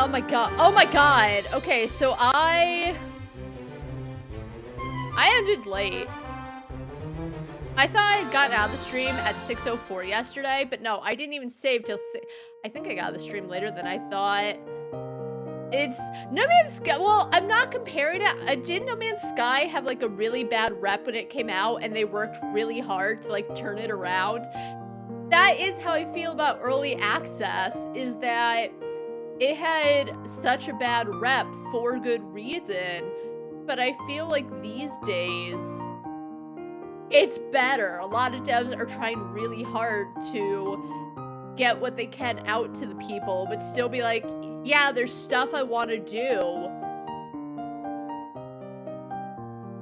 Oh my god. Oh my god. Okay, so I ended late. I thought I had gotten out of the stream at 6:04 yesterday, but no, I didn't even save till I think I got out of the stream later than I thought. It's No Man's Sky. Well, I'm not comparing it. Did No Man's Sky have like a really bad rep when it came out and they worked really hard to like turn it around? That is how I feel about early access, is that it had such a bad rep for good reason. But I feel like these days, it's better. A lot of devs are trying really hard to get what they can out to the people, but still be like, yeah, there's stuff I want to do,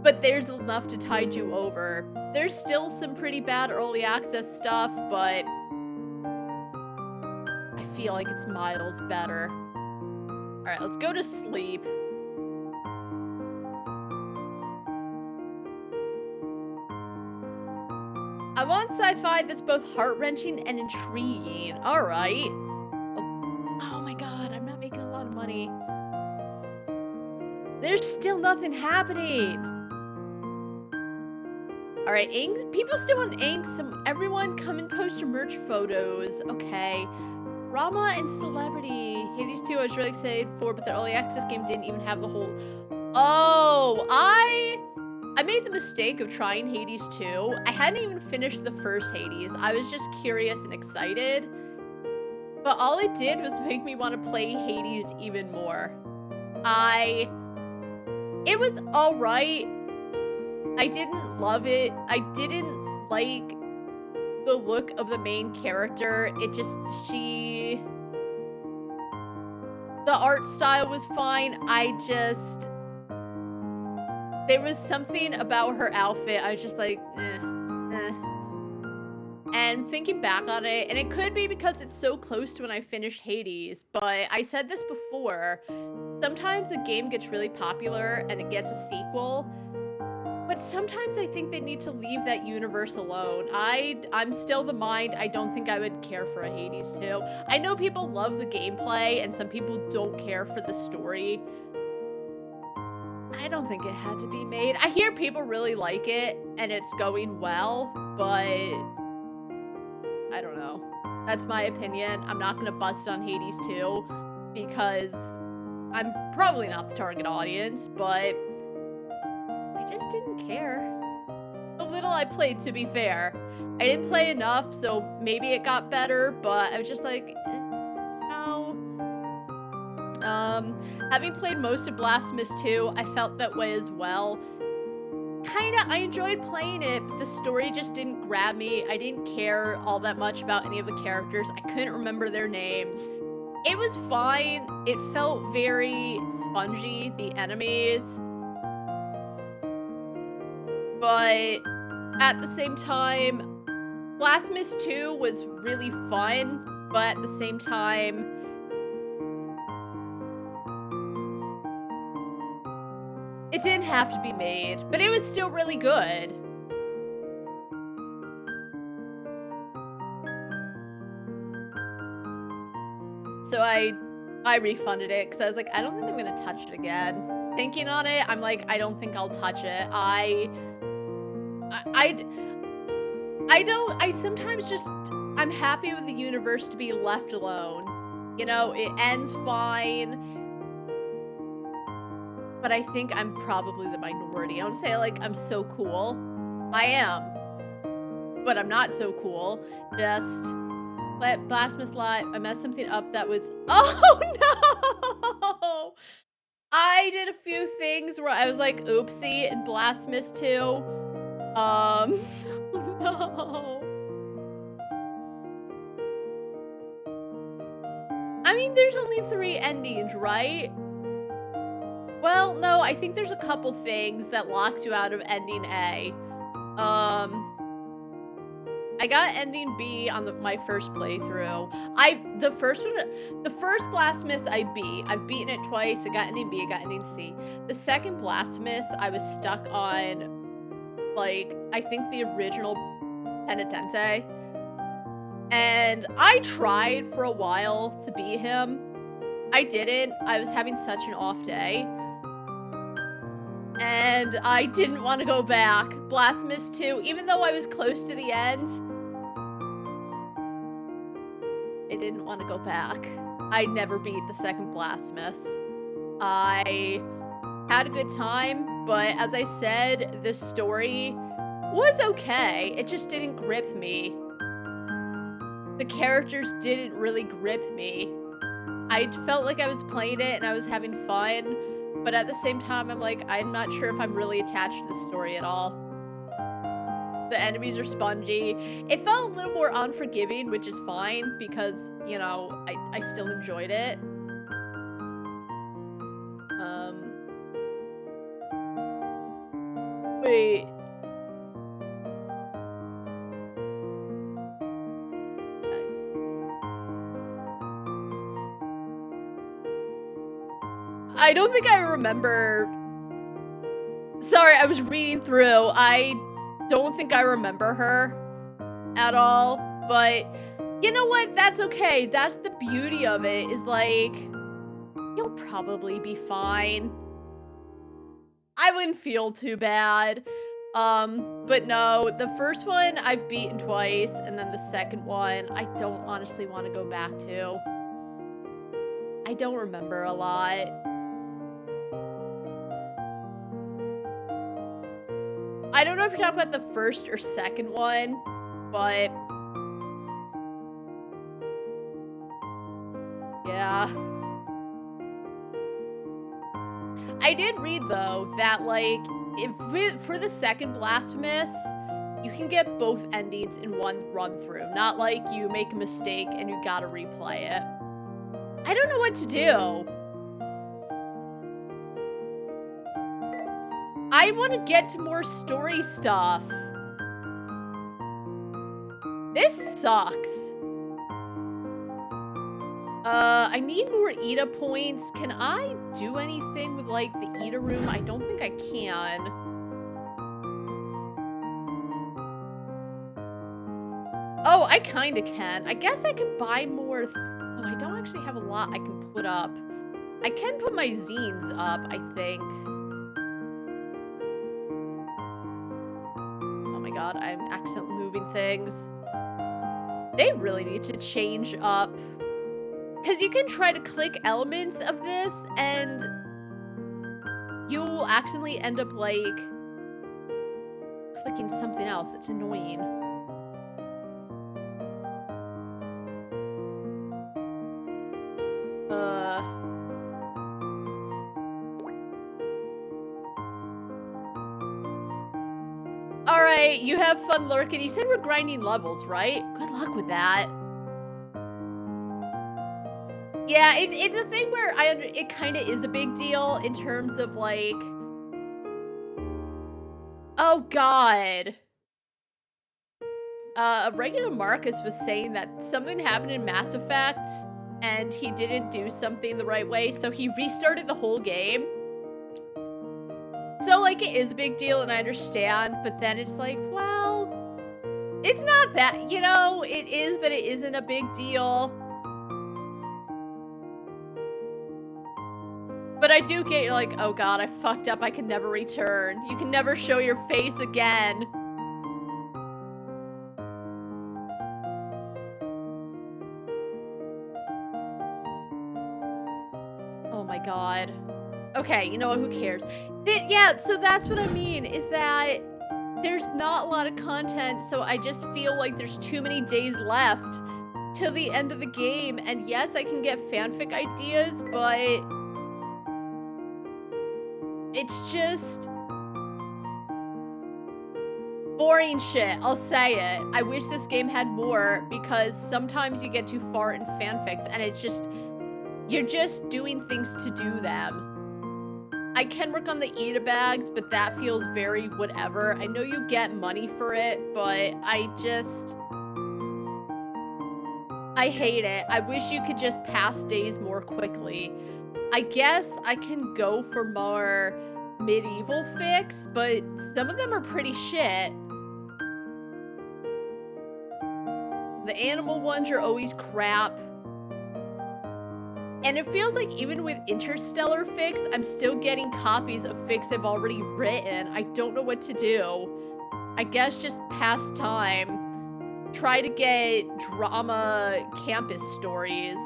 but there's enough to tide you over. There's still some pretty bad early access stuff, but I feel like it's miles better. All right, let's go to sleep. I want sci-fi that's both heart-wrenching and intriguing. All right. Oh my god, I'm not making a lot of money. There's still nothing happening. All right, people still want ink. Everyone come and post your merch photos. Okay. Rama and Celebrity. Hades 2 I was really excited for, but the early access game didn't even have the whole... Oh, I made the mistake of trying Hades 2. I hadn't even finished the first Hades. I was just curious and excited. But all it did was make me want to play Hades even more. It was alright. I didn't love it. I didn't like the look of the main character. The art style was fine. There was something about her outfit. I was just like, eh. And thinking back on it, and it could be because it's so close to when I finished Hades, but I said this before, sometimes a game gets really popular and it gets a sequel, but sometimes I think they need to leave that universe alone. I'm still the mind, I don't think I would care for a Hades 2. I know people love the gameplay and some people don't care for the story. I don't think it had to be made. I hear people really like it and it's going well, but I don't know. That's my opinion. I'm not gonna bust on Hades 2 because I'm probably not the target audience, but I just didn't care. The little I played, to be fair. I didn't play enough, so maybe it got better, but I was just like, no. Having played most of Blasphemous 2, I felt that way as well. Kinda, I enjoyed playing it, but the story just didn't grab me. I didn't care all that much about any of the characters. I couldn't remember their names. It was fine. It felt very spongy, the enemies. But at the same time, Blasphemous 2 was really fun, but at the same time, it didn't have to be made, but it was still really good. So I refunded it because I was like, I don't think I'm gonna touch it again. Thinking on it, I'm like, I don't think I'll touch it. I sometimes just, I'm happy with the universe to be left alone. You know, it ends fine. But I think I'm probably the minority. I don't say like I'm so cool. I am. But I'm not so cool. Just let Blasphemous lie. I messed something up that was, oh no! I did a few things where I was like, oopsie, in Blasphemous 2. Oh no. I mean, there's only 3 endings, right? Well, no, I think there's a couple things that locks you out of ending A. I got ending B on my first playthrough. The first Blasphemous I beat. I've beaten it twice. I got ending B, I got ending C. The second Blasphemous, I was stuck on, like, I think the original Penitente. And I tried for a while to beat him. I didn't. I was having such an off day. And I didn't want to go back. Blasphemous 2, even though I was close to the end, I didn't want to go back. I never beat the second Blasphemous. I had a good time, but as I said, the story was okay. It just didn't grip me. The characters didn't really grip me. I felt like I was playing it and I was having fun, but at the same time, I'm like, I'm not sure if I'm really attached to the story at all. The enemies are spongy. It felt a little more unforgiving, which is fine because, you know, I still enjoyed it. Wait. I don't think I remember. Sorry, I was reading through. I don't think I remember her at all, but you know what? That's okay. That's the beauty of it, is like, you'll probably be fine. I wouldn't feel too bad. But no, the first one I've beaten twice, and then the second one I don't honestly want to go back to. I don't remember a lot. I don't know if you're talking about the first or second one, but yeah. I did read, though, that, like, for the second Blasphemous, you can get both endings in one run-through. Not like you make a mistake and you gotta replay it. I don't know what to do. I want to get to more story stuff. This sucks. I need more Ida points. Can I do anything with, like, the Ida room? I don't think I can. Oh, I kinda can. I guess I can buy more. Oh, I don't actually have a lot I can put up. I can put my zines up, I think. Oh my god, I'm accidentally moving things. They really need to change up. Because you can try to click elements of this, and you will accidentally end up, like, clicking something else. It's annoying. Alright, you have fun lurking. You said we're grinding levels, right? Good luck with that. Yeah, it's a thing where it kind of is a big deal in terms of, like... Oh, God. A regular Marcus was saying that something happened in Mass Effect, and he didn't do something the right way, so he restarted the whole game. So, like, it is a big deal, and I understand, but then it's like, well... It's not that, you know? It is, but it isn't a big deal. But I do get, like, oh god, I fucked up, I can never return. You can never show your face again. Oh my god. Okay, you know what, who cares? Yeah, so that's what I mean, is that there's not a lot of content, so I just feel like there's too many days left till the end of the game. And yes, I can get fanfic ideas, but... it's just boring shit, I'll say it. I wish this game had more, because sometimes you get too far in fanfics and it's just, you're just doing things to do them. I can work on the Ida bags, but that feels very whatever. I know you get money for it, but I hate it. I wish you could just pass days more quickly. I guess I can go for more medieval fics, but some of them are pretty shit. The animal ones are always crap. And it feels like even with Interstellar fics, I'm still getting copies of fics I've already written. I don't know what to do. I guess just pass time. Try to get drama campus stories.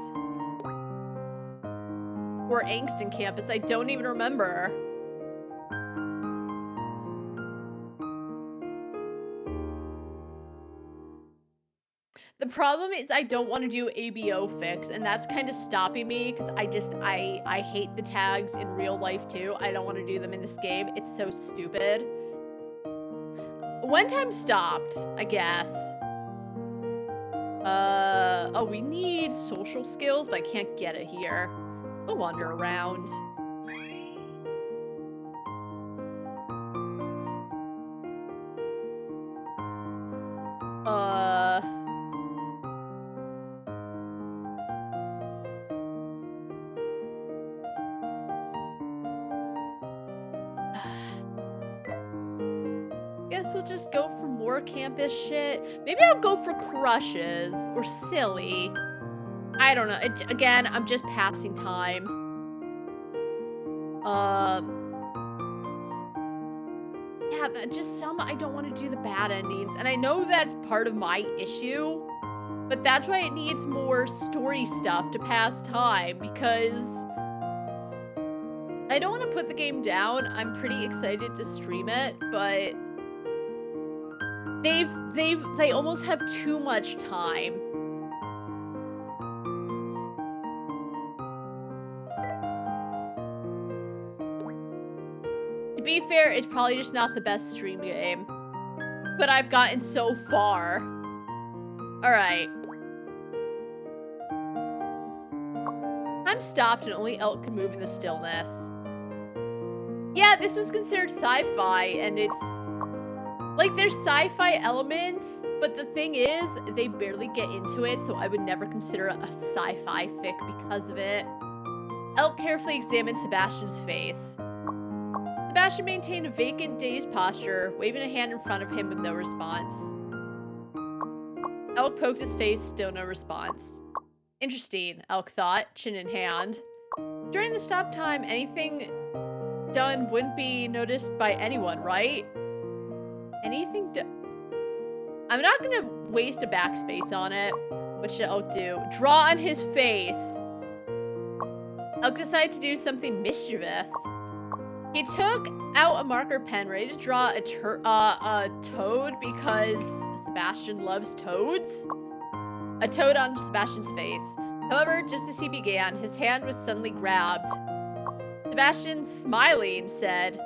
Or angst in campus, I don't even remember. The problem is I don't want to do ABO fics, and that's kind of stopping me because I hate the tags in real life too. I don't want to do them in this game. It's so stupid. One time stopped, I guess. Oh, we need social skills, but I can't get it here. We'll wander around. Guess we'll just go for more campus shit. Maybe I'll go for crushes or silly. I don't know. Again, I'm just passing time. Yeah, just I don't want to do the bad endings. And I know that's part of my issue, but that's why it needs more story stuff to pass time, because I don't want to put the game down. I'm pretty excited to stream it, but they almost have too much time. To be fair, it's probably just not the best stream game, but I've gotten so far. All right. I'm stopped and only elk can move in the stillness. Yeah, this was considered sci-fi, and it's like, there's sci-fi elements, but the thing is, they barely get into it, so I would never consider it a sci-fi fic because of it. Elk carefully examined Sebastian's face. Sebastian maintained a vacant, dazed posture, waving a hand in front of him with no response. Elk poked his face, still no response. Interesting, Elk thought, chin in hand. During the stop time, anything done wouldn't be noticed by anyone, right? Anything I'm not gonna waste a backspace on it. What should Elk do? Draw on his face. Elk decided to do something mischievous. He took out a marker pen, ready to draw a toad because Sebastian loves toads. A toad on Sebastian's face. However, just as he began, his hand was suddenly grabbed. Sebastian, smiling, said,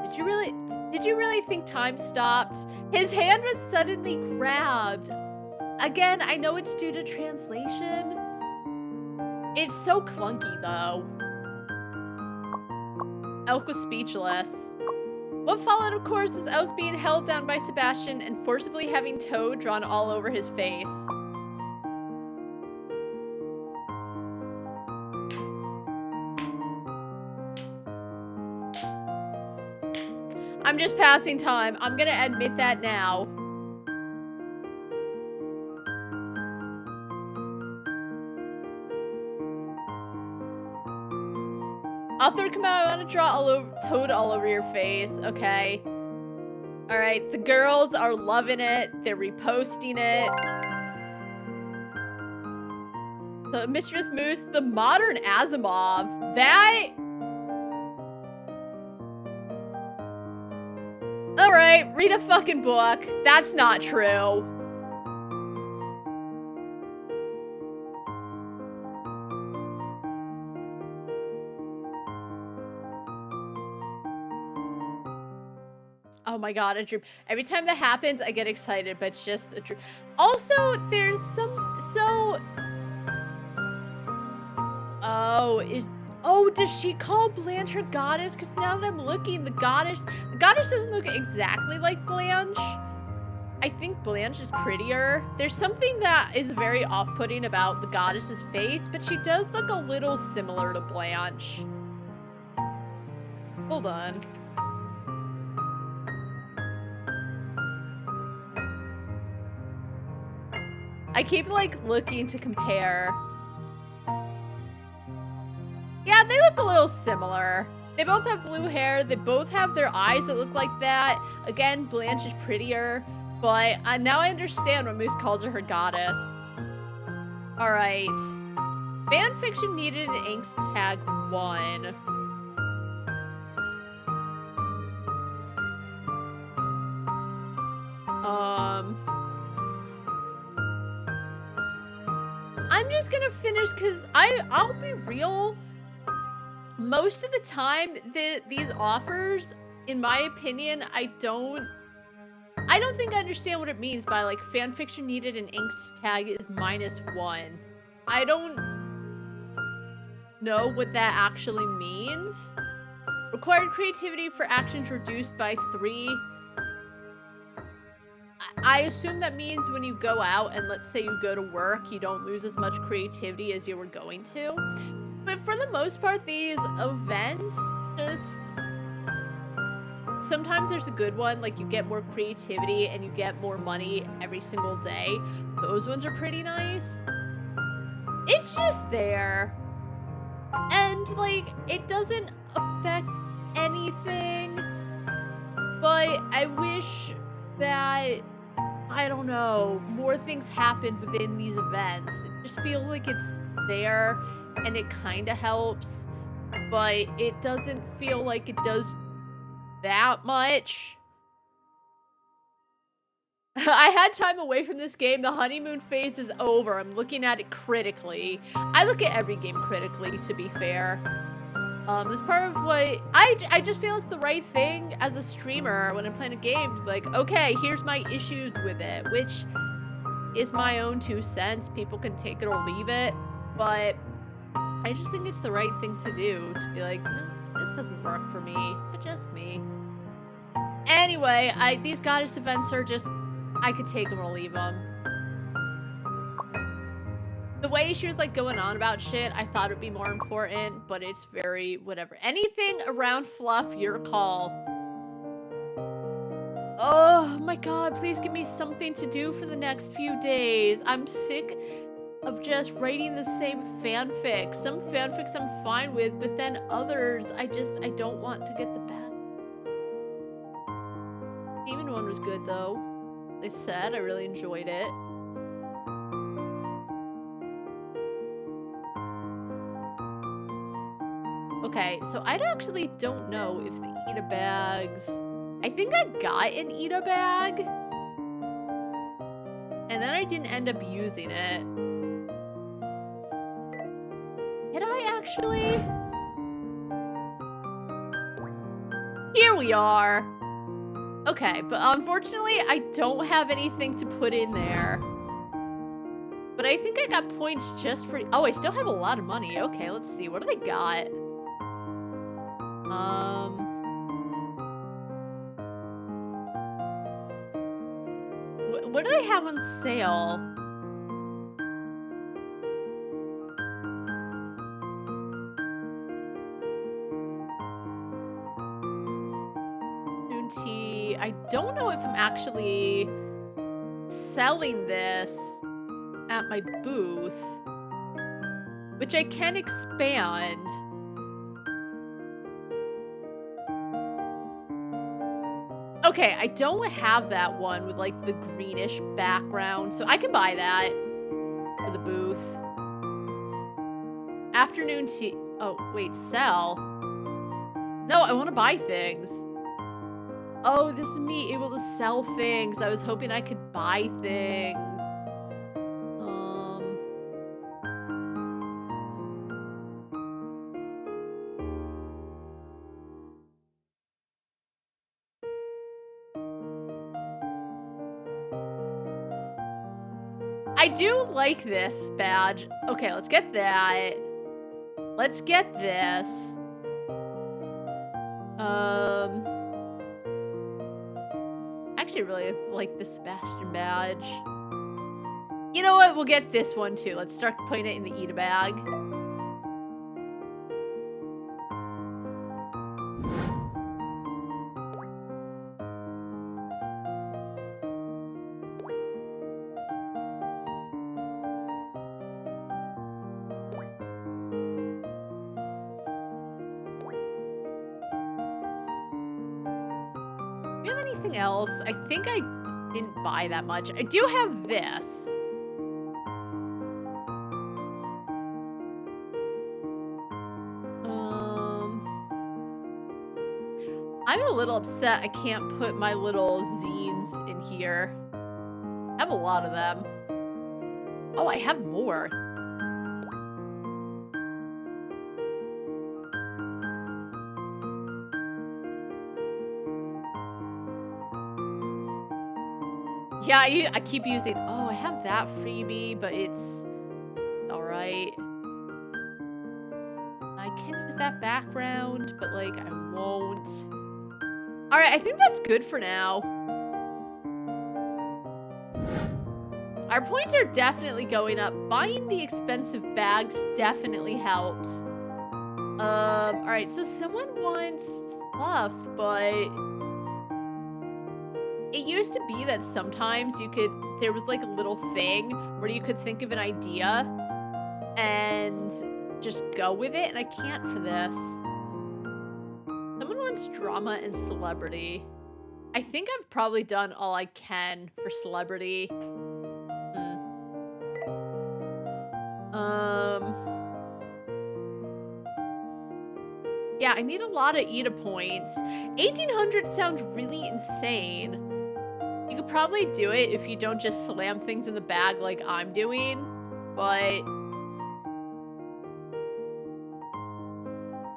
Did you really think time stopped? His hand was suddenly grabbed. Again, I know it's due to translation. It's so clunky, though. Elk was speechless. What followed, of course, was Elk being held down by Sebastian and forcibly having toad drawn all over his face. I'm just passing time. I'm gonna admit that now. Author, come out. I want to draw toad all over your face. Okay. All right. The girls are loving it. They're reposting it. The TheMischievousMoose, the modern Asimov. That... Alright, read a fucking book. That's not true. Oh my god, a dream. Every time that happens, I get excited, but it's just a dream. Also, there's Oh, does she call Blanche her goddess? Because now that I'm looking, the goddess doesn't look exactly like Blanche. I think Blanche is prettier. There's something that is very off-putting about the goddess's face, but she does look a little similar to Blanche. Hold on. I keep, like, looking to compare. Yeah, they look a little similar. They both have blue hair. They both have their eyes that look like that. Again, Blanche is prettier. But now I understand what Moose calls her goddess. Alright. Fanfiction needed an angst tag 1. I'm just gonna finish because I'll be real. Most of the time, these offers, in my opinion, I don't think I understand what it means by like fanfiction needed an angst tag is -1. I don't know what that actually means. Required creativity for actions reduced by 3. I assume that means when you go out and let's say you go to work, you don't lose as much creativity as you were going to. But for the most part, these events just... Sometimes there's a good one, like you get more creativity and you get more money every single day. Those ones are pretty nice. It's just there. And, like, it doesn't affect anything. But I wish that, I don't know, more things happened within these events. It just feels like it's there and it kind of helps. But it doesn't feel like it does that much. I had time away from this game. The honeymoon phase is over. I'm looking at it critically. I look at every game critically, to be fair. It's part of what I just feel it's the right thing as a streamer when I'm playing a game. Like, okay, here's my issues with it, which is my own 2 cents. People can take it or leave it, but I just think it's the right thing to do, to be like, no, this doesn't work for me, but just me. Anyway, these goddess events are just, I could take them or leave them. The way she was like going on about shit, I thought it'd be more important, but it's very whatever. Anything around fluff, your call. Oh my god, please give me something to do for the next few days. I'm sick of just writing the same fanfic. Some fanfics I'm fine with, but then others, I don't want to get the bad. Demon one was good though. They said, I really enjoyed it. Okay, so I actually don't know if the Ida bags... I think I got an Ida bag. And then I didn't end up using it. Did I actually? Here we are. Okay, but unfortunately, I don't have anything to put in there. But I think I got points just for... Oh, I still have a lot of money. Okay, let's see. What do they got? What do they have on sale? Tea. I don't know if I'm actually selling this at my booth, which I can expand. Okay, I don't have that one with like the greenish background, so I can buy that for the booth. Afternoon tea. Oh, wait, sell? No, I want to buy things. Oh, this is me able to sell things. I was hoping I could buy things. I do like this badge. Okay, let's get that. Let's get this. Actually really like the Sebastian badge. You know what? We'll get this one too. Let's start putting it in the Ida bag. anything else? I think I didn't buy that much. I do have this. I'm a little upset I can't put my little zines in here. I have a lot of them. Oh, I have more. Yeah, I keep using, oh, I have that freebie, but it's all right. I can use that background, but like I won't. All right, I think that's good for now. Our points are definitely going up. Buying the expensive bags definitely helps. All right, so someone wants fluff, but it used to be that sometimes there was like a little thing where you could think of an idea and just go with it, and I can't for this. Someone wants drama and celebrity. I think I've probably done all I can for celebrity. Yeah, I need a lot of ETA points. 1,800 sounds really insane. You could probably do it if you don't just slam things in the bag like I'm doing, but...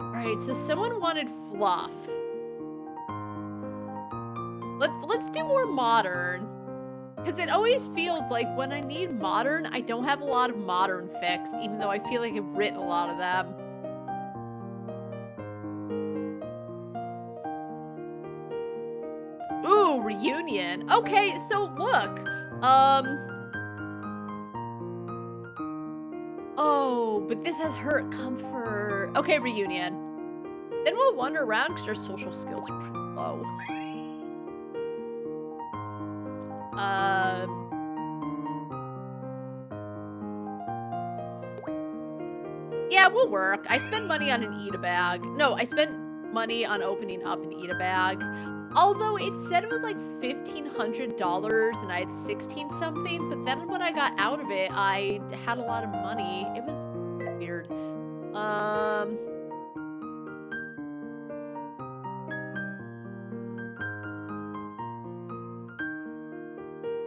Alright, so someone wanted fluff. Let's do more modern. Because it always feels like when I need modern, I don't have a lot of modern fics, even though I feel like I've written a lot of them. Ooh, reunion. Okay, so look. Oh, but this has hurt comfort. Okay, reunion. Then we'll wander around because our social skills are pretty low. Yeah, we'll work. I spent money on an ETA bag. No, I spent money on opening up an ETA bag. Although it said it was like $1,500 and I had 16 something, but then when I got out of it, I had a lot of money. It was weird.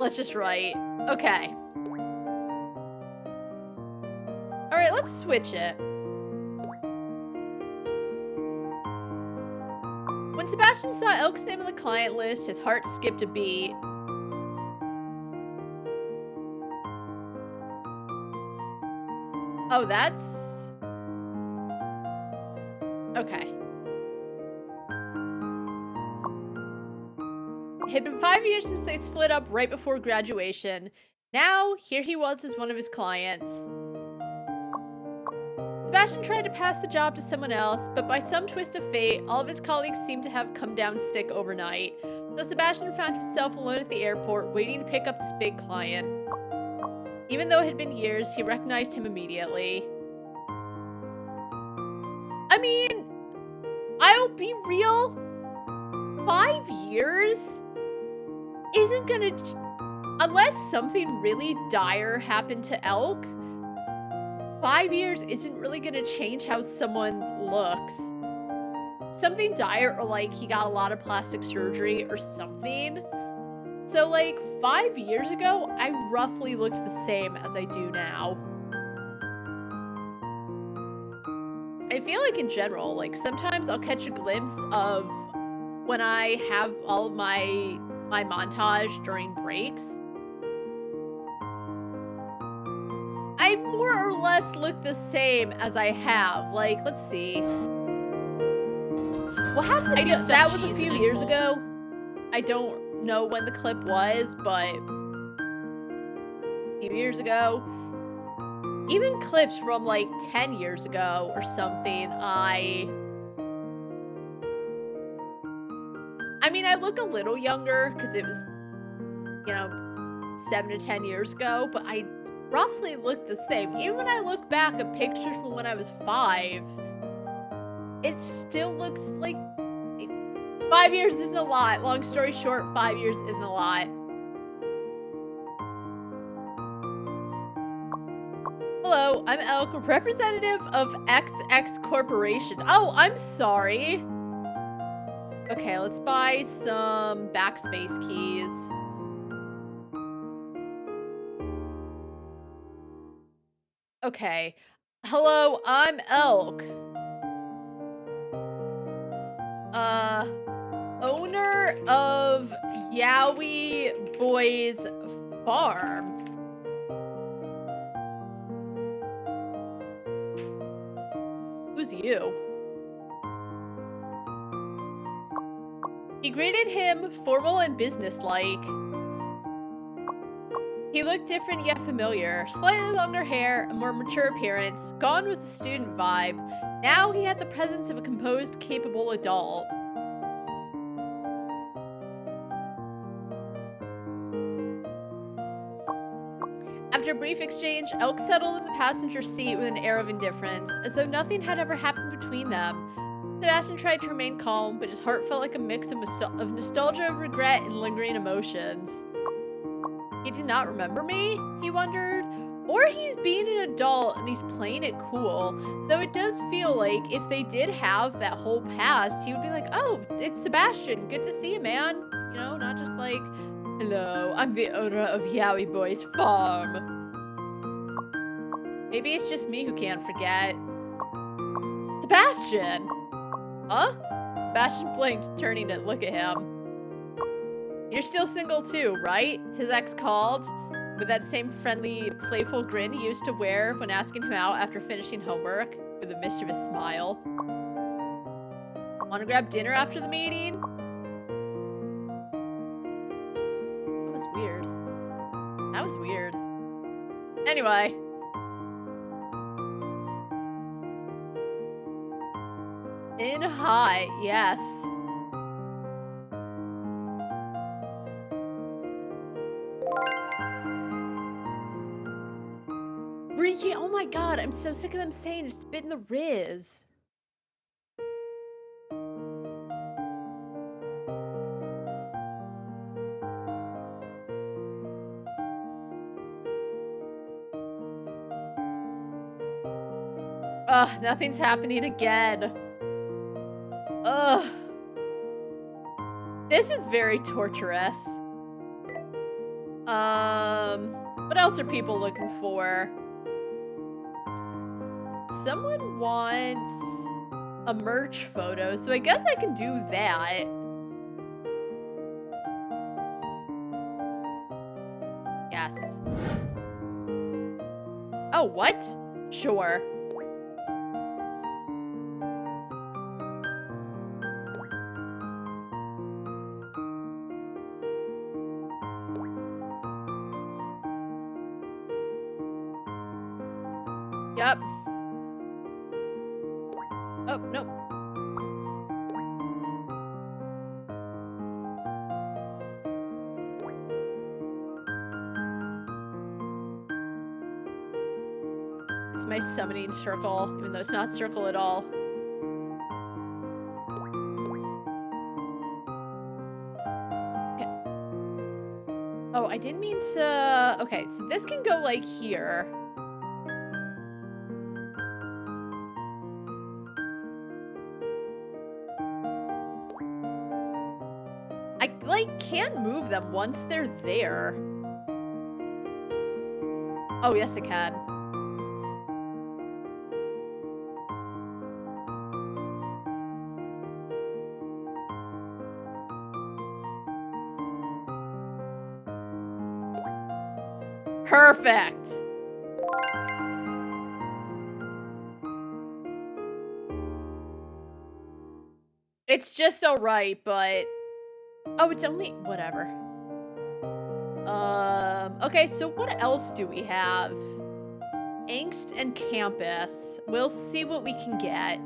Let's just write. Okay. All right, let's switch it. When Sebastian saw Elk's name on the client list, his heart skipped a beat. Oh, that's... Okay. It had been 5 years since they split up right before graduation. Now, here he was as one of his clients. Sebastian tried to pass the job to someone else, but by some twist of fate, all of his colleagues seemed to have come down sick overnight. So Sebastian found himself alone at the airport, waiting to pick up this big client. Even though it had been years, he recognized him immediately. I mean, I'll be real. 5 years isn't gonna... Unless something really dire happened to Elk, 5 years isn't really gonna change how someone looks. Something dire, or like he got a lot of plastic surgery or something. So like 5 years ago, I roughly looked the same as I do now. I feel like in general, like sometimes I'll catch a glimpse of when I have all of my montage during breaks. I more or less look the same as I have. Like, let's see. What happened? That was a few years ago. I don't know when the clip was, but a few years ago. Even clips from like 10 years ago or something, I mean, I look a little younger because it was, you know, 7 to 10 years ago, but I roughly look the same. Even when I look back at pictures from when I was 5, it still looks like 5 years isn't a lot. Long story short, 5 years isn't a lot. Hello, I'm Elk, representative of XX Corporation. Oh, I'm sorry. Okay, let's buy some backspace keys. Okay. Hello, I'm Elk. Owner of Yowie Boys Farm. Who's you? He greeted him formal and businesslike. He looked different yet familiar. Slightly longer hair, a more mature appearance. Gone was the student vibe. Now he had the presence of a composed, capable adult. After a brief exchange, Elk settled in the passenger seat with an air of indifference, as though nothing had ever happened between them. Sebastian tried to remain calm, but his heart felt like a mix of nostalgia, regret, and lingering emotions. He did not remember me? He wondered. Or he's being an adult and he's playing it cool. Though it does feel like if they did have that whole past, he would be like, oh, it's Sebastian. Good to see you, man. You know, not just like, hello, I'm the owner of Yowie Boys Farm. Maybe it's just me who can't forget. Sebastian! Huh? Sebastian blinked, turning to look at him. You're still single too, right? His ex called, with that same friendly, playful grin he used to wear when asking him out after finishing homework, with a mischievous smile. Wanna grab dinner after the meeting? That was weird. That was weird. Anyway. In high, yes. Oh my god, I'm so sick of them saying it's been the Riz. Ugh, nothing's happening again. Ugh. This is very torturous. What else are people looking for? Someone wants a merch photo, so I guess I can do that. Yes. Oh, what? Sure. Yep. Oh, nope. It's my summoning circle, even though it's not circle at all. Okay. Oh, I didn't mean to... Okay, so this can go, like, here. I, like, can't move them once they're there. Oh, yes, I can. Perfect. It's just so right, but... Oh, it's only... Whatever. Okay, so what else do we have? Angst and campus. We'll see what we can get.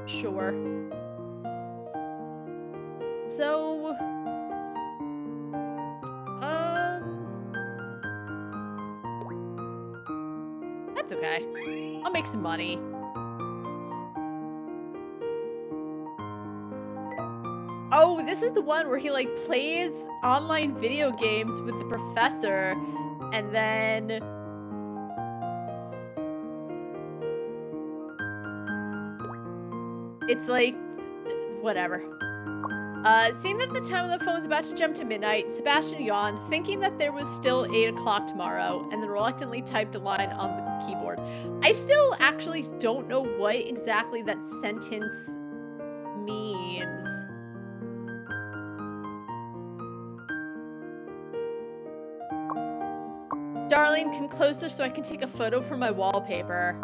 Sure. So, that's okay. I'll make some money. Oh, this is the one where he, like, plays online video games with the professor, and then... It's like... whatever. Seeing that the time on the phone was about to jump to midnight, Sebastian yawned, thinking that there was still 8 o'clock tomorrow, and then reluctantly typed a line on the keyboard. I still actually don't know what exactly that sentence means. Darling, come closer so I can take a photo for my wallpaper.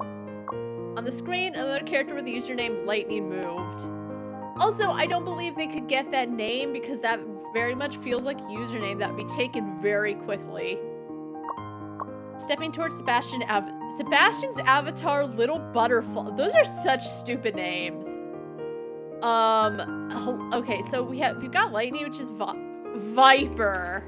On the screen, another character with the username Lightning moved. Also, I don't believe they could get that name because that very much feels like a username that would be taken very quickly. Stepping towards Sebastian's avatar, Little Butterfly. Those are such stupid names. Okay, so we've got Lightning, which is Viper.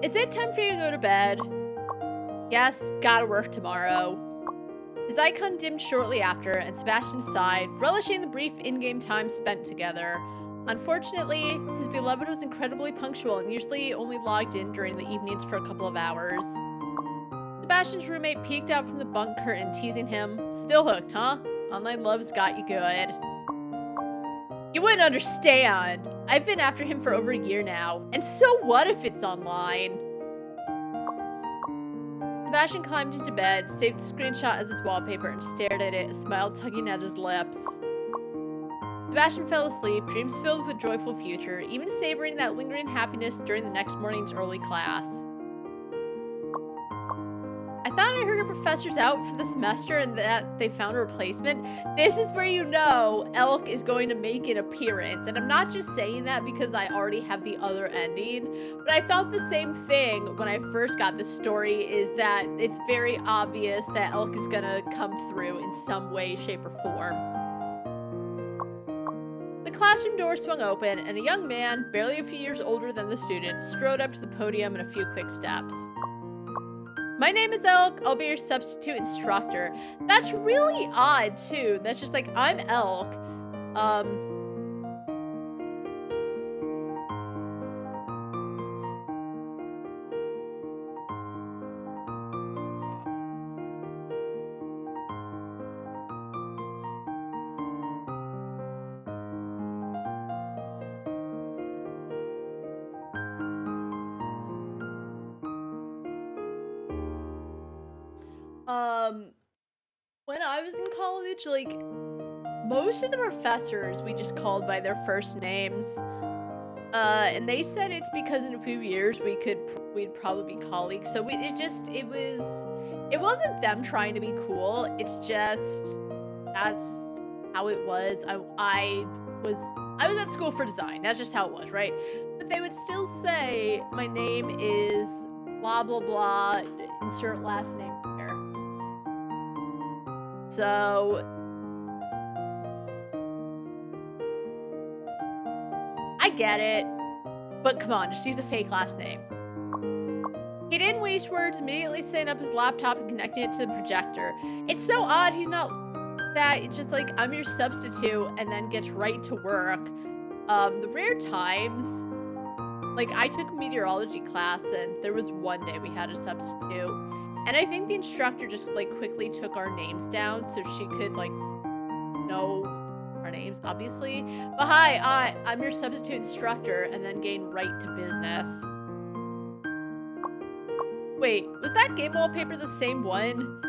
Is it time for you to go to bed? Yes, gotta work tomorrow. His icon dimmed shortly after, and Sebastian sighed, relishing the brief in-game time spent together. Unfortunately, his beloved was incredibly punctual and usually only logged in during the evenings for a couple of hours. Sebastian's roommate peeked out from the bunk curtain, teasing him. Still hooked, huh? Online love's got you good. You wouldn't understand. I've been after him for over a year now. And so what if it's online? Sebastian climbed into bed, saved the screenshot as his wallpaper, and stared at it, a smile tugging at his lips. Sebastian fell asleep, dreams filled with a joyful future, even savoring that lingering happiness during the next morning's early class. I thought I heard a professor's out for the semester and that they found a replacement. This is where you know Elk is going to make an appearance. And I'm not just saying that because I already have the other ending, but I thought the same thing when I first got this story, is that it's very obvious that Elk is gonna come through in some way, shape, or form. The classroom door swung open, and a young man, barely a few years older than the student, strode up to the podium in a few quick steps. My name is Elk. I'll be your substitute instructor. That's really odd, too. That's just like, I'm Elk. When I was in college, like, most of the professors we just called by their first names. And they said it's because in a few years we'd probably be colleagues. So it wasn't them trying to be cool. It's just, that's how it was. I was at school for design. That's just how it was, right? But they would still say, my name is blah, blah, blah, insert last name here. So, I get it, but come on, just use a fake last name. He didn't waste words, immediately setting up his laptop and connecting it to the projector. It's so odd he's not that, it's just like, I'm your substitute, and then gets right to work. The rare times, like, I took a meteorology class, and there was one day we had a substitute, and I think the instructor just, like, quickly took our names down so she could, like, know our names, obviously. But hi, I'm your substitute instructor, and then gained right to business. Wait, was that game wallpaper the same one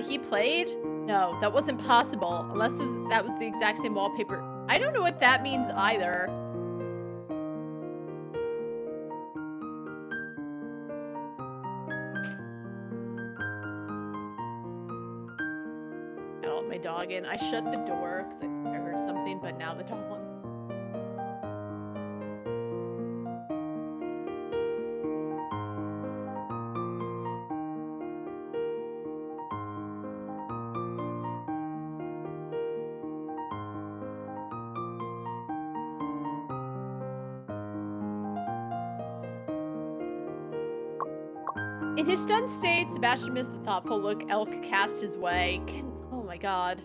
he played? No, that wasn't possible, unless that was the exact same wallpaper. I don't know what that means either. I let my dog in. I shut the door because I heard something. something, but now the dog wants. In his stunned state, Sebastian missed the thoughtful look Elk cast his way. Oh my god.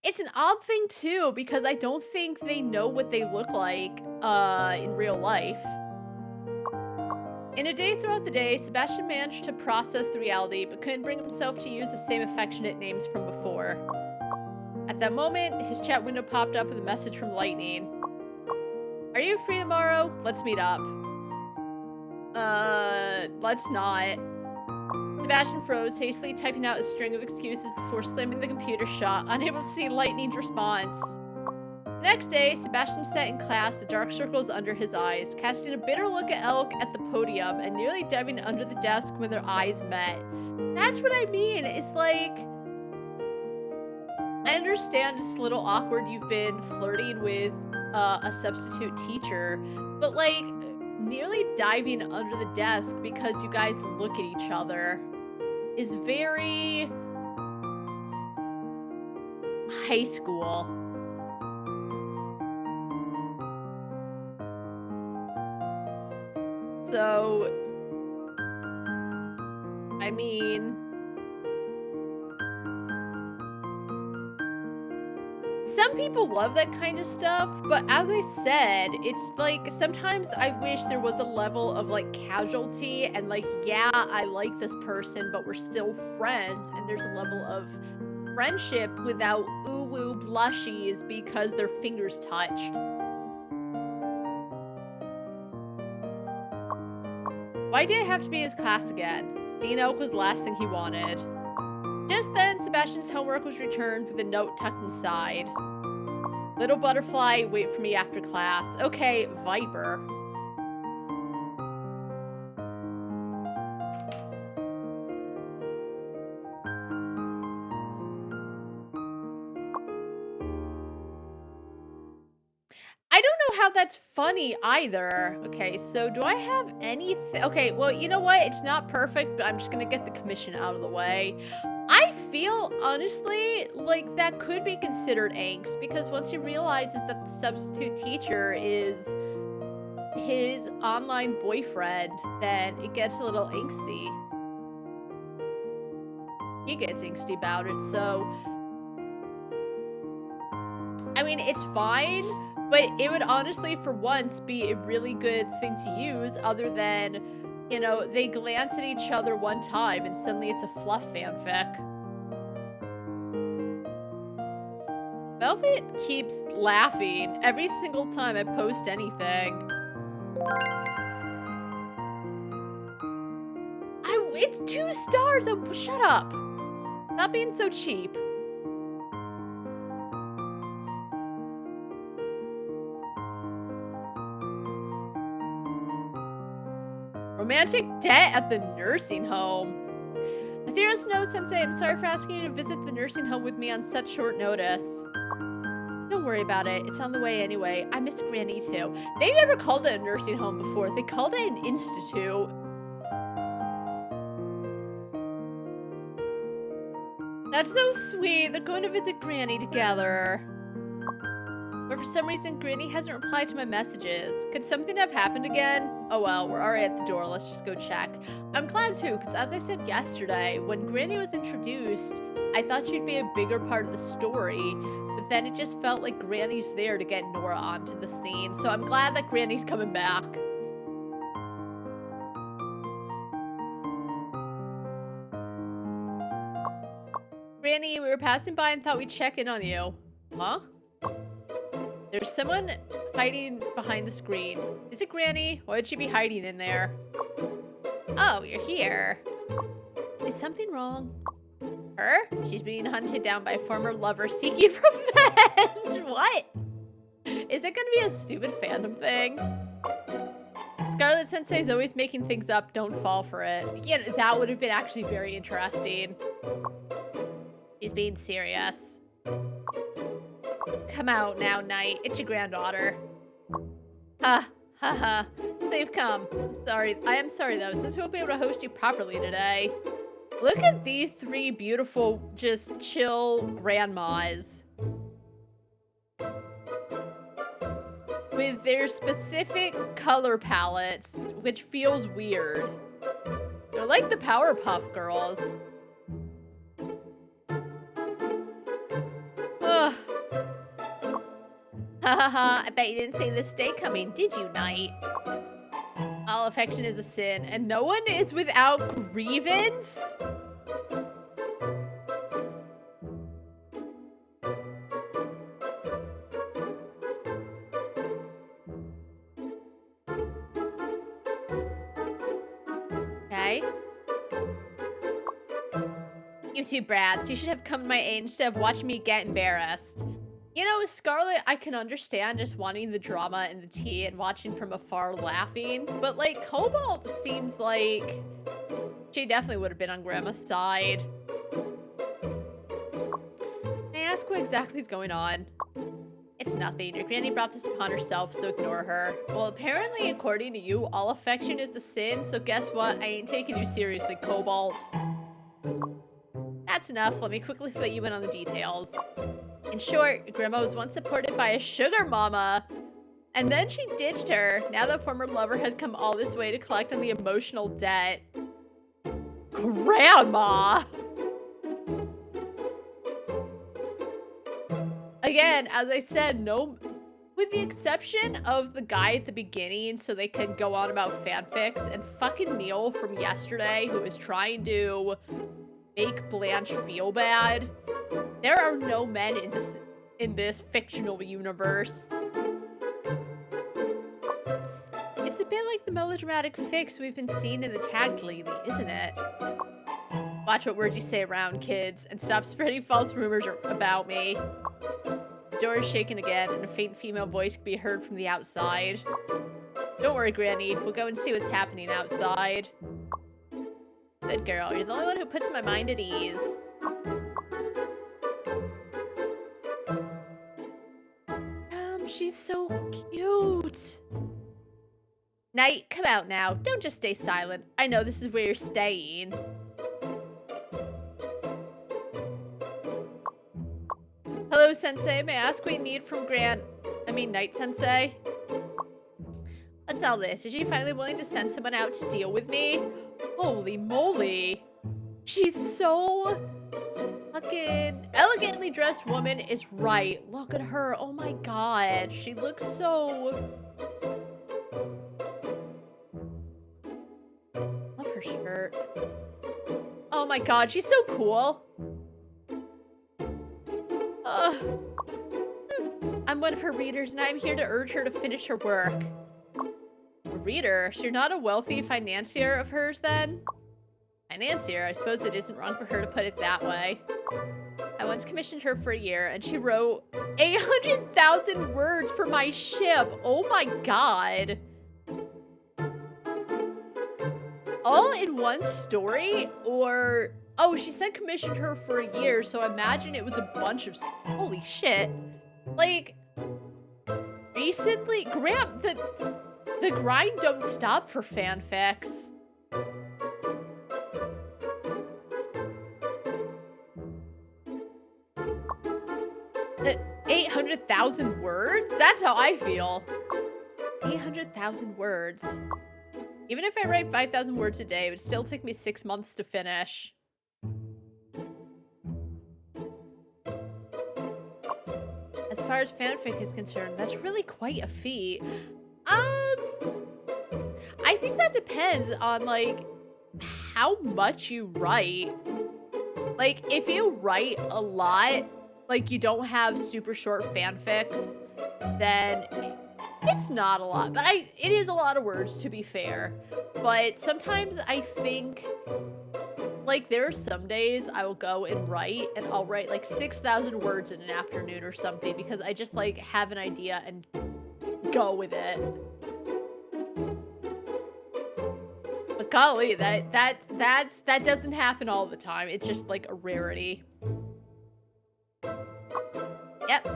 It's an odd thing too, because I don't think they know what they look like in real life. In a day throughout the day, Sebastian managed to process the reality, but couldn't bring himself to use the same affectionate names from before. At that moment, his chat window popped up with a message from Lightning. Are you free tomorrow? Let's meet up. Let's not. Sebastian froze, hastily typing out a string of excuses before slamming the computer shut, unable to see Lightning's response. The next day, Sebastian sat in class with dark circles under his eyes, casting a bitter look at Elk at the podium and nearly diving under the desk when their eyes met. That's what I mean. It's like, I understand it's a little awkward you've been flirting with a substitute teacher, but like, nearly diving under the desk because you guys look at each other is very high school. So, I mean, some people love that kind of stuff, but as I said, it's like, sometimes I wish there was a level of like casualty and like, yeah, I like this person, but we're still friends, and there's a level of friendship without ooh-woo blushies because their fingers touched. Why did it have to be his class again? Seeing Elk was the last thing he wanted. Just then, Sebastian's homework was returned with a note tucked inside. Little butterfly, wait for me after class. Okay, Viper. I don't know how that's funny either. Okay, so do I have anything? Okay, well, you know what? It's not perfect, but I'm just gonna get the commission out of the way. I feel, honestly, like that could be considered angst, because once he realizes that the substitute teacher is his online boyfriend, then it gets a little angsty. He gets angsty about it, so... I mean, it's fine, but it would honestly, for once, be a really good thing to use, other than, you know, they glance at each other one time and suddenly it's a fluff fanfic. Velvet keeps laughing every single time I post anything. It's 2 stars! Oh, shut up! Stop being so cheap. Romantic debt at the nursing home. Aetherius knows, Sensei, I'm sorry for asking you to visit the nursing home with me on such short notice. Don't worry about it. It's on the way anyway. I miss Granny too. They never called it a nursing home before. They called it an institute. That's so sweet. They're going to visit Granny together. But for some reason, Granny hasn't replied to my messages. Could something have happened again? Oh well, we're already at the door. Let's just go check. I'm glad too, because as I said yesterday, when Granny was introduced, I thought she'd be a bigger part of the story, but then it just felt like Granny's there to get Nora onto the scene. So I'm glad that Granny's coming back. Granny, we were passing by and thought we'd check in on you. Huh? There's someone hiding behind the screen. Is it Granny? Why would she be hiding in there? Oh, you're here. Is something wrong? Her? She's being hunted down by a former lover seeking revenge. What? Is it gonna be a stupid fandom thing? Scarlet Sensei's always making things up. Don't fall for it. Yeah, that would have been actually very interesting. She's being serious. Come out now, Knight. It's your granddaughter. Ha, ha, ha. They've come. I am sorry, though, since we won't be able to host you properly today. Look at these three beautiful, just chill grandmas. With their specific color palettes, which feels weird. They're like the Powerpuff Girls. Ugh. Ha ha ha, I bet you didn't see this day coming, did you, Knight? All affection is a sin, and no one is without grievance? Okay. You two brats, you should have come to my aid instead of watching me get embarrassed. You know, Scarlet, I can understand just wanting the drama and the tea and watching from afar laughing, but like, Cobalt seems like she definitely would have been on Grandma's side. May I ask what exactly is going on? It's nothing. Your granny brought this upon herself, so ignore her. Well, apparently, according to you, all affection is a sin, so guess what? I ain't taking you seriously, Cobalt. That's enough. Let me quickly fill you in on the details. In short, Grandma was once supported by a sugar mama, and then she ditched her. Now that former lover has come all this way to collect on the emotional debt. Grandma! Again, as I said, no, with the exception of the guy at the beginning so they could go on about fanfics, and fucking Neil from yesterday who is trying to make Blanche feel bad. There are no men in this fictional universe. It's a bit like the melodramatic fics we've been seeing in the tag lately, isn't it? Watch what words you say around, kids, and stop spreading false rumors about me. The door is shaken again, and a faint female voice can be heard from the outside. Don't worry, Granny. We'll go and see what's happening outside. Good girl. You're the only one who puts my mind at ease. She's so cute. Knight, come out now. Don't just stay silent. I know this is where you're staying. Hello, Sensei. May I ask what you need from Knight Sensei? What's all this? Is she finally willing to send someone out to deal with me? Holy moly. She's so fucking elegantly dressed woman is right. Look at her. Oh my god. She looks so... Love her shirt. Oh my god. She's so cool. I'm one of her readers and I'm here to urge her to finish her work. A reader? So you're not a wealthy financier of hers then? Financier? I suppose it isn't wrong for her to put it that way. I once commissioned her for a year, and she wrote 800,000 words for my ship. Oh my god. All in one story? Or... Oh, she said commissioned her for a year, so imagine it was a bunch of... Holy shit. Like... Recently... The grind don't stop for fanfics. 800,000 words? That's how I feel. 800,000 words. Even if I write 5,000 words a day, it would still take me 6 months to finish. As far as fanfic is concerned, that's really quite a feat. I think that depends on, like, how much you write. Like, if you write a lot, like, you don't have super short fanfics, then it's not a lot. But it is a lot of words, to be fair. But sometimes I think, like, there are some days I will go and I'll write, like, 6,000 words in an afternoon or something, because I just, like, have an idea and go with it. But golly, that doesn't happen all the time. It's just, like, a rarity. Yep.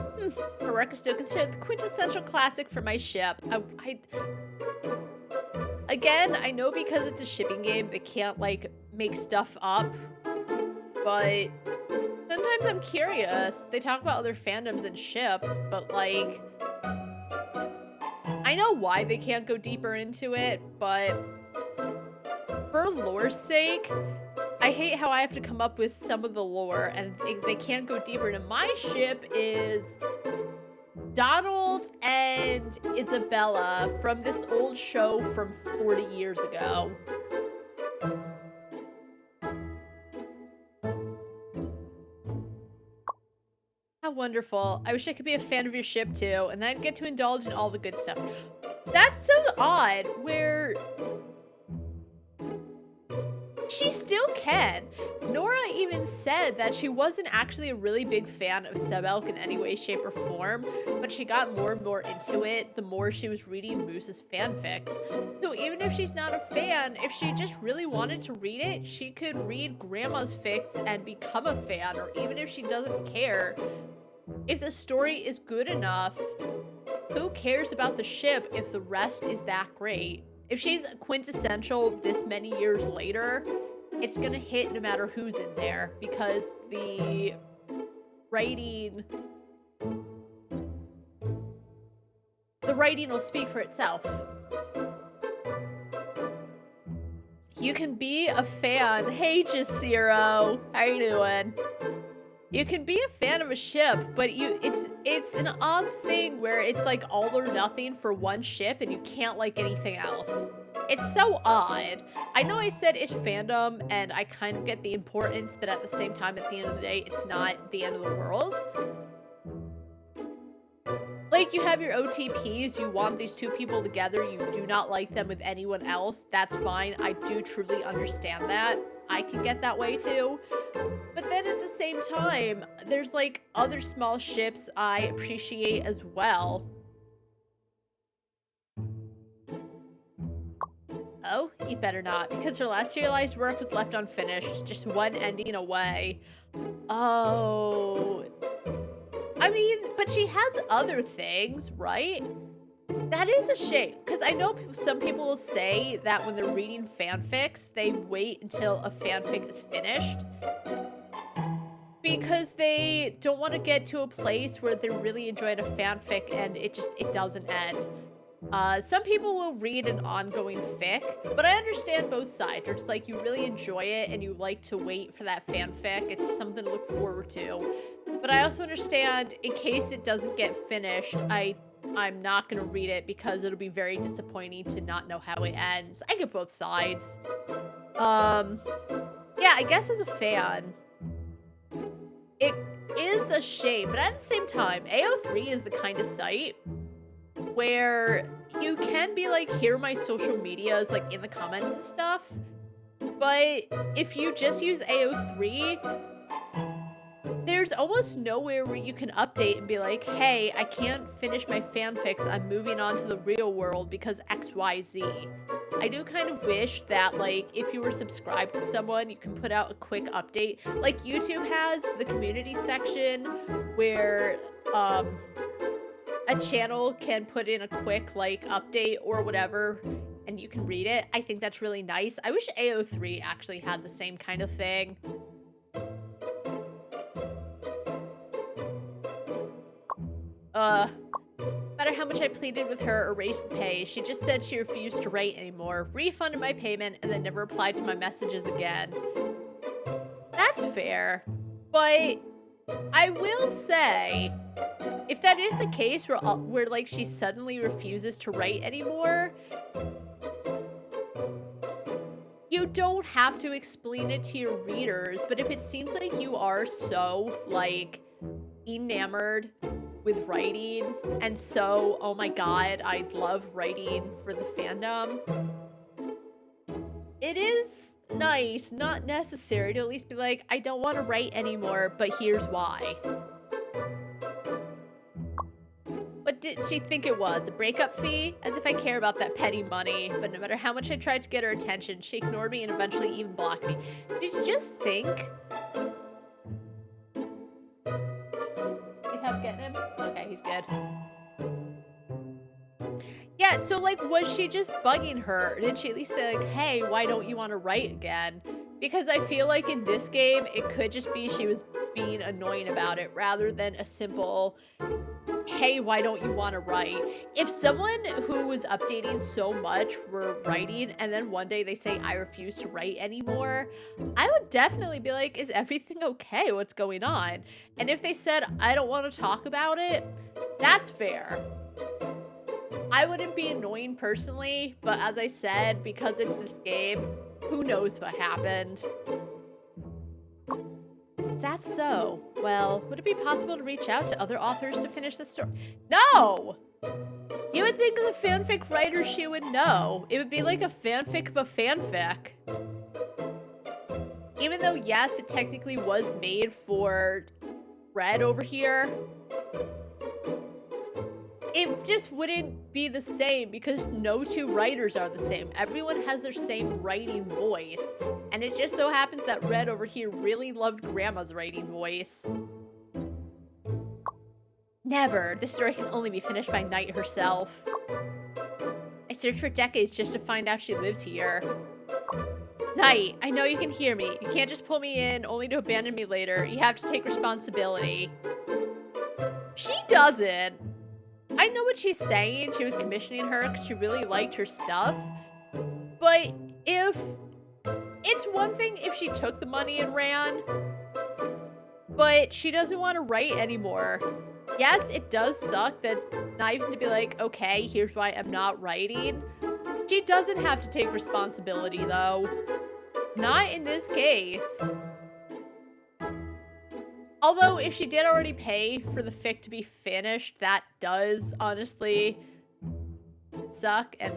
Her work is still considered the quintessential classic for my ship. Again, I know because it's a shipping game, they can't, like, make stuff up. But sometimes I'm curious. They talk about other fandoms and ships, but, like, I know why they can't go deeper into it, but for lore's sake, I hate how I have to come up with some of the lore, and they can't go deeper. And my ship is Donald and Isabella from this old show from 40 years ago. How wonderful. I wish I could be a fan of your ship too, and then get to indulge in all the good stuff. That's so odd, where she still can. Nora even said that she wasn't actually a really big fan of Sebelk in any way, shape, or form, but she got more and more into it the more she was reading Moose's fanfics. So even if she's not a fan, if she just really wanted to read it, she could read Grandma's fics and become a fan, or even if she doesn't care, if the story is good enough, who cares about the ship if the rest is that great? If she's quintessential this many years later, it's gonna hit no matter who's in there, because the writing will speak for itself. You can be a fan. Hey, Jasiro, how you doing? You can be a fan of a ship, but it's an odd thing where it's like all or nothing for one ship and you can't like anything else. It's so odd. I know I said it's fandom and I kind of get the importance, but at the same time, at the end of the day, it's not the end of the world. Like, you have your OTPs, you want these two people together, you do not like them with anyone else, that's fine. I do truly understand that. I can get that way too. But then at the same time, there's like other small ships I appreciate as well. Oh, you better not, because her last serialized work was left unfinished, just one ending away. Oh. I mean, but she has other things, right? That is a shame, because I know some people will say that when they're reading fanfics, they wait until a fanfic is finished, because they don't want to get to a place where they're really enjoying a fanfic and it doesn't end. Some people will read an ongoing fic, but I understand both sides. It's like you really enjoy it and you like to wait for that fanfic. It's something to look forward to. But I also understand in case it doesn't get finished, I'm not gonna read it because it'll be very disappointing to not know how it ends. I get both sides. Yeah, I guess as a fan, it is a shame, but at the same time, AO3 is the kind of site where you can be like, here are my social medias, like in the comments and stuff, but if you just use AO3, there's almost nowhere where you can update and be like, hey, I can't finish my fanfics, I'm moving on to the real world because XYZ. I do kind of wish that, like, if you were subscribed to someone, you can put out a quick update. Like, YouTube has the community section where, a channel can put in a quick, like, update or whatever, and you can read it. I think that's really nice. I wish AO3 actually had the same kind of thing. No matter how much I pleaded with her or raised the pay, she just said she refused to write anymore, refunded my payment, and then never replied to my messages again. That's fair, but I will say, if that is the case where like she suddenly refuses to write anymore, you don't have to explain it to your readers, but if it seems like you are so, like, enamored with writing and so, oh my god, I love writing for the fandom, it is nice, not necessary, to at least be like, I don't want to write anymore, but here's why. What did she think it was? A breakup fee? As if I care about that petty money. But no matter how much I tried to get her attention, she ignored me and eventually even blocked me. Did you just think you'd have getting him? Yeah, so, like, was she just bugging her? Or did she at least say, like, "Hey, why don't you wanna write again?" Because I feel like in this game, it could just be she was being annoying about it rather than a simple, "Hey, why don't you wanna write?" If someone who was updating so much were writing and then one day they say, "I refuse to write anymore," I would definitely be like, "Is everything okay? What's going on?" And if they said, "I don't wanna talk about it," that's fair. I wouldn't be annoying personally, but as I said, because it's this game, who knows what happened. Is that so? Well, would it be possible to reach out to other authors to finish the story? No! You would think as a fanfic writer she would know. It would be like a fanfic of a fanfic. Even though, yes, it technically was made for Red over here, it just wouldn't be the same because no two writers are the same. Everyone has their same writing voice. And it just so happens that Red over here really loved Grandma's writing voice. Never. This story can only be finished by Night herself. I searched for decades just to find out she lives here. Night, I know you can hear me. You can't just pull me in only to abandon me later. You have to take responsibility. She doesn't. I know what she's saying. She was commissioning her because she really liked her stuff. But if... It's one thing if she took the money and ran, but she doesn't want to write anymore. Yes, it does suck that not even to be like, okay, here's why I'm not writing. She doesn't have to take responsibility, though. Not in this case. Although, if she did already pay for the fic to be finished, that does, honestly, suck. And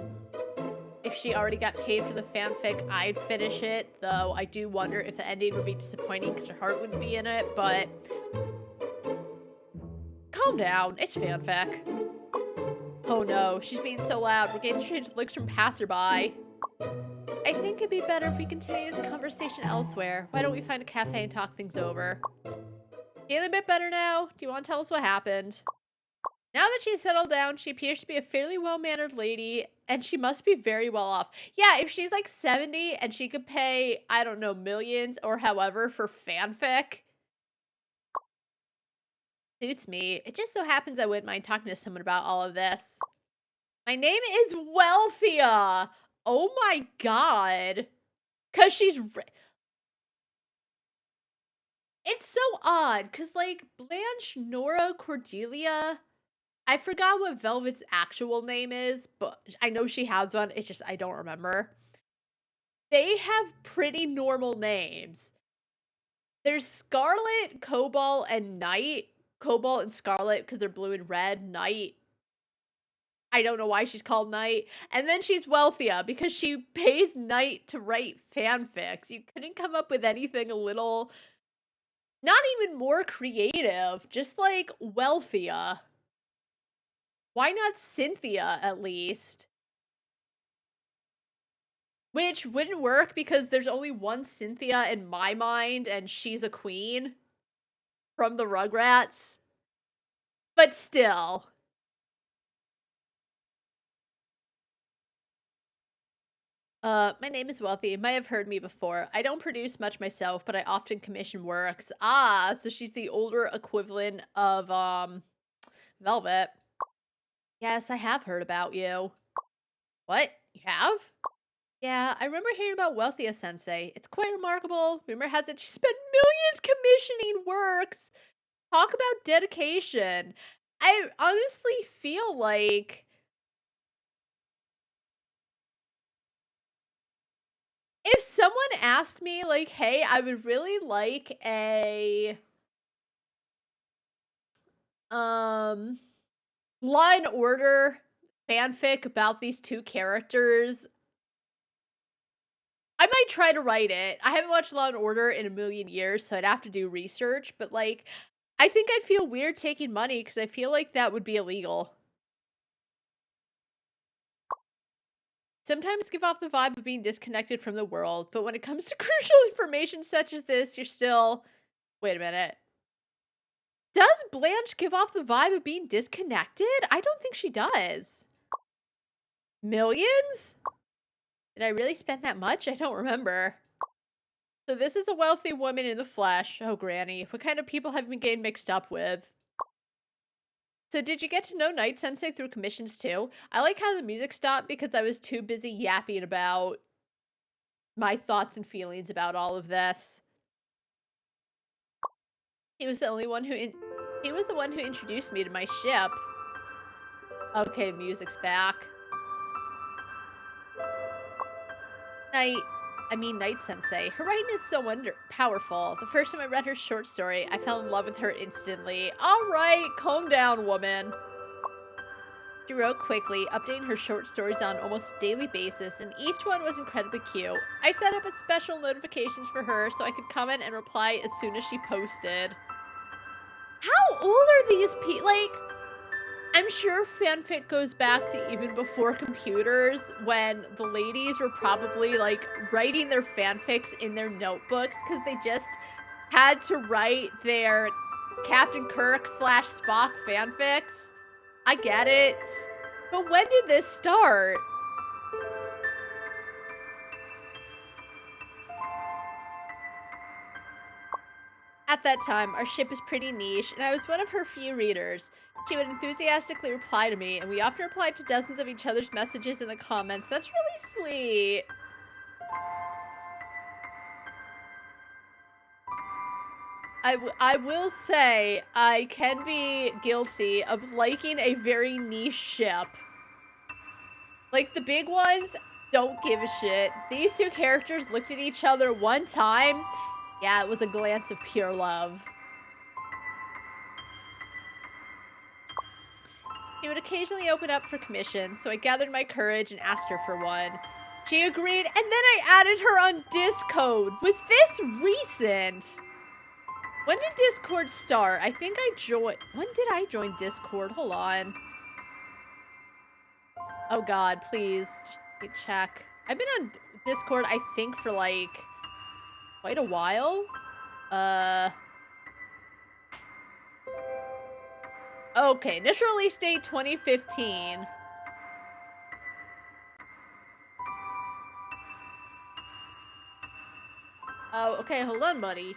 if she already got paid for the fanfic, I'd finish it. Though, I do wonder if the ending would be disappointing because her heart wouldn't be in it, but... Calm down, it's fanfic. Oh no, she's being so loud. We're getting strange looks from passerby. I think it'd be better if we continue this conversation elsewhere. Why don't we find a cafe and talk things over? Feeling a bit better now? Do you want to tell us what happened? Now that she's settled down, she appears to be a fairly well-mannered lady, and she must be very well off. Yeah, if she's like 70 and she could pay, I don't know, millions or however for fanfic, suits me. It just so happens I wouldn't mind talking to someone about all of this. My name is Wealthia. Oh my god. Cause she's... It's so odd, cause like Blanche, Nora, Cordelia... I forgot what Velvet's actual name is, but I know she has one. It's just I don't remember. They have pretty normal names. There's Scarlet, Cobalt, and Night. Cobalt and Scarlet because they're blue and red. Night, I don't know why she's called Night. And then she's Wealthia because she pays Night to write fanfics. You couldn't come up with anything a little... Not even more creative. Just like Wealthia. Why not Cynthia, at least? Which wouldn't work because there's only one Cynthia in my mind, and she's a queen from the Rugrats. But still. My name is Wealthy. You might have heard me before. I don't produce much myself, but I often commission works. Ah, so she's the older equivalent of, Velvet. Yes, I have heard about you. What? You have? Yeah, I remember hearing about Wealthia Sensei. It's quite remarkable. Rumor has it she spent millions commissioning works. Talk about dedication. I honestly feel like if someone asked me, like, hey, I would really like a Law and Order fanfic about these two characters, I might try to write it. I haven't watched Law and Order in a million years, so I'd have to do research, but like, I think I'd feel weird taking money because I feel like that would be illegal. Sometimes give off the vibe of being disconnected from the world, but when it comes to crucial information such as this, you're still... Wait a minute. Does Blanche give off the vibe of being disconnected? I don't think she does. Millions? Did I really spend that much? I don't remember. So this is a wealthy woman in the flesh. Oh, Granny. What kind of people have you been getting mixed up with? So did you get to know Night Sensei through commissions too? I like how the music stopped because I was too busy yapping about my thoughts and feelings about all of this. He was the one who introduced me to my ship. Okay, music's back. Night Sensei. Her writing is so powerful. The first time I read her short story, I fell in love with her instantly. Alright, calm down, woman. She wrote quickly, updating her short stories on almost a daily basis, and each one was incredibly cute. I set up a special notifications for her so I could comment and reply as soon as she posted. How old are these people? Like, I'm sure fanfic goes back to even before computers, when the ladies were probably like writing their fanfics in their notebooks because they just had to write their Captain Kirk / Spock fanfics. I get it. But when did this start? At that time, our ship was pretty niche, and I was one of her few readers. She would enthusiastically reply to me, and we often replied to dozens of each other's messages in the comments. That's really sweet. I will say, I can be guilty of liking a very niche ship. Like, the big ones don't give a shit. These two characters looked at each other one time. Yeah, it was a glance of pure love. She would occasionally open up for commission, so I gathered my courage and asked her for one. She agreed, and then I added her on Discord. Was this recent? When did Discord start? I think I joined. When did I join Discord? Hold on. Oh god, please. Just check. I've been on Discord, I think, for like quite a while. Okay, initial release date 2015. Oh, okay, hold on, buddy.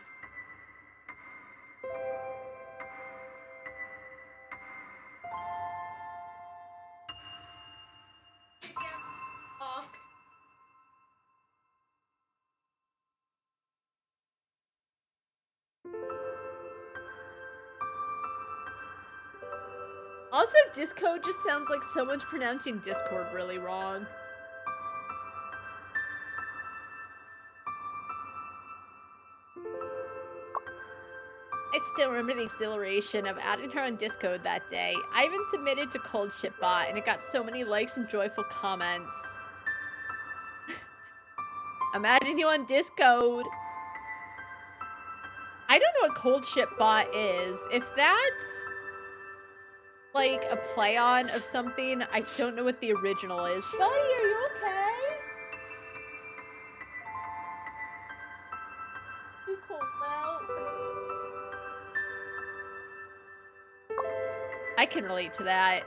Also, Discord just sounds like someone's pronouncing Discord really wrong. I still remember the exhilaration of adding her on Discord that day. I even submitted to Cold Ship Bot, and it got so many likes and joyful comments. I'm adding you on Discord. I don't know what Cold Ship Bot is. If that's like a play on of something, I don't know what the original is. Buddy, are you okay? Too cold out. I can relate to that.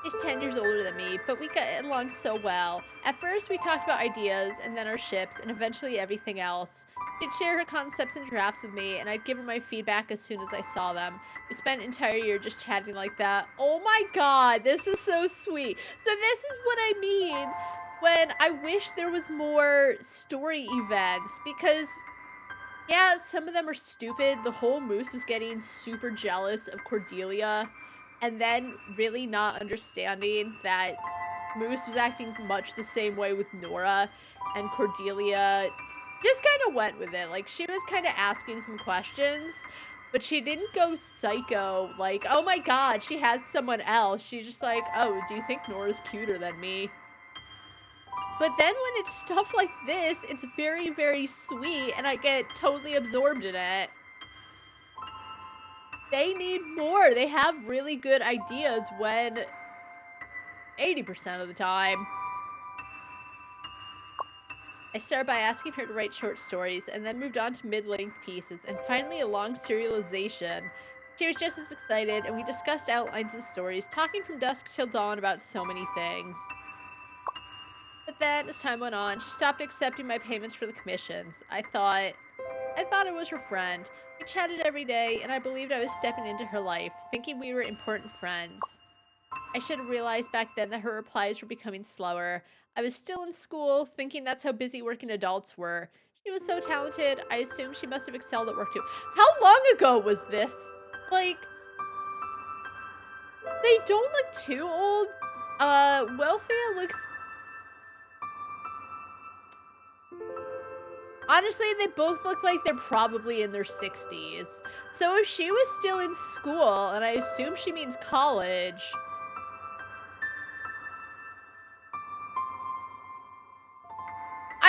She's 10 years older than me, but we got along so well. At first, we talked about ideas, and then our ships, and eventually everything else. She'd share her concepts and drafts with me, and I'd give her my feedback as soon as I saw them. We spent an entire year just chatting like that. Oh my god, this is so sweet. So this is what I mean when I wish there was more story events, because yeah, some of them are stupid. The whole Moose was getting super jealous of Cordelia, and then really not understanding that Moose was acting much the same way with Nora, and Cordelia just kind of went with it. Like, she was kind of asking some questions, but she didn't go psycho, like, oh my god, she has someone else. She's just like, oh, do you think Nora's cuter than me? But then when it's stuff like this, it's very, very sweet, and I get totally absorbed in it. They need more. They have really good ideas when 80% of the time. I started by asking her to write short stories, and then moved on to mid-length pieces, and finally a long serialization. She was just as excited, and we discussed outlines of stories, talking from dusk till dawn about so many things. But then, as time went on, she stopped accepting my payments for the commissions. I thought I was her friend. We chatted every day, and I believed I was stepping into her life, thinking we were important friends. I should have realized back then that her replies were becoming slower. I was still in school, thinking that's how busy working adults were. She was so talented, I assumed she must have excelled at work too. How long ago was this? Like, they don't look too old. Welfare looks... Honestly, they both look like they're probably in their 60s. So if she was still in school, and I assume she means college...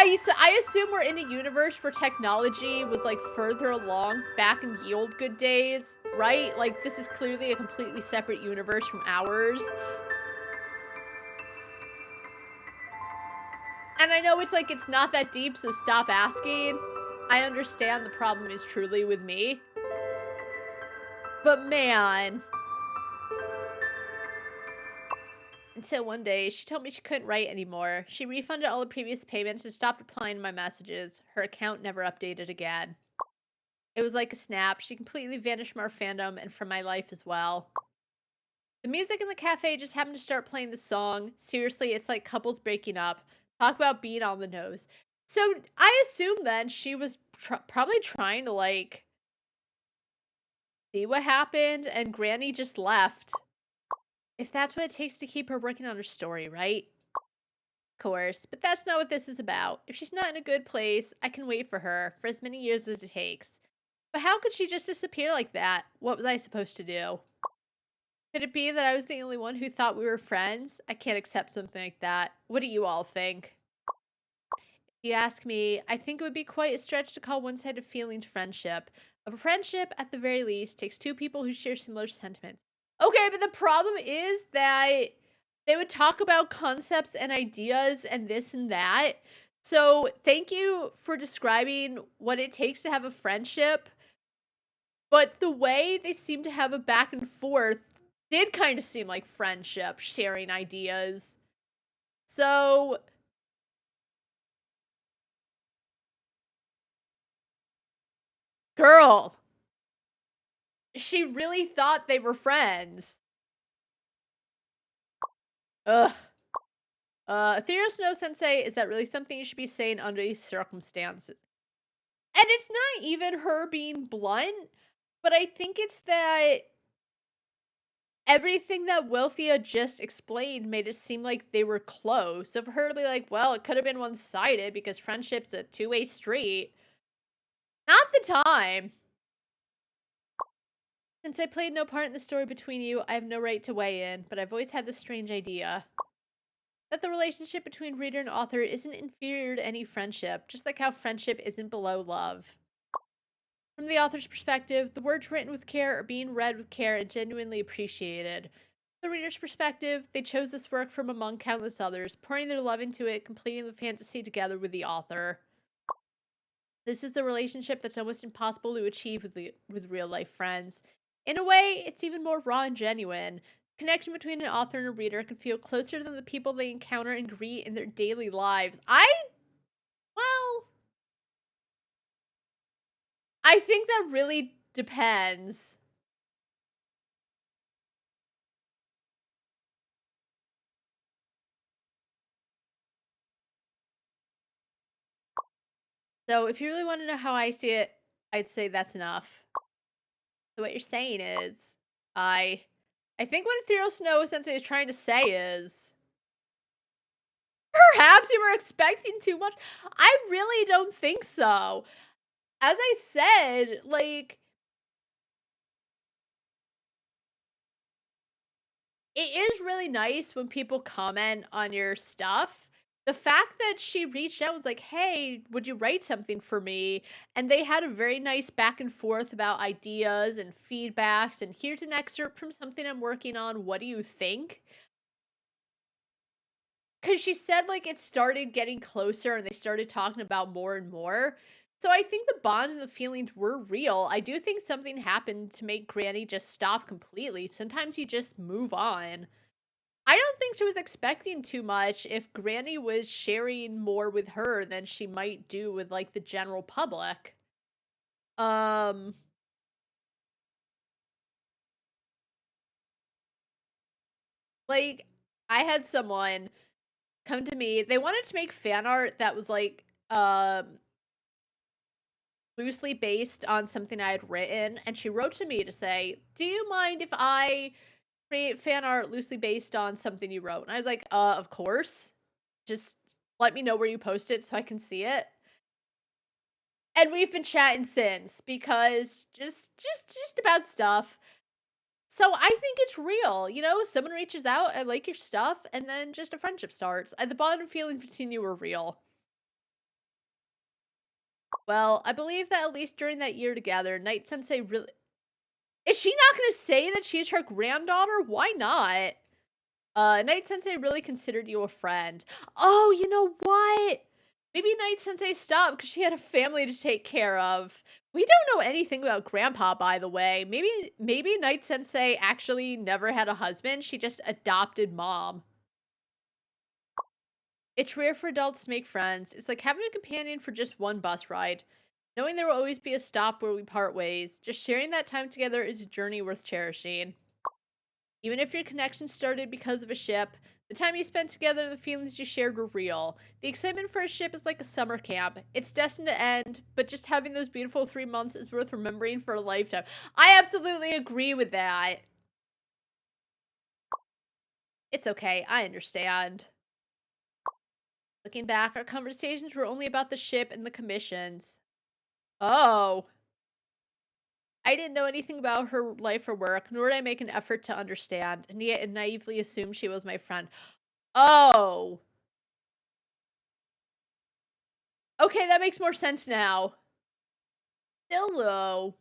I assume we're in a universe where technology was, like, further along back in ye olde good days, right? Like, this is clearly a completely separate universe from ours. And I know it's like, it's not that deep, so stop asking. I understand the problem is truly with me. But man. Until one day, she told me she couldn't write anymore. She refunded all the previous payments and stopped replying to my messages. Her account never updated again. It was like a snap. She completely vanished from our fandom and from my life as well. The music in the cafe just happened to start playing the song. Seriously, it's like couples breaking up. Talk about being on the nose. So I assume then she was probably trying to, like, see what happened, and Granny just left. If that's what it takes to keep her working on her story, right? Of course, but that's not what this is about. If she's not in a good place, I can wait for her for as many years as it takes. But how could she just disappear like that? What was I supposed to do? Could it be that I was the only one who thought we were friends? I can't accept something like that. What do you all think? If you ask me, I think it would be quite a stretch to call one-sided feelings friendship. A friendship, at the very least, takes two people who share similar sentiments. Okay, but the problem is that they would talk about concepts and ideas and this and that. So thank you for describing what it takes to have a friendship. But the way they seem to have a back and forth did kind of seem like friendship, sharing ideas. So, girl, she really thought they were friends. Ugh. Theros Sensei, is that really something you should be saying under these circumstances? And it's not even her being blunt, but I think it's that everything that Wilthia just explained made it seem like they were close. So for her to be like, well, it could have been one-sided because friendship's a two-way street. Not the time. Since I played no part in the story between you, I have no right to weigh in, but I've always had this strange idea. That the relationship between reader and author isn't inferior to any friendship, just like how friendship isn't below love. From the author's perspective, the words written with care are being read with care and genuinely appreciated. From the reader's perspective, they chose this work from among countless others, pouring their love into it, completing the fantasy together with the author. This is a relationship that's almost impossible to achieve with real-life friends. In a way, it's even more raw and genuine. The connection between an author and a reader can feel closer than the people they encounter and greet in their daily lives. Well, I think that really depends. So if you really want to know how I see it, I'd say that's enough. So what you're saying is, I think what Theros Sensei is trying to say is, perhaps you were expecting too much. I really don't think so. As I said, like, it is really nice when people comment on your stuff. The fact that she reached out was like, hey, would you write something for me? And they had a very nice back and forth about ideas and feedbacks. And here's an excerpt from something I'm working on. What do you think? Because she said, like, it started getting closer and they started talking about more and more. So I think the bond and the feelings were real. I do think something happened to make Granny just stop completely. Sometimes you just move on. I don't think she was expecting too much if Granny was sharing more with her than she might do with like the general public. Um like I had someone come to me. They wanted to make fan art that was like loosely based on something I had written, and she wrote to me to say, "Do you mind if I create fan art loosely based on something you wrote?" And I was like, of course. Just let me know where you post it so I can see it." And we've been chatting since because just about stuff. So I think it's real, someone reaches out, "I like your stuff," and then just a friendship starts. And the bond and feelings between you were real. Well, I believe that at least during that year together, Night Sensei really is she not gonna say that she's her granddaughter? Why not? Night Sensei really considered you a friend. Oh, you know what? Maybe Night Sensei stopped because she had a family to take care of. We don't know anything about Grandpa, by the way. Maybe Night Sensei actually never had a husband. She just adopted Mom. It's rare for adults to make friends. It's like having a companion for just one bus ride. Knowing there will always be a stop where we part ways. Just sharing that time together is a journey worth cherishing. Even if your connection started because of a ship, the time you spent together and the feelings you shared were real. The excitement for a ship is like a summer camp. It's destined to end, but just having those beautiful 3 months is worth remembering for a lifetime. I absolutely agree with that. It's okay, I understand. Looking back, our conversations were only about the ship and the commissions. Oh. I didn't know anything about her life or work, nor did I make an effort to understand, and yet I naively assumed she was my friend. Oh. Okay, that makes more sense now. Still though,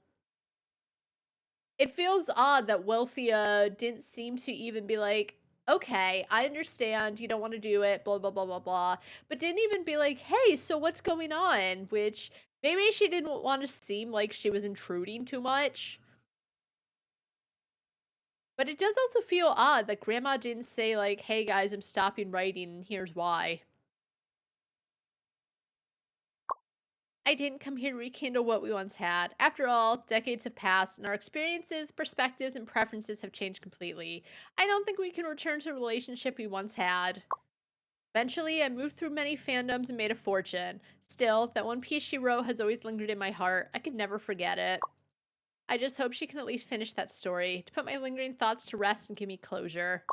it feels odd that Wealthia didn't seem to even be like, "Okay, I understand you don't wanna do it, blah, blah, blah, blah, blah," but didn't even be like, "Hey, so what's going on?" Which, maybe she didn't wanna seem like she was intruding too much. But it does also feel odd that Grandma didn't say like, "Hey guys, I'm stopping writing and here's why." I didn't come here to rekindle what we once had. After all, decades have passed and our experiences, perspectives, and preferences have changed completely. I don't think we can return to the relationship we once had. Eventually, I moved through many fandoms and made a fortune. Still, that one piece she wrote has always lingered in my heart. I could never forget it. I just hope she can at least finish that story, to put my lingering thoughts to rest and give me closure.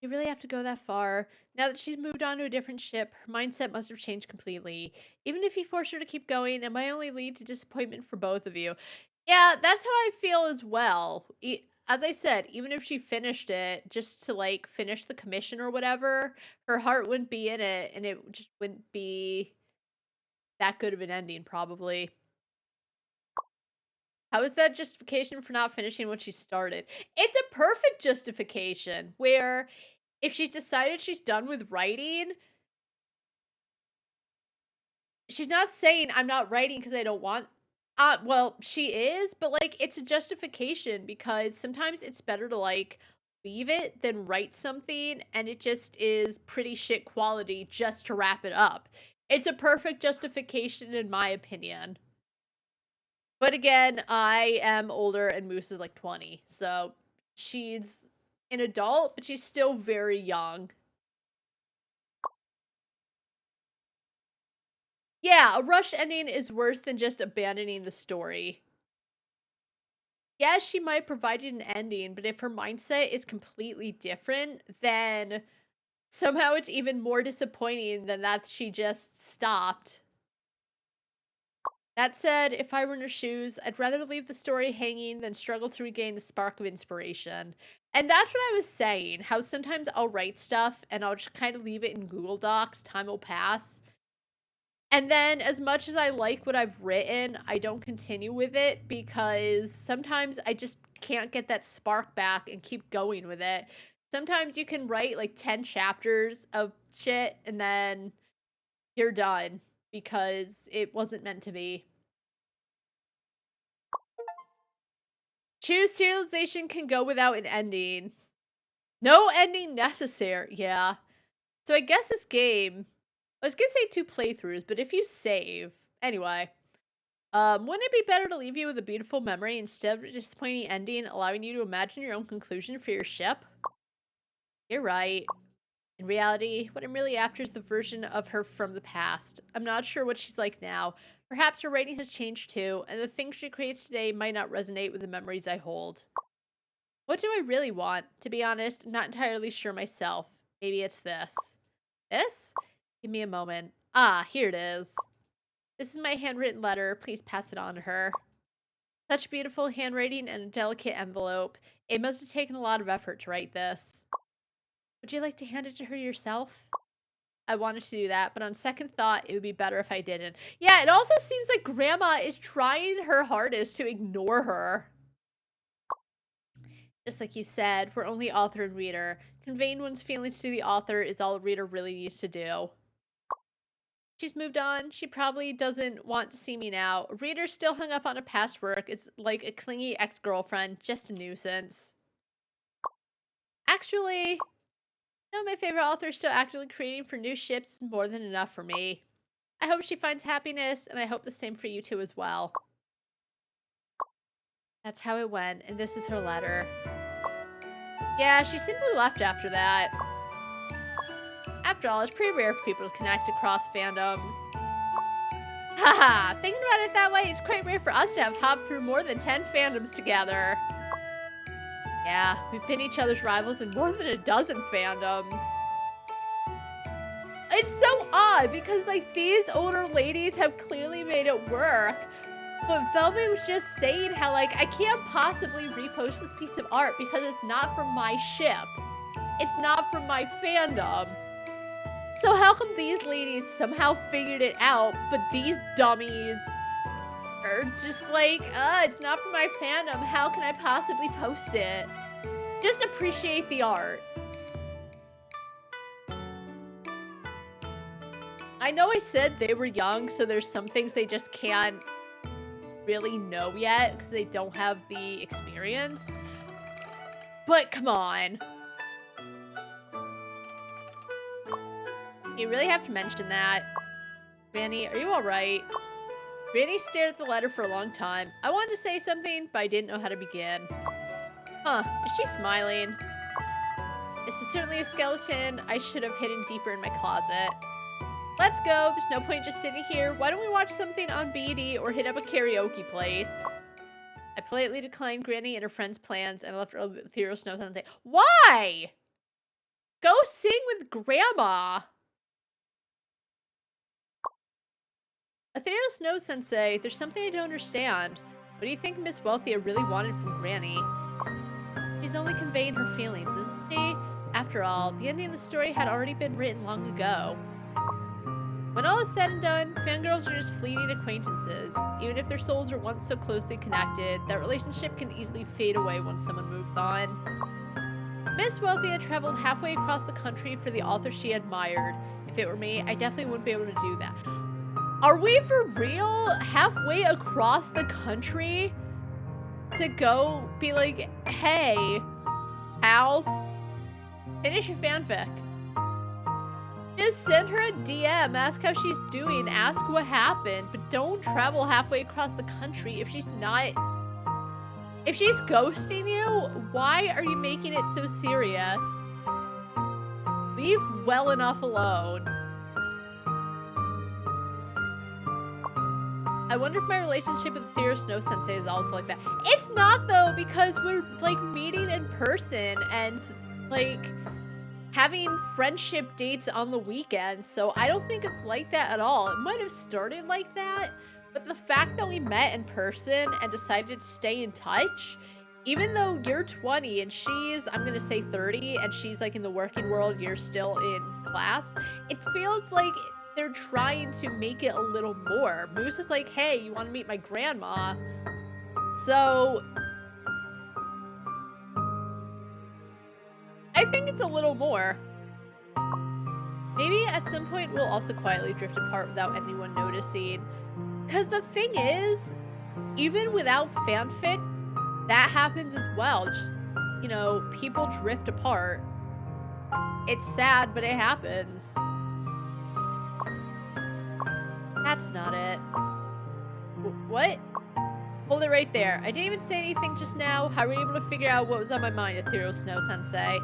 You really have to go that far. Now that she's moved on to a different ship, her mindset must have changed completely. Even if you force her to keep going, it might only lead to disappointment for both of you. Yeah, that's how I feel as well. As I said, even if she finished it just to like finish the commission or whatever, her heart wouldn't be in it and it just wouldn't be that good of an ending, probably. How is that justification for not finishing what she started? It's a perfect justification where if she's decided she's done with writing, she's not saying, "I'm not writing because I don't want." Well, she is, but, like, it's a justification because sometimes it's better to, like, leave it than write something, and it just is pretty shit quality just to wrap it up. It's a perfect justification in my opinion. But again, I am older and Moose is, like, 20, so she's an adult, but she's still very young. Yeah, a rush ending is worse than just abandoning the story. Yes, she might provide an ending, but if her mindset is completely different, then somehow it's even more disappointing than that she just stopped. That said, if I were in her shoes, I'd rather leave the story hanging than struggle to regain the spark of inspiration. And that's what I was saying, how sometimes I'll write stuff and I'll just kind of leave it in Google Docs, time will pass, and then as much as I like what I've written, I don't continue with it because sometimes I just can't get that spark back and keep going with it. Sometimes you can write like 10 chapters of shit and then you're done. because it wasn't meant to be. Choose serialization can go without an ending. No ending necessary. Yeah. So I guess this game, I was gonna say 2 playthroughs, but if you save, anyway. Wouldn't it be better to leave you with a beautiful memory instead of a disappointing ending, allowing you to imagine your own conclusion for your ship? You're right. In reality, what I'm really after is the version of her from the past. I'm not sure what she's like now. Perhaps her writing has changed too, and the things she creates today might not resonate with the memories I hold. What do I really want? To be honest, I'm not entirely sure myself. Maybe it's this. This? Give me a moment. Ah, here it is. This is my handwritten letter. Please pass it on to her. Such beautiful handwriting and a delicate envelope. It must have taken a lot of effort to write this. Would you like to hand it to her yourself? I wanted to do that, but on second thought, it would be better if I didn't. Yeah, it also seems like Grandma is trying her hardest to ignore her. Just like you said, we're only author and reader. Conveying one's feelings to the author is all a reader really needs to do. She's moved on. She probably doesn't want to see me now. A reader still hung up on a past work is like a clingy ex-girlfriend, just a nuisance. Actually, no, my favorite author is still actively creating for new ships is more than enough for me. I hope she finds happiness, and I hope the same for you two as well. That's how it went, and this is her letter. Yeah, she simply left after that. After all, it's pretty rare for people to connect across fandoms. Haha, thinking about it that way, it's quite rare for us to have hopped through more than 10 fandoms together. Yeah, we've been each other's rivals in more than a dozen fandoms. It's so odd because, like, these older ladies have clearly made it work. But Velvet was just saying how, like, I can't possibly repost this piece of art because it's not from my ship. It's not from my fandom. So how come these ladies somehow figured it out, but these dummies are just like, it's not from my fandom. How can I possibly post it? Just appreciate the art. I know I said they were young, so there's some things they just can't really know yet because they don't have the experience. But come on. You really have to mention that. Granny, are you alright? Granny stared at the letter for a long time. I wanted to say something, but I didn't know how to begin. Huh, is she smiling? This is certainly a skeleton I should have hidden deeper in my closet. Let's go, there's no point just sitting here. Why don't we watch something on BD or hit up a karaoke place? I politely declined Granny and her friend's plans and I left Ethereal Snow Sensei. Why? Go sing with Grandma. Ethereal Snow Sensei, there's something I don't understand. What do you think Miss Wealthia really wanted from Granny? She's only conveying her feelings, isn't she? After all, the ending of the story had already been written long ago. When all is said and done, fangirls are just fleeting acquaintances. Even if their souls are once so closely connected, that relationship can easily fade away once someone moves on. Miss Wealthia traveled halfway across the country for the author she admired. If it were me, I definitely wouldn't be able to do that. Are we for real? Halfway across the country? To go be like, hey, Al, finish your fanfic. Just send her a DM, ask how she's doing, ask what happened, but don't travel halfway across the country if she's not... If she's ghosting you, why are you making it so serious? Leave well enough alone. I wonder if my relationship with Ethereal Snow Sensei is also like that. It's not, though, because we're, like, meeting in person and, like... having friendship dates on the weekend, so I don't think it's like that at all. It might have started like that, but the fact that we met in person and decided to stay in touch, even though you're 20 and she's, I'm gonna say 30, and she's like in the working world, you're still in class, it feels like they're trying to make it a little more. Moose is like, hey, you wanna meet my grandma? So... I think it's a little more. Maybe at some point we'll also quietly drift apart without anyone noticing. Because the thing is, even without fanfic, that happens as well. Just, you know, people drift apart. It's sad, but it happens. That's not it. What? Hold it right there. I didn't even say anything just now. How were you able to figure out what was on my mind, Ethereal Snow Sensei?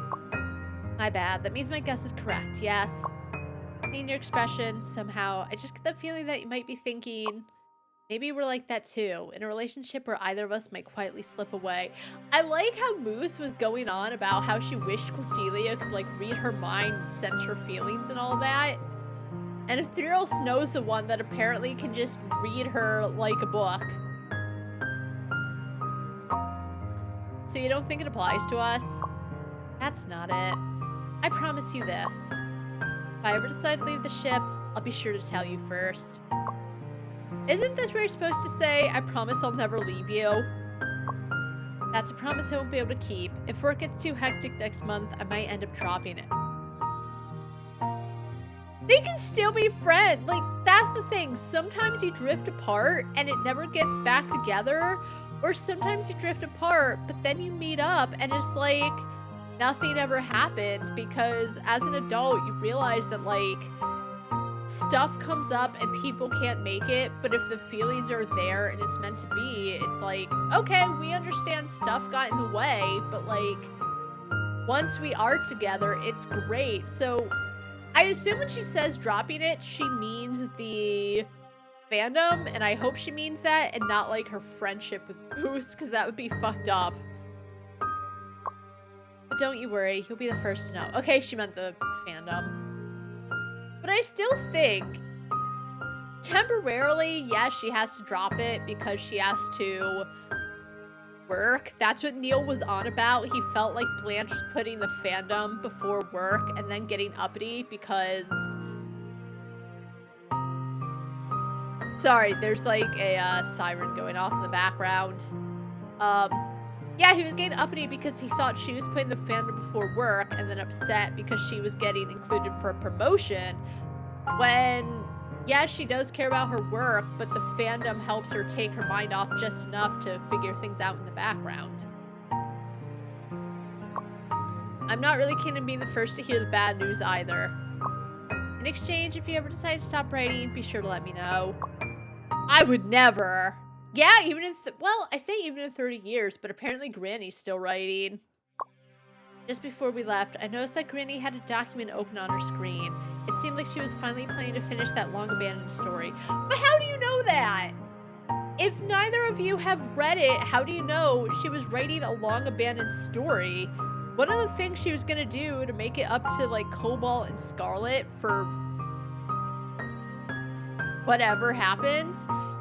My bad. That means my guess is correct. Yes. Seeing your expression, somehow, I just get the feeling that you might be thinking, maybe we're like that too, in a relationship where either of us might quietly slip away. I like how Moose was going on about how she wished Cordelia could, like, read her mind and sense her feelings and all that. And Ethereal Snow's the one that apparently can just read her like a book. So you don't think it applies to us? That's not it. I promise you this. If I ever decide to leave the ship, I'll be sure to tell you first. Isn't this where you're supposed to say, I promise I'll never leave you? That's a promise I won't be able to keep. If work gets too hectic next month, I might end up dropping it. They can still be friends. Like, that's the thing. Sometimes you drift apart and it never gets back together. Or sometimes you drift apart, but then you meet up and it's like nothing ever happened, because as an adult, you realize that, like, stuff comes up and people can't make it, but if the feelings are there and it's meant to be, it's like, okay, we understand stuff got in the way, but, like, once we are together, it's great. So I assume when she says dropping it, she means the fandom, and I hope she means that and not, like, her friendship with Moose, because that would be fucked up. But don't you worry, you'll be the first to know. Okay, she meant the fandom. But I still think, temporarily, yes, she has to drop it because she has to work. That's what Neil was on about. He felt like Blanche was putting the fandom before work and then getting uppity because... Sorry, there's like a siren going off in the background. Yeah, he was getting uppity because he thought she was putting the fandom before work, and then upset because she was getting included for a promotion. When, yeah, she does care about her work, but the fandom helps her take her mind off just enough to figure things out in the background. I'm not really keen on being the first to hear the bad news either. In exchange, if you ever decide to stop writing, be sure to let me know. I would never. Yeah, even in, well, I say even in 30 years, but apparently Granny's still writing. Just before we left, I noticed that Granny had a document open on her screen. It seemed like she was finally planning to finish that long-abandoned story. But how do you know that? If neither of you have read it, how do you know she was writing a long-abandoned story? One of the things she was gonna do to make it up to, like, Cobalt and Scarlet for whatever happened,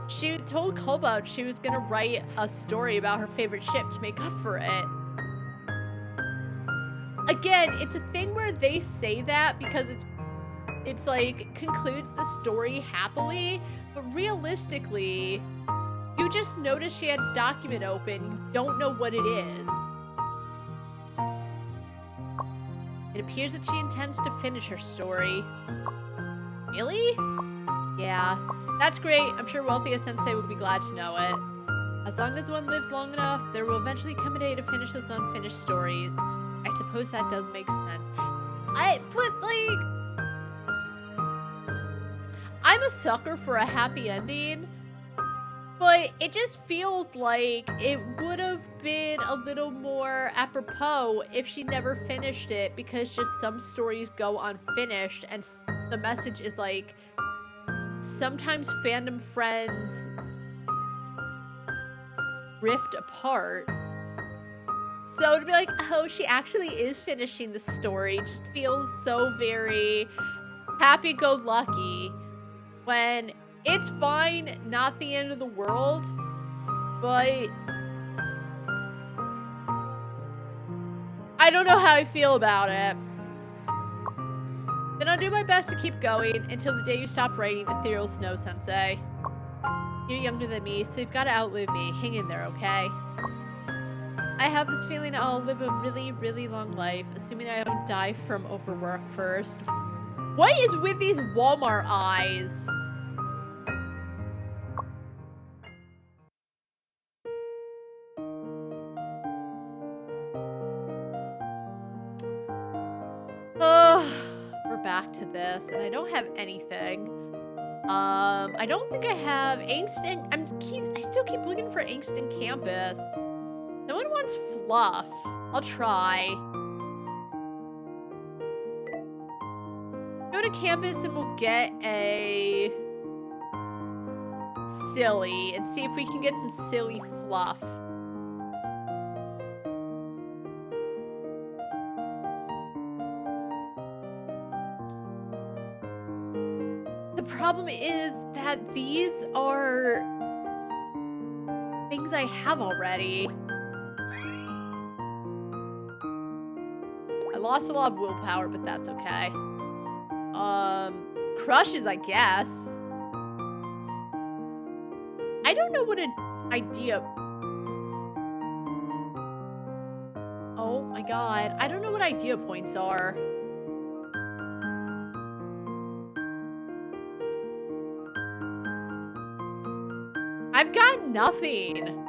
she told Cobalt she was gonna write a story about her favorite ship to make up for it. Again, it's a thing where they say that because it's like concludes the story happily, but realistically, you just notice she had a document open, you don't know what it is. It appears that she intends to finish her story. Really? Yeah. That's great. I'm sure wealthy Sensei would be glad to know it. As long as one lives long enough, there will eventually come a day to finish those unfinished stories. I suppose that does make sense. But, like... I'm a sucker for a happy ending, but it just feels like it would have been a little more apropos if she never finished it, because just some stories go unfinished, and the message is like... Sometimes fandom friends rift apart. So to be like, oh, she actually is finishing the story just feels so very happy-go-lucky, when it's fine, not the end of the world, but I don't know how I feel about it. Then I'll do my best to keep going until the day you stop writing, Ethereal Snow Sensei. You're younger than me, so you've got to outlive me. Hang in there, okay? I have this feeling I'll live a really, really long life, assuming I don't die from overwork first. What is with these Walmart eyes? We're back to this, and I don't have anything. I don't think I have angst and I still keep looking for angst in campus. No one wants fluff. I'll try. Go to campus and we'll get a silly and see if we can get some silly fluff. The problem is that these are things I have already. I lost a lot of willpower, but that's okay. Crushes, I guess. I don't know what an idea. Oh my god. I don't know what idea points are. I've got nothing.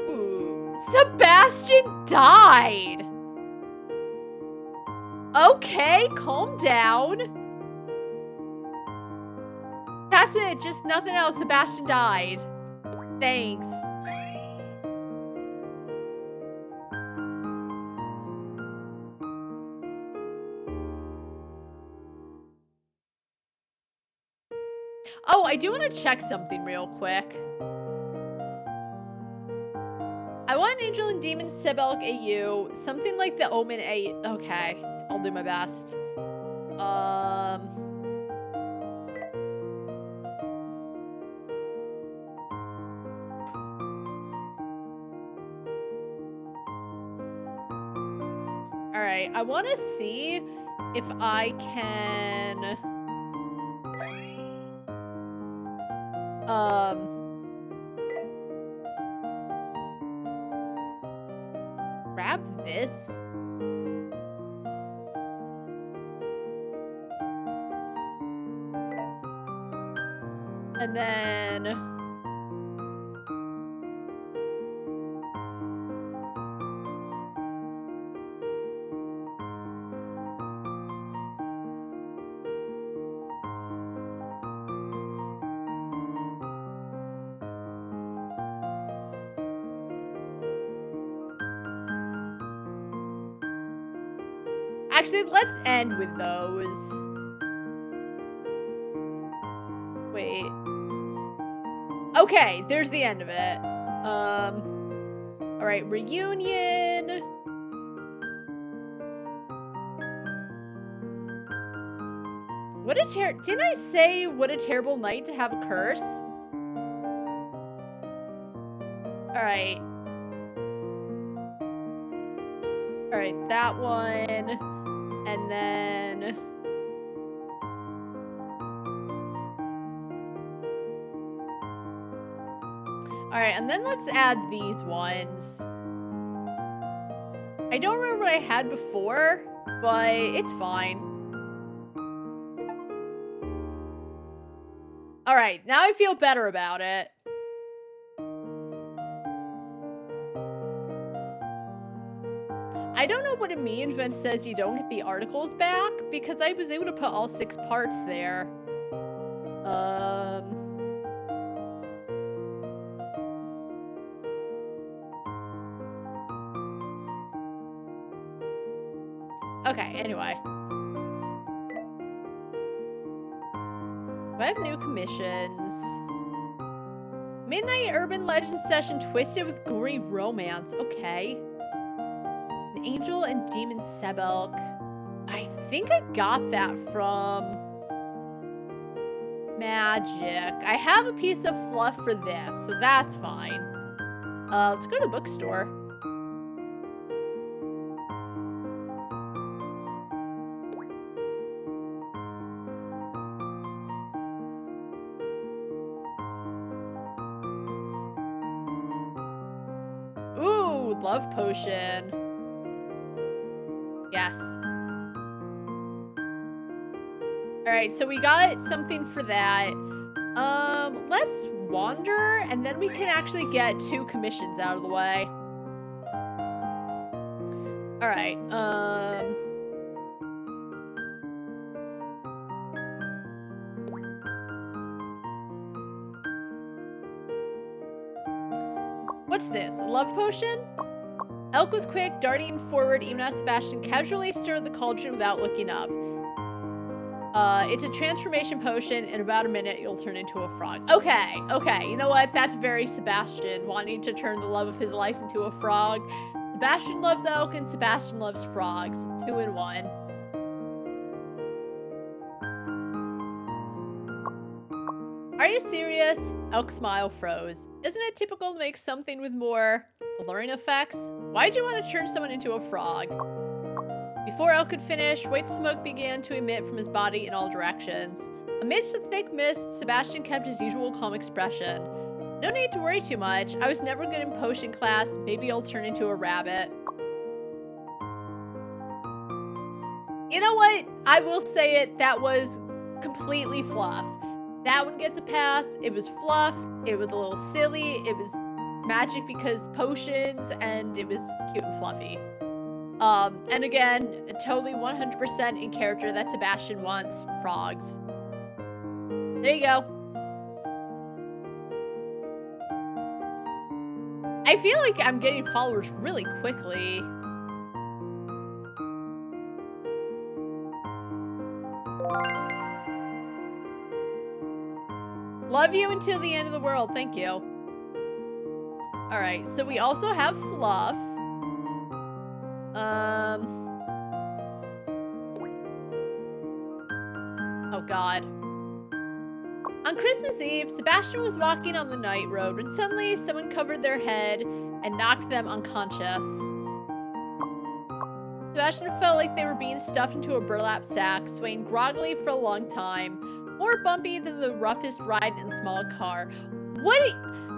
Ooh. Sebastian died. Okay, calm down. That's it, just nothing else. Sebastian died. Thanks. Oh, I do want to check something real quick. I want Angel and Demon Sebelk AU. Something like the Omen AU. Okay, I'll do my best. Alright, I want to see if I can... grab this. And then... Actually, let's end with those. Wait. Okay, there's the end of it. Alright, reunion. What a didn't I say what a terrible night to have a curse? Alright. Alright, that one. And then... Alright, and then let's add these ones. I don't remember what I had before, but it's fine. Alright, now I feel better about it. I don't know what it means when it says you don't get the articles back, because I was able to put all 6 parts there. Okay, anyway. I have new commissions. Midnight Urban Legend Session twisted with gory romance. Okay. An Angel and Demon Sebelk. I think I got that from magic. I have a piece of fluff for this, so that's fine. Let's go to the bookstore. Ooh, love potion. Yes. All right, so we got something for that. Let's wander, and then we can actually get 2 commissions out of the way. All right, what's this? A love potion? Elk was quick, darting forward even as Sebastian casually stirred the cauldron without looking up. It's a transformation potion. In about a minute, you'll turn into a frog. Okay, okay. You know what? That's very Sebastian, wanting to turn the love of his life into a frog. Sebastian loves elk and Sebastian loves frogs. 2 in 1. Are you serious? Elk's smile froze. Isn't it typical to make something with more alluring effects? Why'd you want to turn someone into a frog? Before Elk could finish, white smoke began to emit from his body in all directions. Amidst the thick mist, Sebastian kept his usual calm expression. No need to worry too much. I was never good in potion class. Maybe I'll turn into a rabbit. You know what? I will say it. That was completely fluff. That one gets a pass. It was fluff. It was a little silly. It was magic because potions, and it was cute and fluffy. And again, totally 100% in character that Sebastian wants frogs. There you go. I feel like I'm getting followers really quickly. Love you until the end of the world. Thank you. All right, so we also have fluff. Oh God. On Christmas Eve, Sebastian was walking on the night road when suddenly someone covered their head and knocked them unconscious. Sebastian felt like they were being stuffed into a burlap sack, swaying groggily for a long time, more bumpy than the roughest ride in a small car.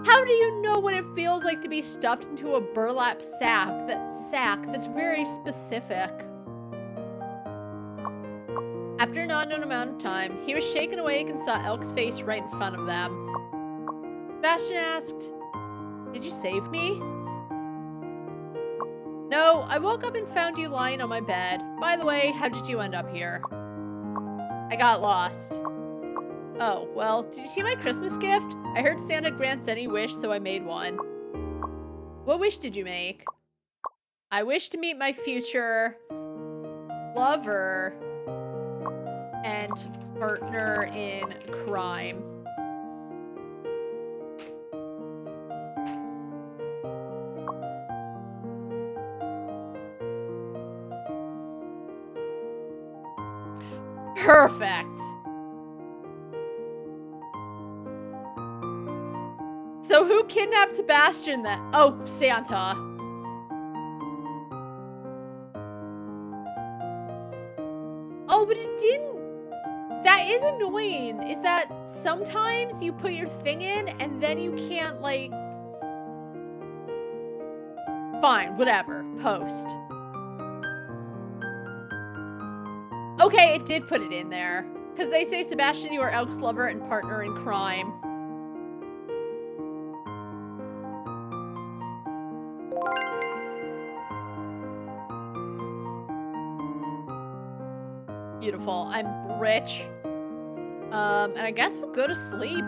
How do you know what it feels like to be stuffed into a burlap sack? That's very specific. After an unknown amount of time, he was shaken awake and saw Elk's face right in front of them. Sebastian asked, "Did you save me?" "No, I woke up and found you lying on my bed. By the way, how did you end up here?" "I got lost." "Oh, well, did you see my Christmas gift? I heard Santa grants any wish, so I made one." "What wish did you make?" "I wish to meet my future lover and partner in crime." Perfect. So who kidnapped Sebastian then? Oh, Santa. Oh, but it didn't. That is annoying. Is that sometimes you put your thing in and then you can't, like... Fine, whatever. Post. Okay, it did put it in there. Because they say, Sebastian, you are Elk's lover and partner in crime. Beautiful. I'm rich. And I guess we'll go to sleep.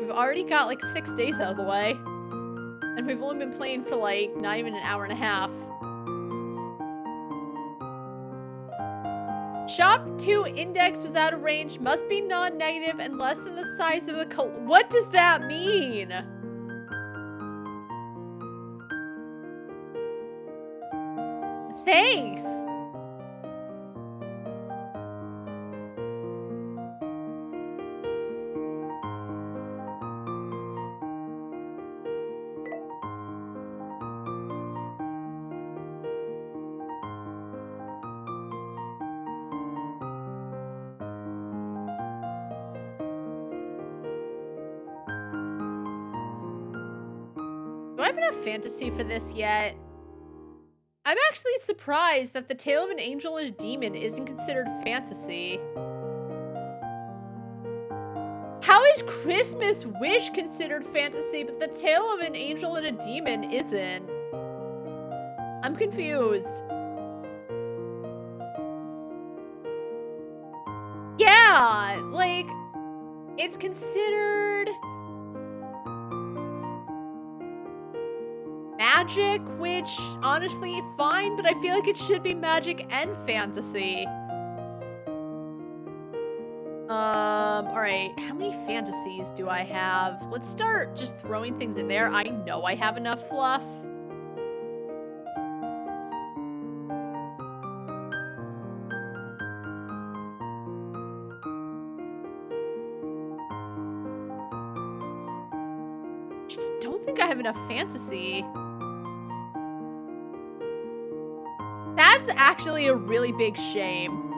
We've already got like 6 days out of the way. And we've only been playing for like not even an hour and a half. Shop 2 index was out of range. Must be non-negative and less than the size of the What does that mean? Thanks. Do I have enough fantasy for this yet? I'm actually surprised that The Tale of an Angel and a Demon isn't considered fantasy. How is Christmas Wish considered fantasy, but The Tale of an Angel and a Demon isn't? I'm confused. Yeah, like, it's considered magic, which, honestly, fine, but I feel like it should be magic and fantasy. Alright, how many fantasies do I have? Let's start just throwing things in there. I know I have enough fluff. I just don't think I have enough fantasy. That's actually a really big shame.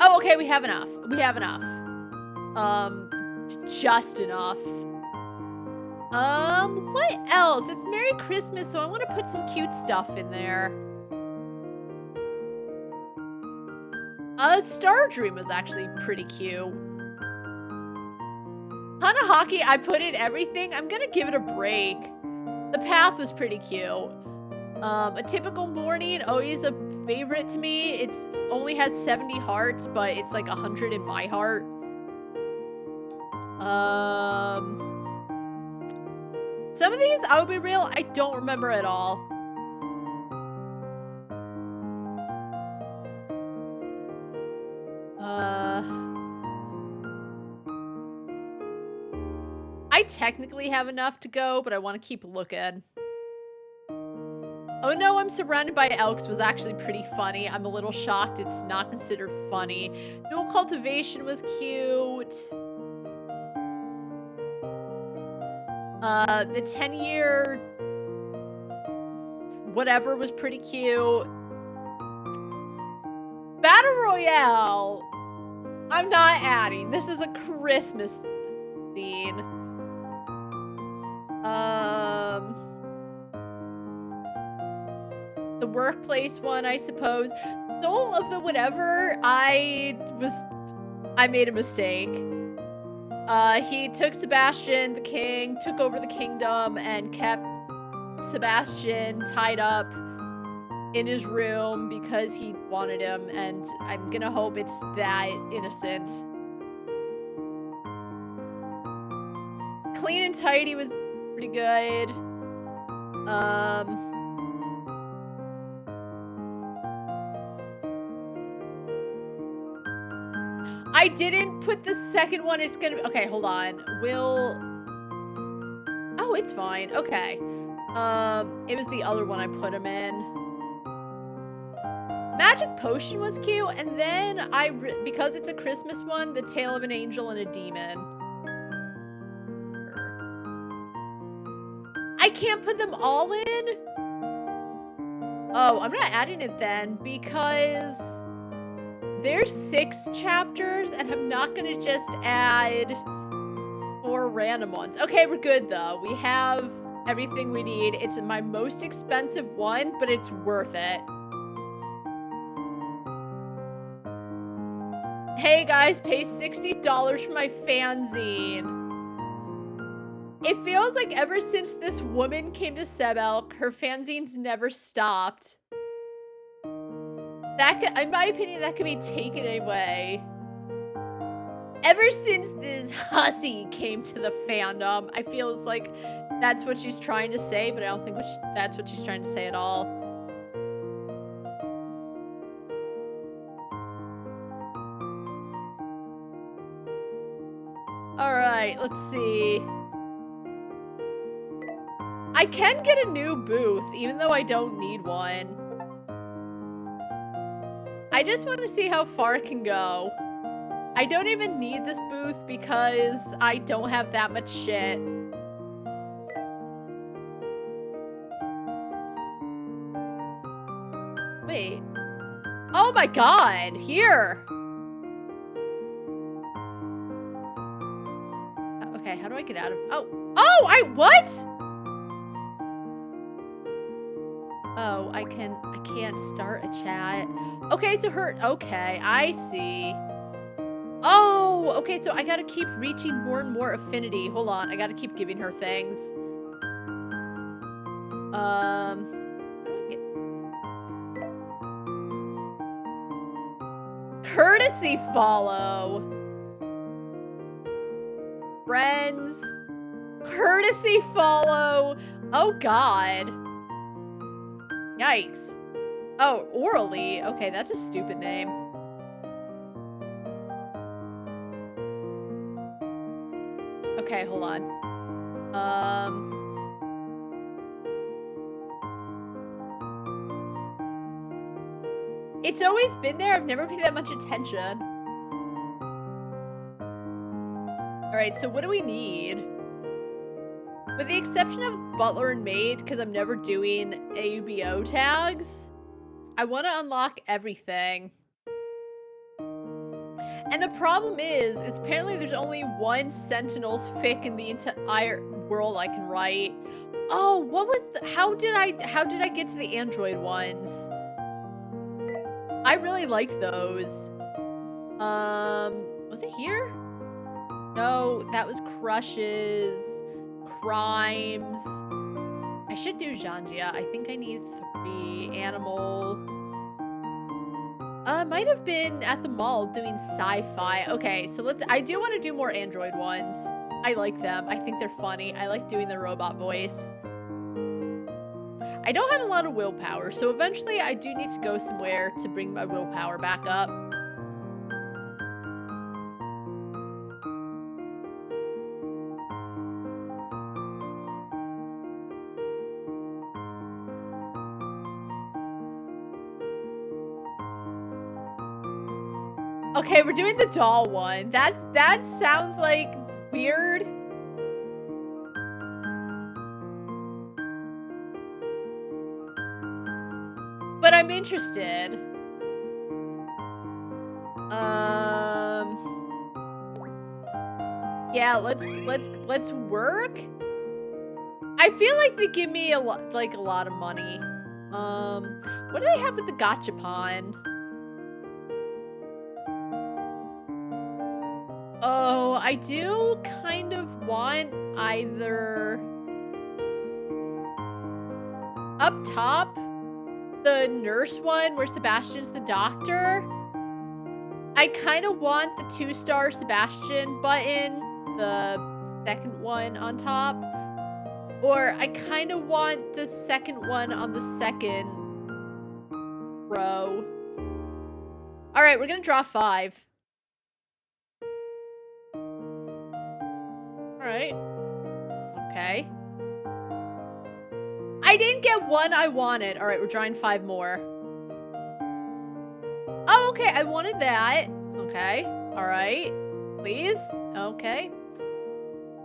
Oh, okay, we have enough. We have enough. Just enough. What else? It's Merry Christmas, so I want to put some cute stuff in there. Star Dream was actually pretty cute. Hanahaki, I put in everything. I'm gonna give it a break. The Path was pretty cute. A Typical Morning, always a favorite to me. It's only has 70 hearts, but it's like 100 in my heart. Some of these, I will be real, I don't remember at all. I technically have enough to go, but I want to keep looking. Oh no, I'm surrounded by elks was actually pretty funny. I'm a little shocked it's not considered funny. Dual Cultivation was cute. The 10-year whatever was pretty cute. Battle Royale. I'm not adding. This is a Christmas scene. The workplace one, I suppose. Soul of the whatever, I made a mistake. He took Sebastian, the king, took over the kingdom, and kept Sebastian tied up in his room because he wanted him, and I'm gonna hope it's that innocent. Clean and Tidy was pretty good. I didn't put the second one. It's gonna... Okay, hold on. Oh, it's fine. Okay. It was the other one I put him in. Magic Potion was cute, and then because it's a Christmas one, The Tale of an Angel and a Demon. I can't put them all in? Oh, I'm not adding it then, because there's 6 chapters, and I'm not gonna just add 4 random ones. Okay, we're good, though. We have everything we need. It's my most expensive one, but it's worth it. Hey, guys, pay $60 for my fanzine. It feels like ever since this woman came to Sebelk, her fanzines never stopped. That could, in my opinion, that could be taken away. Ever since this hussy came to the fandom, I feel it's like that's what she's trying to say, but I don't think that's what she's trying to say at all. Alright, let's see. I can get a new booth, even though I don't need one. I just want to see how far it can go. I don't even need this booth because I don't have that much shit. Wait. Oh my god, here. Okay, how do I get out of... Oh, what? Oh, I can't start a chat. Okay, so okay, I see. Oh, okay, so I gotta keep reaching more and more affinity. Hold on, I gotta keep giving her things. Courtesy follow. Friends. Courtesy follow. Oh, God. Yikes. Oh, orally. Okay, that's a stupid name. Okay, hold on. It's always been there. I've never paid that much attention. Alright, so what do we need? With the exception of butler and maid, because I'm never doing AUBO tags, I want to unlock everything. And the problem is apparently there's only one Sentinel's fic in the entire world I can write. Oh, what was how did I get to the Android ones? I really liked those. Was it here? No, that was Crushes, Crimes. I should do Janjia. I think I need 3. Animal. Might have been at the mall doing sci-fi. Okay, so I do want to do more Android ones. I like them. I think they're funny. I like doing the robot voice. I don't have a lot of willpower, so eventually I do need to go somewhere to bring my willpower back up. Okay, we're doing the doll one. That sounds like weird. But I'm interested. Yeah, let's work. I feel like they give me a lot of money. What do they have with the gachapon? Oh, I do kind of want either up top, the nurse one where Sebastian's the doctor. I kind of want the 2-star Sebastian button, the second one on top. Or I kind of want the second one on the second row. All right, we're going to draw 5. Alright. Okay. I didn't get one I wanted. Alright, we're drawing 5 more. Oh, okay. I wanted that. Okay. Alright. Please. Okay.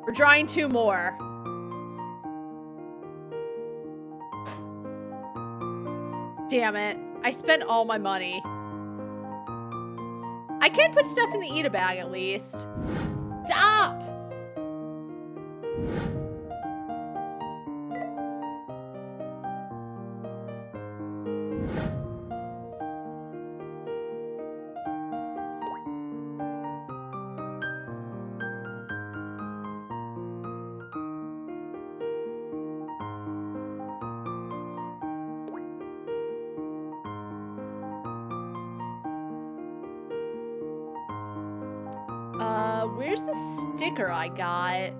We're drawing 2 more. Damn it. I spent all my money. I can put stuff in the Ida bag at least. Stop! Where's the sticker I got?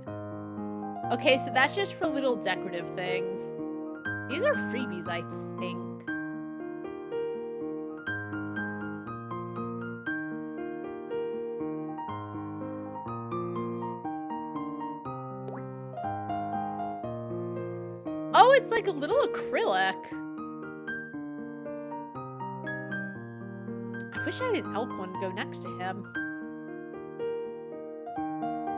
Okay, so that's just for little decorative things. These are freebies, I think. Oh, it's like a little acrylic. I wish I had an elk one to go next to him.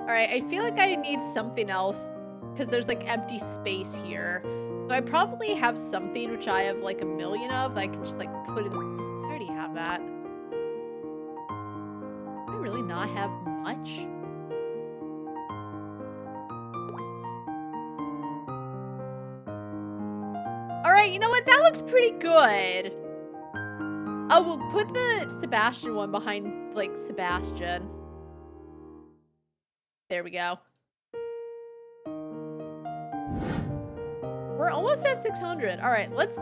Alright, I feel like I need something else because there's like empty space here. So I probably have something which I have like 1 million of that I can just like put in. I already have that. Do I really not have much? that looks pretty good. Oh, we'll put the Sebastian one behind, like, Sebastian. There we go. We're almost at 600. All right, let's...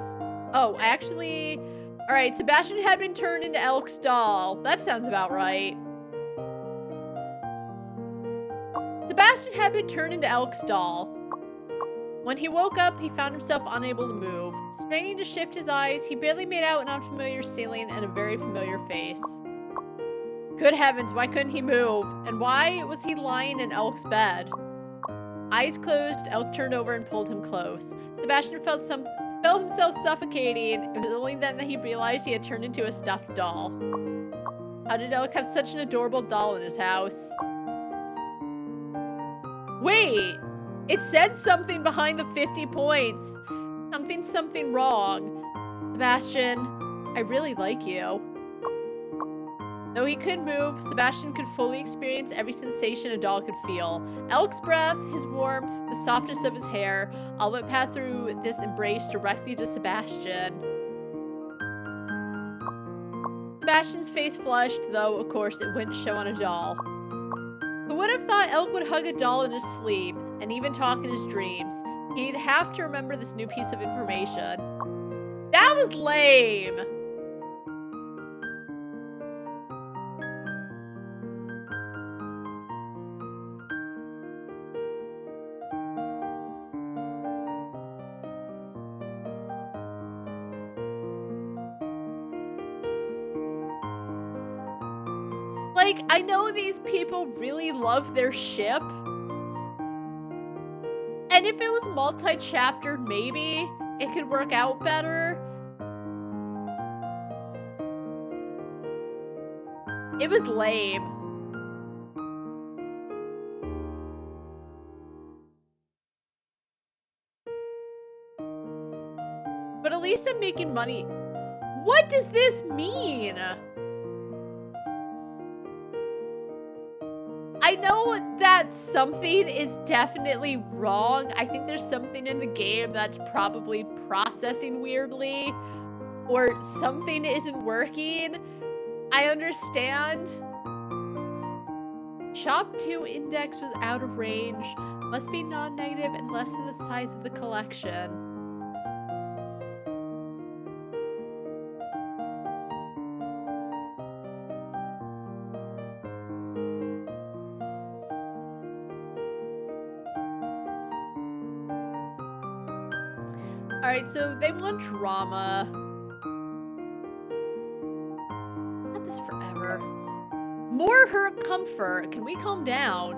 Oh, I actually... All right, Sebastian had been turned into Elk's doll. That sounds about right. Sebastian had been turned into Elk's doll. When he woke up, he found himself unable to move. Straining to shift his eyes, he barely made out an unfamiliar ceiling and a very familiar face. Good heavens, why couldn't he move? And why was he lying in Elk's bed? Eyes closed, Elk turned over and pulled him close. Sebastian felt himself suffocating. It was only then that he realized he had turned into a stuffed doll. How did Elk have such an adorable doll in his house? Wait! It said something behind the 50 points. Something wrong. Sebastian, I really like you. Though he couldn't move, Sebastian could fully experience every sensation a doll could feel. Elk's breath, his warmth, the softness of his hair, all but passed through this embrace directly to Sebastian. Sebastian's face flushed, though, of course, it wouldn't show on a doll. Who would have thought Elk would hug a doll in his sleep, and even talk in his dreams? He'd have to remember this new piece of information. That was lame! Like, I know these people really love their ship. And if it was multi-chapter, maybe it could work out better. It was lame. But at least I'm making money. What does this mean? I know that something is definitely wrong. I think there's something in the game that's probably processing weirdly, or something isn't working. I understand. Shop 2 index was out of range. Must be non-negative and less than the size of the collection. Alright, so they want drama. Not this forever. More hurt comfort. Can we calm down?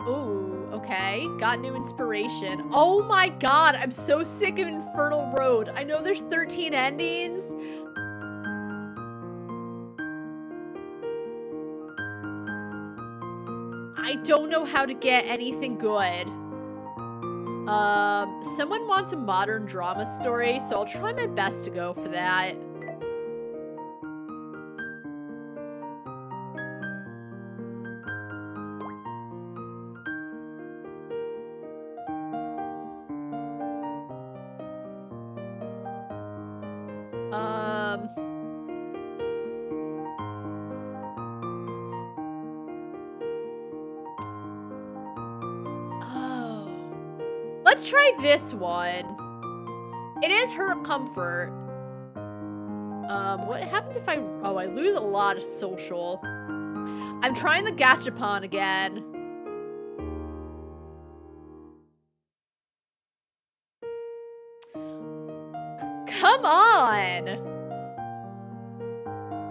Ooh, okay. Got new inspiration. Oh my god, I'm so sick of Infernal Road. I know there's 13 endings. I don't know how to get anything good. Someone wants a modern drama story, so I'll try my best to go for that. Let's try this one. It is hurt comfort. What happens if I lose a lot of social? I'm trying the gachapon again. Come on.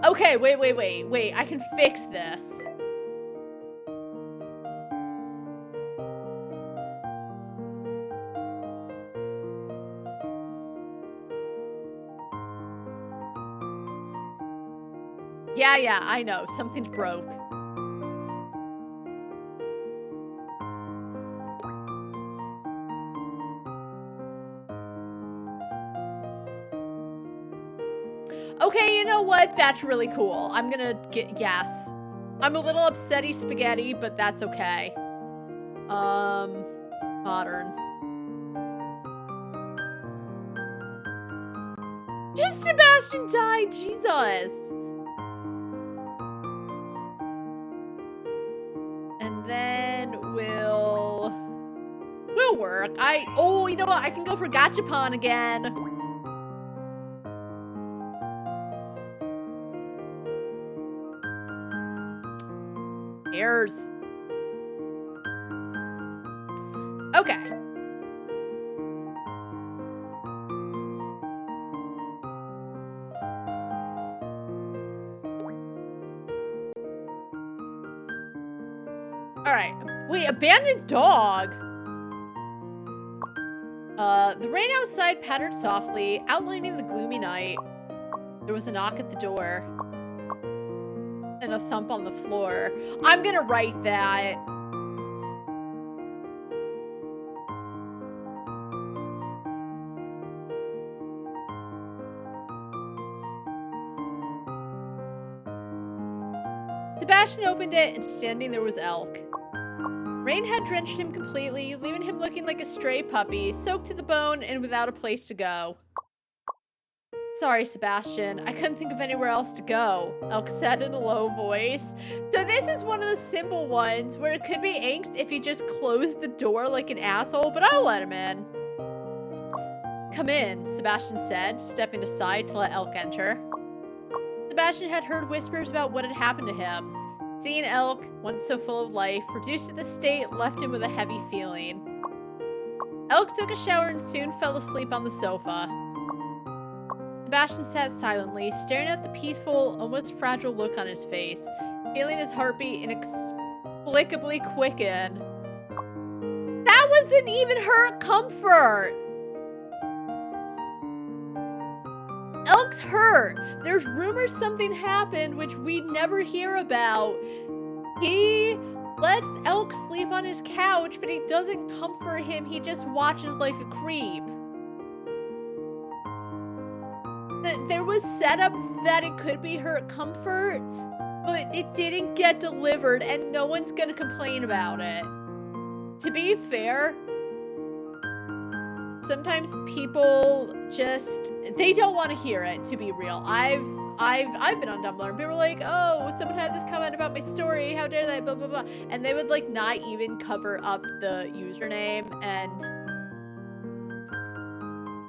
Okay, wait. I can fix this. Yeah, I know. Something's broke. Okay, you know what? That's really cool. I'm gonna get yes. I'm a little upsetty spaghetti, but that's okay. Modern. Just Sebastian died, Jesus. And then we'll work. Oh, you know what? I can go for Gachapon again. Errors. Okay. All right. Wait, abandoned dog. The rain outside pattered softly, outlining the gloomy night. There was a knock at the door. And a thump on the floor. I'm gonna write that. Sebastian opened it, and standing there was Elk. Rain had drenched him completely, leaving him looking like a stray puppy, soaked to the bone and without a place to go. Sorry, Sebastian. I couldn't think of anywhere else to go, Elk said in a low voice. So this is one of the simple ones where it could be angst if he just closed the door like an asshole, but I'll let him in. Come in, Sebastian said, stepping aside to let Elk enter. Sebastian had heard whispers about what had happened to him. Seeing Elk, once so full of life, reduced to the state, left him with a heavy feeling. Elk took a shower and soon fell asleep on the sofa. Sebastian sat silently, staring at the peaceful, almost fragile look on his face, feeling his heartbeat inexplicably quicken. That wasn't even her comfort! Elk's hurt. There's rumors something happened which we never hear about. He lets Elk sleep on his couch, but he doesn't comfort him. He just watches like a creep. There was setup that it could be her comfort, but it didn't get delivered, and no one's gonna complain about it. To be fair, sometimes people just, they don't want to hear it, to be real. I've been on Tumblr and people were like, oh, someone had this comment about my story, how dare they, blah, blah, blah. And they would like not even cover up the username, and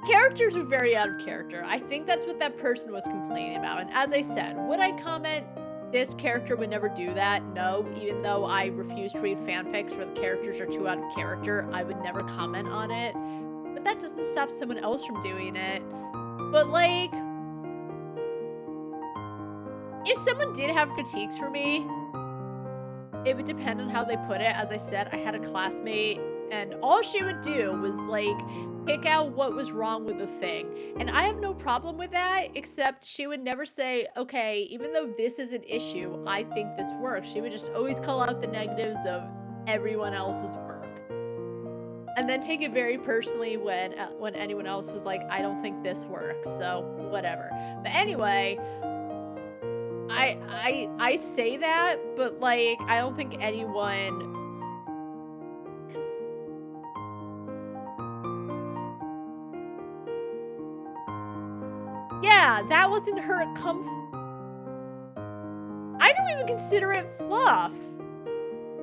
characters are very out of character. I think that's what that person was complaining about. And as I said, would I comment this character would never do that? No, even though I refuse to read fanfics where the characters are too out of character, I would never comment on it. But that doesn't stop someone else from doing it. But like, if someone did have critiques for me, it would depend on how they put it. As I said, I had a classmate and all she would do was like pick out what was wrong with the thing. And I have no problem with that, except she would never say, okay, even though this is an issue, I think this works. She would just always call out the negatives of everyone else's work. And then take it very personally when anyone else was like, I don't think this works, so whatever. But anyway, I say that, but like, I don't think anyone, yeah, that wasn't her I don't even consider it fluff.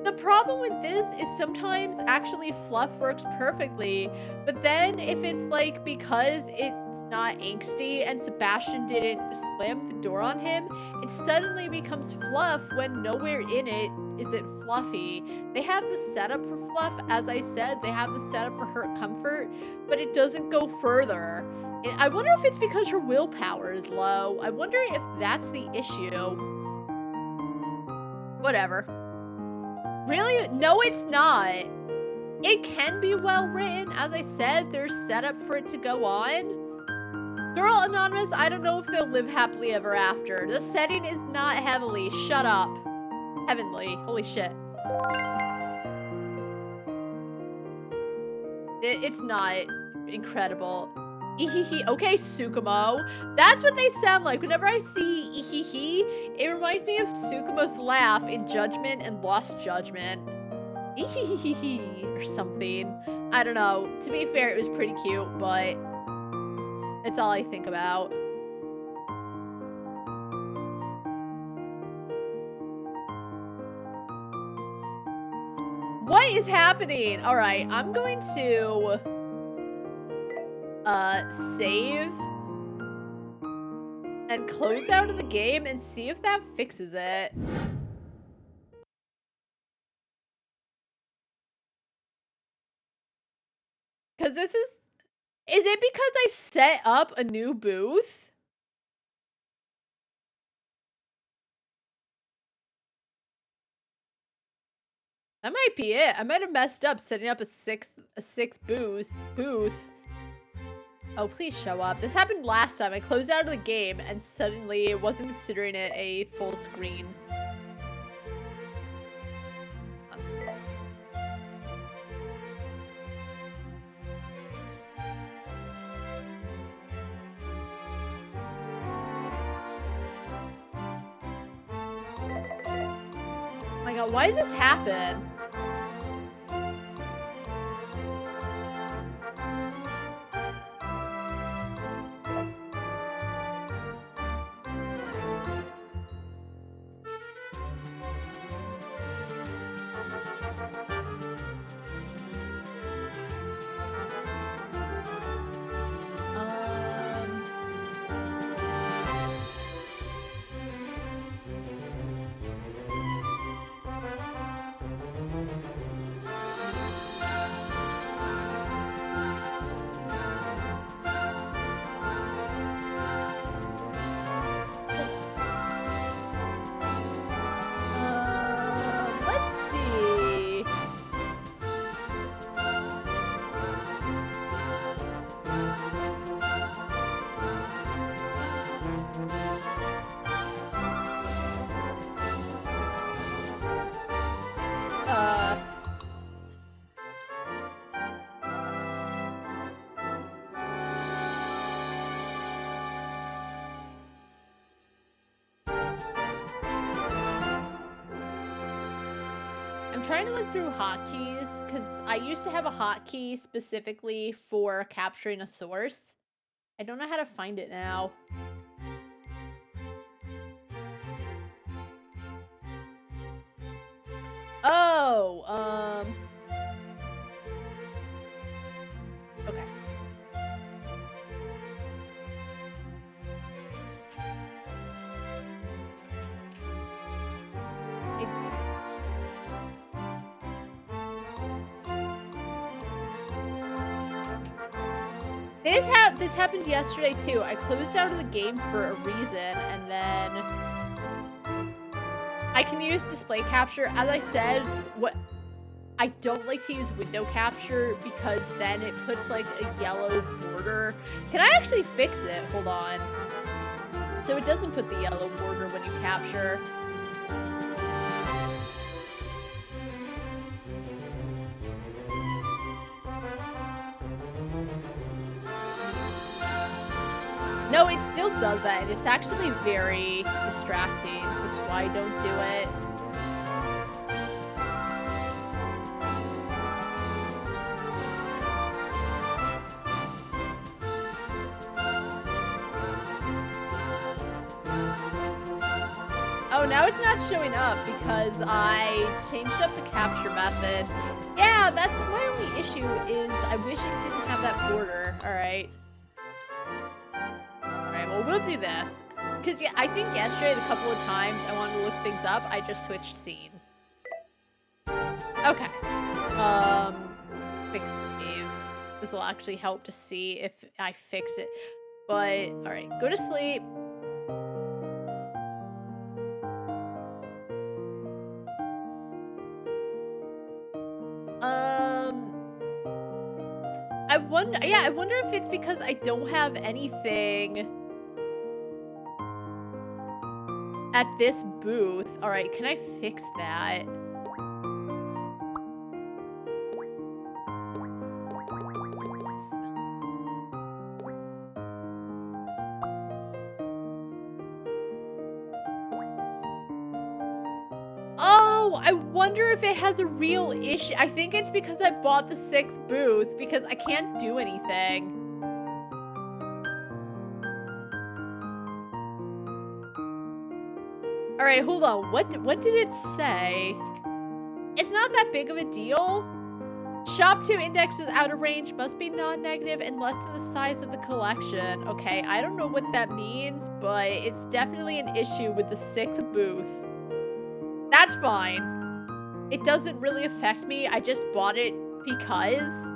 The problem with this is sometimes actually fluff works perfectly, but then if it's like because it's not angsty and Sebastian didn't slam the door on him, it suddenly becomes fluff when nowhere in it is it fluffy. They have the setup for fluff, as I said, they have the setup for her comfort, but it doesn't go further. I wonder if it's because her willpower is low. I wonder if that's the issue. Whatever. Really? No, it's not. It can be well written. As I said, there's setup for it to go on. Girl Anonymous, I don't know if they'll live happily ever after. The setting is not heavily. Shut up. Heavenly. Holy shit. It's not incredible. Ehehe. Okay, Tsukumo. That's what they sound like. Whenever I see ehehe, it reminds me of Tsukumo's laugh in Judgment and Lost Judgment. Ehehehe or something. I don't know. To be fair, it was pretty cute, but it's all I think about. What is happening? All right, I'm going to save and close out of the game and see if that fixes it. Cause this is it because I set up a new booth? That might be it. I might have messed up setting up a sixth booth. Oh, please show up. This happened last time. I closed out of the game and suddenly it wasn't considering it a full screen. Oh my god, why does this happen? Let's see. I'm trying to look through hotkeys because I used to have a hotkey specifically for capturing a source. I don't know how to find it now. Oh, okay. This happened yesterday too. I closed out of the game for a reason, and then I can use display capture. As I said, I don't like to use window capture because then it puts like a yellow border. Can I actually fix it? Hold on. So it doesn't put the yellow border when you capture. No, it still does that, and it's actually very distracting, which is why I don't do it. Oh, now it's not showing up because I changed up the capture method. Yeah, that's my only issue is I wish it didn't have that border. All right. Well, we'll do this. Because, yeah, I think yesterday, the couple of times I wanted to look things up, I just switched scenes. Okay. Fix save. This will actually help to see if I fix it. But, alright, go to sleep. I wonder if it's because I don't have anything at this booth. All right, can I fix that? Oh, I wonder if it has a real issue. I think it's because I bought the 6th booth because I can't do anything. All right, hold on. What did it say? It's not that big of a deal. Shop 2 index was out of range, must be non-negative and less than the size of the collection. Okay, I don't know what that means, but it's definitely an issue with the 6th booth. That's fine. It doesn't really affect me. I just bought it because.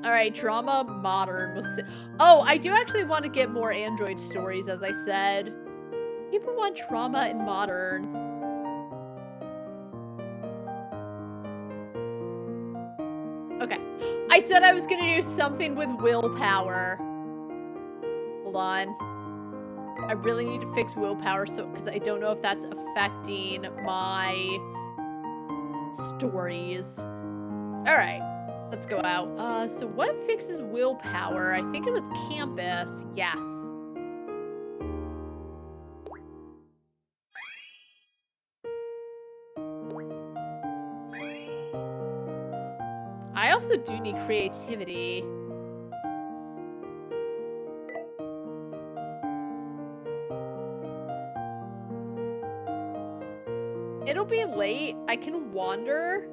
Alright, drama modern was. Oh, I do actually want to get more Android stories, as I said. People want drama in modern. Okay. I said I was gonna do something with willpower. Hold on. I really need to fix willpower because I don't know if that's affecting my stories. Alright. Let's go out. So what fixes willpower? I think it was campus. Yes. I also do need creativity. It'll be late. I can wander.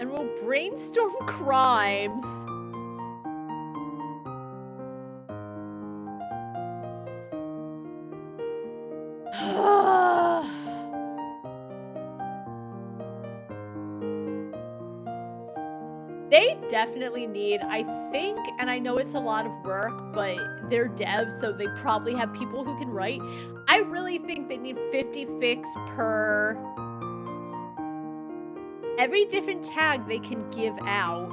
And we'll brainstorm crimes. They definitely need, I think, and I know it's a lot of work, but they're devs, so they probably have people who can write. I really think they need 50 fix per every different tag they can give out.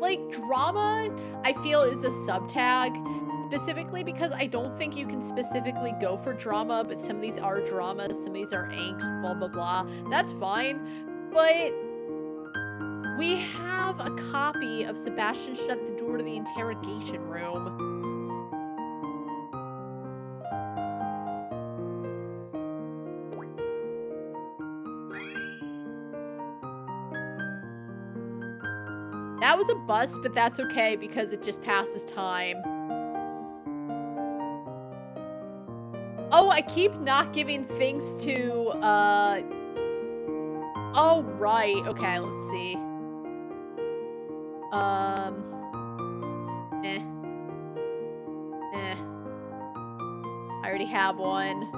Like, drama, I feel, is a sub-tag, specifically because I don't think you can specifically go for drama, but some of these are dramas, some of these are angst, blah, blah, blah. That's fine, but we have a copy of Sebastian Shut the Door to the Interrogation Room. That was a bust, but that's okay because it just passes time. Oh, I keep not giving things to, oh, right. Okay, let's see. I already have one.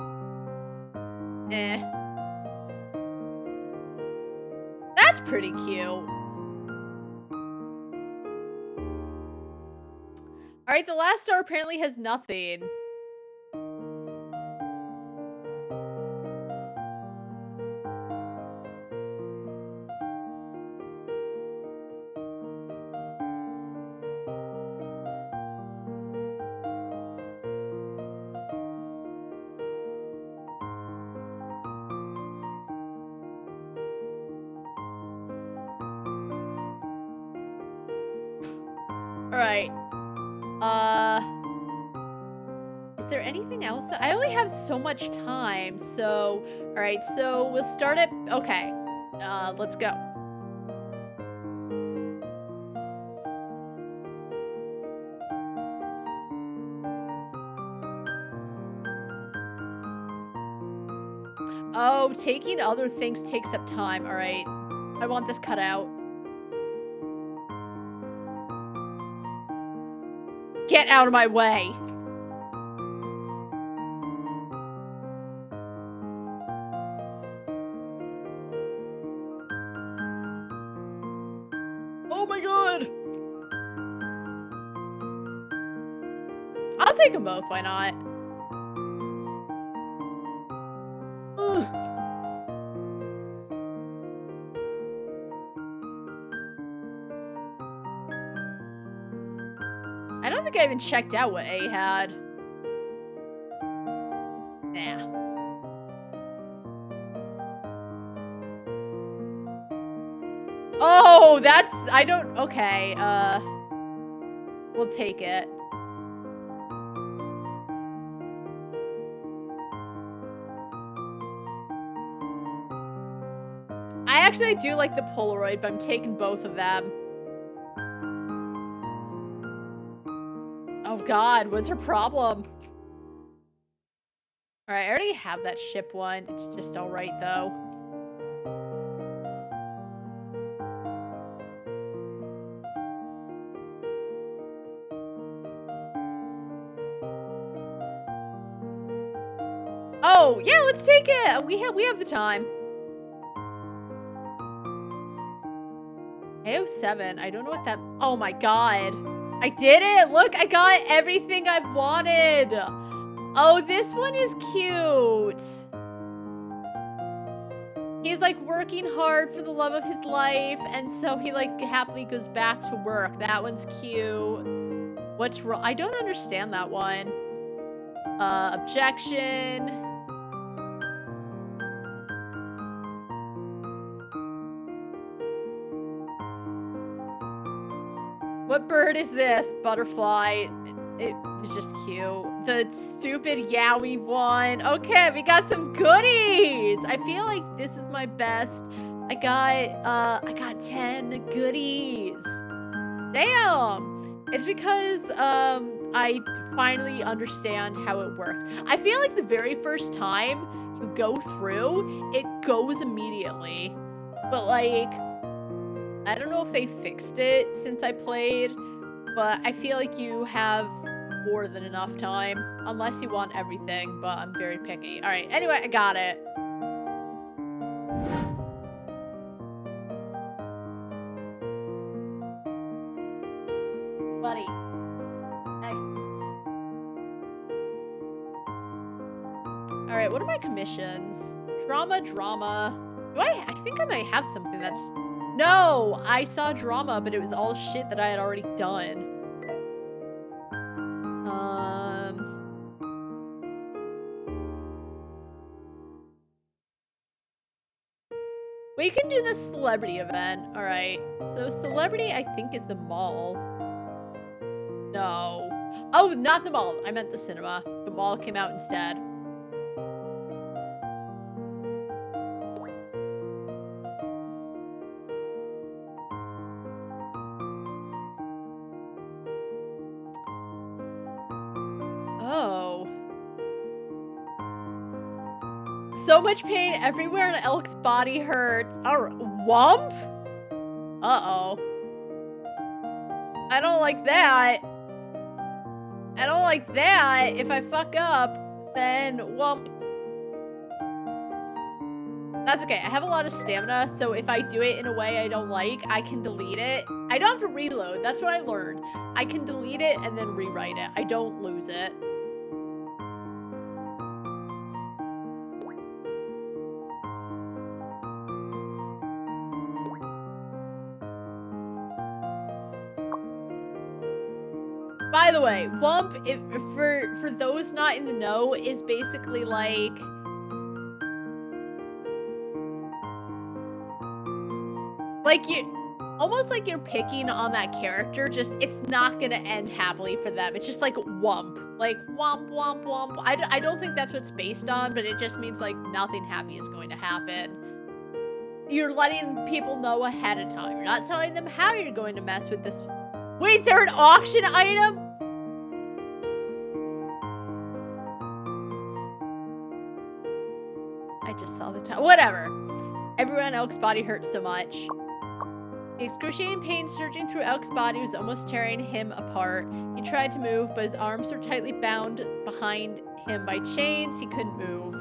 That's pretty cute. Alright, the last star apparently has nothing. Alright. Is there anything else? I only have so much time, so... Alright, so we'll start at... Okay. Let's go. Oh, taking other things takes up time. Alright. I want this cut out. Get out of my way! Oh my god! I'll take them both, why not? Ugh. I don't think I even checked out what A had. Nah. Oh, that's... I don't... Okay, we'll take it. I actually do like the Polaroid, but I'm taking both of them. Oh god, what's her problem? Alright, I already have that ship one. It's just alright, though. Oh, yeah, let's take it! We have the time. AO7, I don't know what that... Oh my god. I did it! Look, I got everything I've wanted! Oh, this one is cute! He's, like, working hard for the love of his life, and so he, like, happily goes back to work. That one's cute. What's wrong? I don't understand that one. Objection. What bird is this? Butterfly. It was just cute. The stupid Yowie one. Okay, we got some goodies. I feel like this is my best. I got 10 goodies. Damn. It's because I finally understand how it works. I feel like the very first time you go through, it goes immediately. But like, I don't know if they fixed it since I played, but I feel like you have more than enough time, unless you want everything, but I'm very picky. All right, anyway, I got it. Buddy. Hey. All right, what are my commissions? Drama. I think I might have something that's... No, I saw drama, but it was all shit that I had already done. We can do the celebrity event. All right. So celebrity, I think, is the mall. No. Oh, not the mall. I meant the cinema. The mall came out instead. Oh. So much pain everywhere and Elk's body hurts. Wump? Uh-oh. I don't like that. I don't like that. If I fuck up, then wump. That's okay. I have a lot of stamina, so if I do it in a way I don't like, I can delete it. I don't have to reload. That's what I learned. I can delete it and then rewrite it. I don't lose it. By the way, Wump, for those not in the know, is basically like... almost like you're picking on that character, just it's not gonna end happily for them. It's just like Wump. Like, Wump, Wump, Wump. I don't think that's what it's based on, but it just means like nothing happy is going to happen. You're letting people know ahead of time. You're not telling them how you're going to mess with this. Wait, they're an auction item? I just saw the time. Whatever. Everyone Elk's body hurts so much. The excruciating pain surging through Elk's body was almost tearing him apart. He tried to move, but his arms were tightly bound behind him by chains. He couldn't move.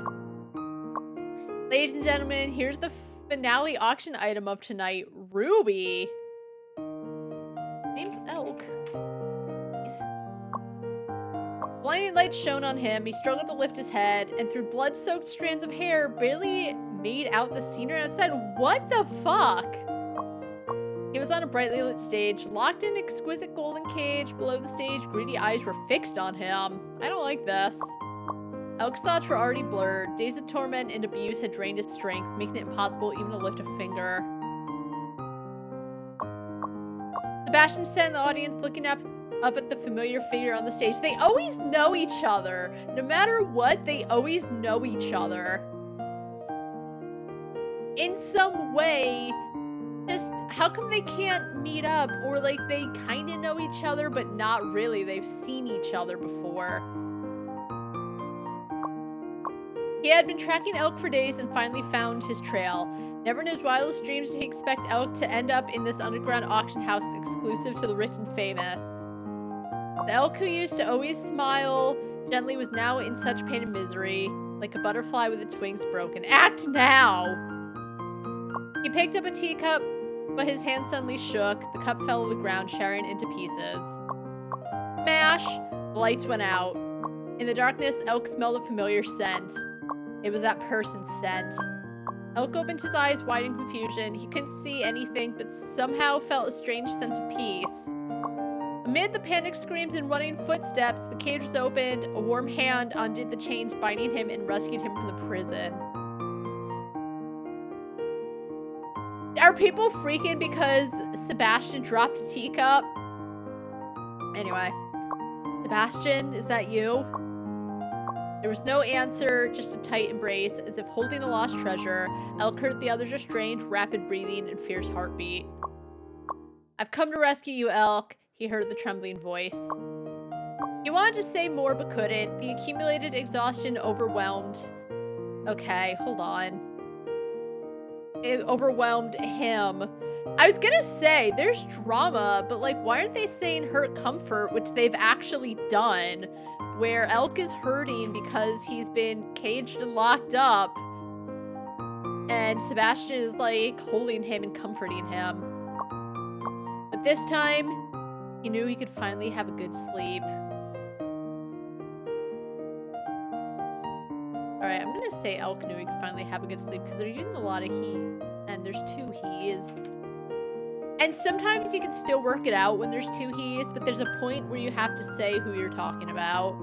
Ladies and gentlemen, here's the finale auction item of tonight. Ruby. Name's Elk. Blinding light shone on him. He struggled to lift his head, and through blood-soaked strands of hair, barely made out the scenery outside. What the fuck? He was on a brightly lit stage, locked in an exquisite golden cage. Below the stage, greedy eyes were fixed on him. I don't like this. Elk's thoughts were already blurred. Days of torment and abuse had drained his strength, making it impossible even to lift a finger. Sebastian sat in the audience, looking up at the familiar figure on the stage. They always know each other. No matter what, they always know each other. in some way, just how come they can't meet up? Or like they kind of know each other, but not really. They've seen each other before. He had been tracking Elk for days and finally found his trail. Never in his wildest dreams did he expect Elk to end up in this underground auction house exclusive to the rich and famous. The Elk who used to always smile gently was now in such pain and misery, like a butterfly with its wings broken. Act now! He picked up a teacup, but his hand suddenly shook. The cup fell to the ground, shattering into pieces. Smash! The lights went out. In the darkness, Elk smelled a familiar scent. It was that person's scent. Elk opened his eyes wide in confusion. He couldn't see anything, but somehow felt a strange sense of peace. Amid the panic screams and running footsteps, the cage was opened. A warm hand undid the chains binding him and rescued him from the prison. Are people freaking because Sebastian dropped a teacup? Anyway. Sebastian, is that you? There was no answer, just a tight embrace, as if holding a lost treasure. Elk heard the other's restrained, rapid breathing, and fierce heartbeat. I've come to rescue you, Elk, he heard the trembling voice. He wanted to say more, but couldn't. The accumulated exhaustion overwhelmed. Okay, hold on. It overwhelmed him. I was gonna say, there's drama, but like, why aren't they saying hurt comfort, which they've actually done? Where Elk is hurting because he's been caged and locked up. And Sebastian is like holding him and comforting him. But this time, he knew he could finally have a good sleep. Alright, I'm gonna say Elk knew he could finally have a good sleep because they're using a lot of heat. And there's 2 he's. And sometimes you can still work it out when there's 2 he's, but there's a point where you have to say who you're talking about.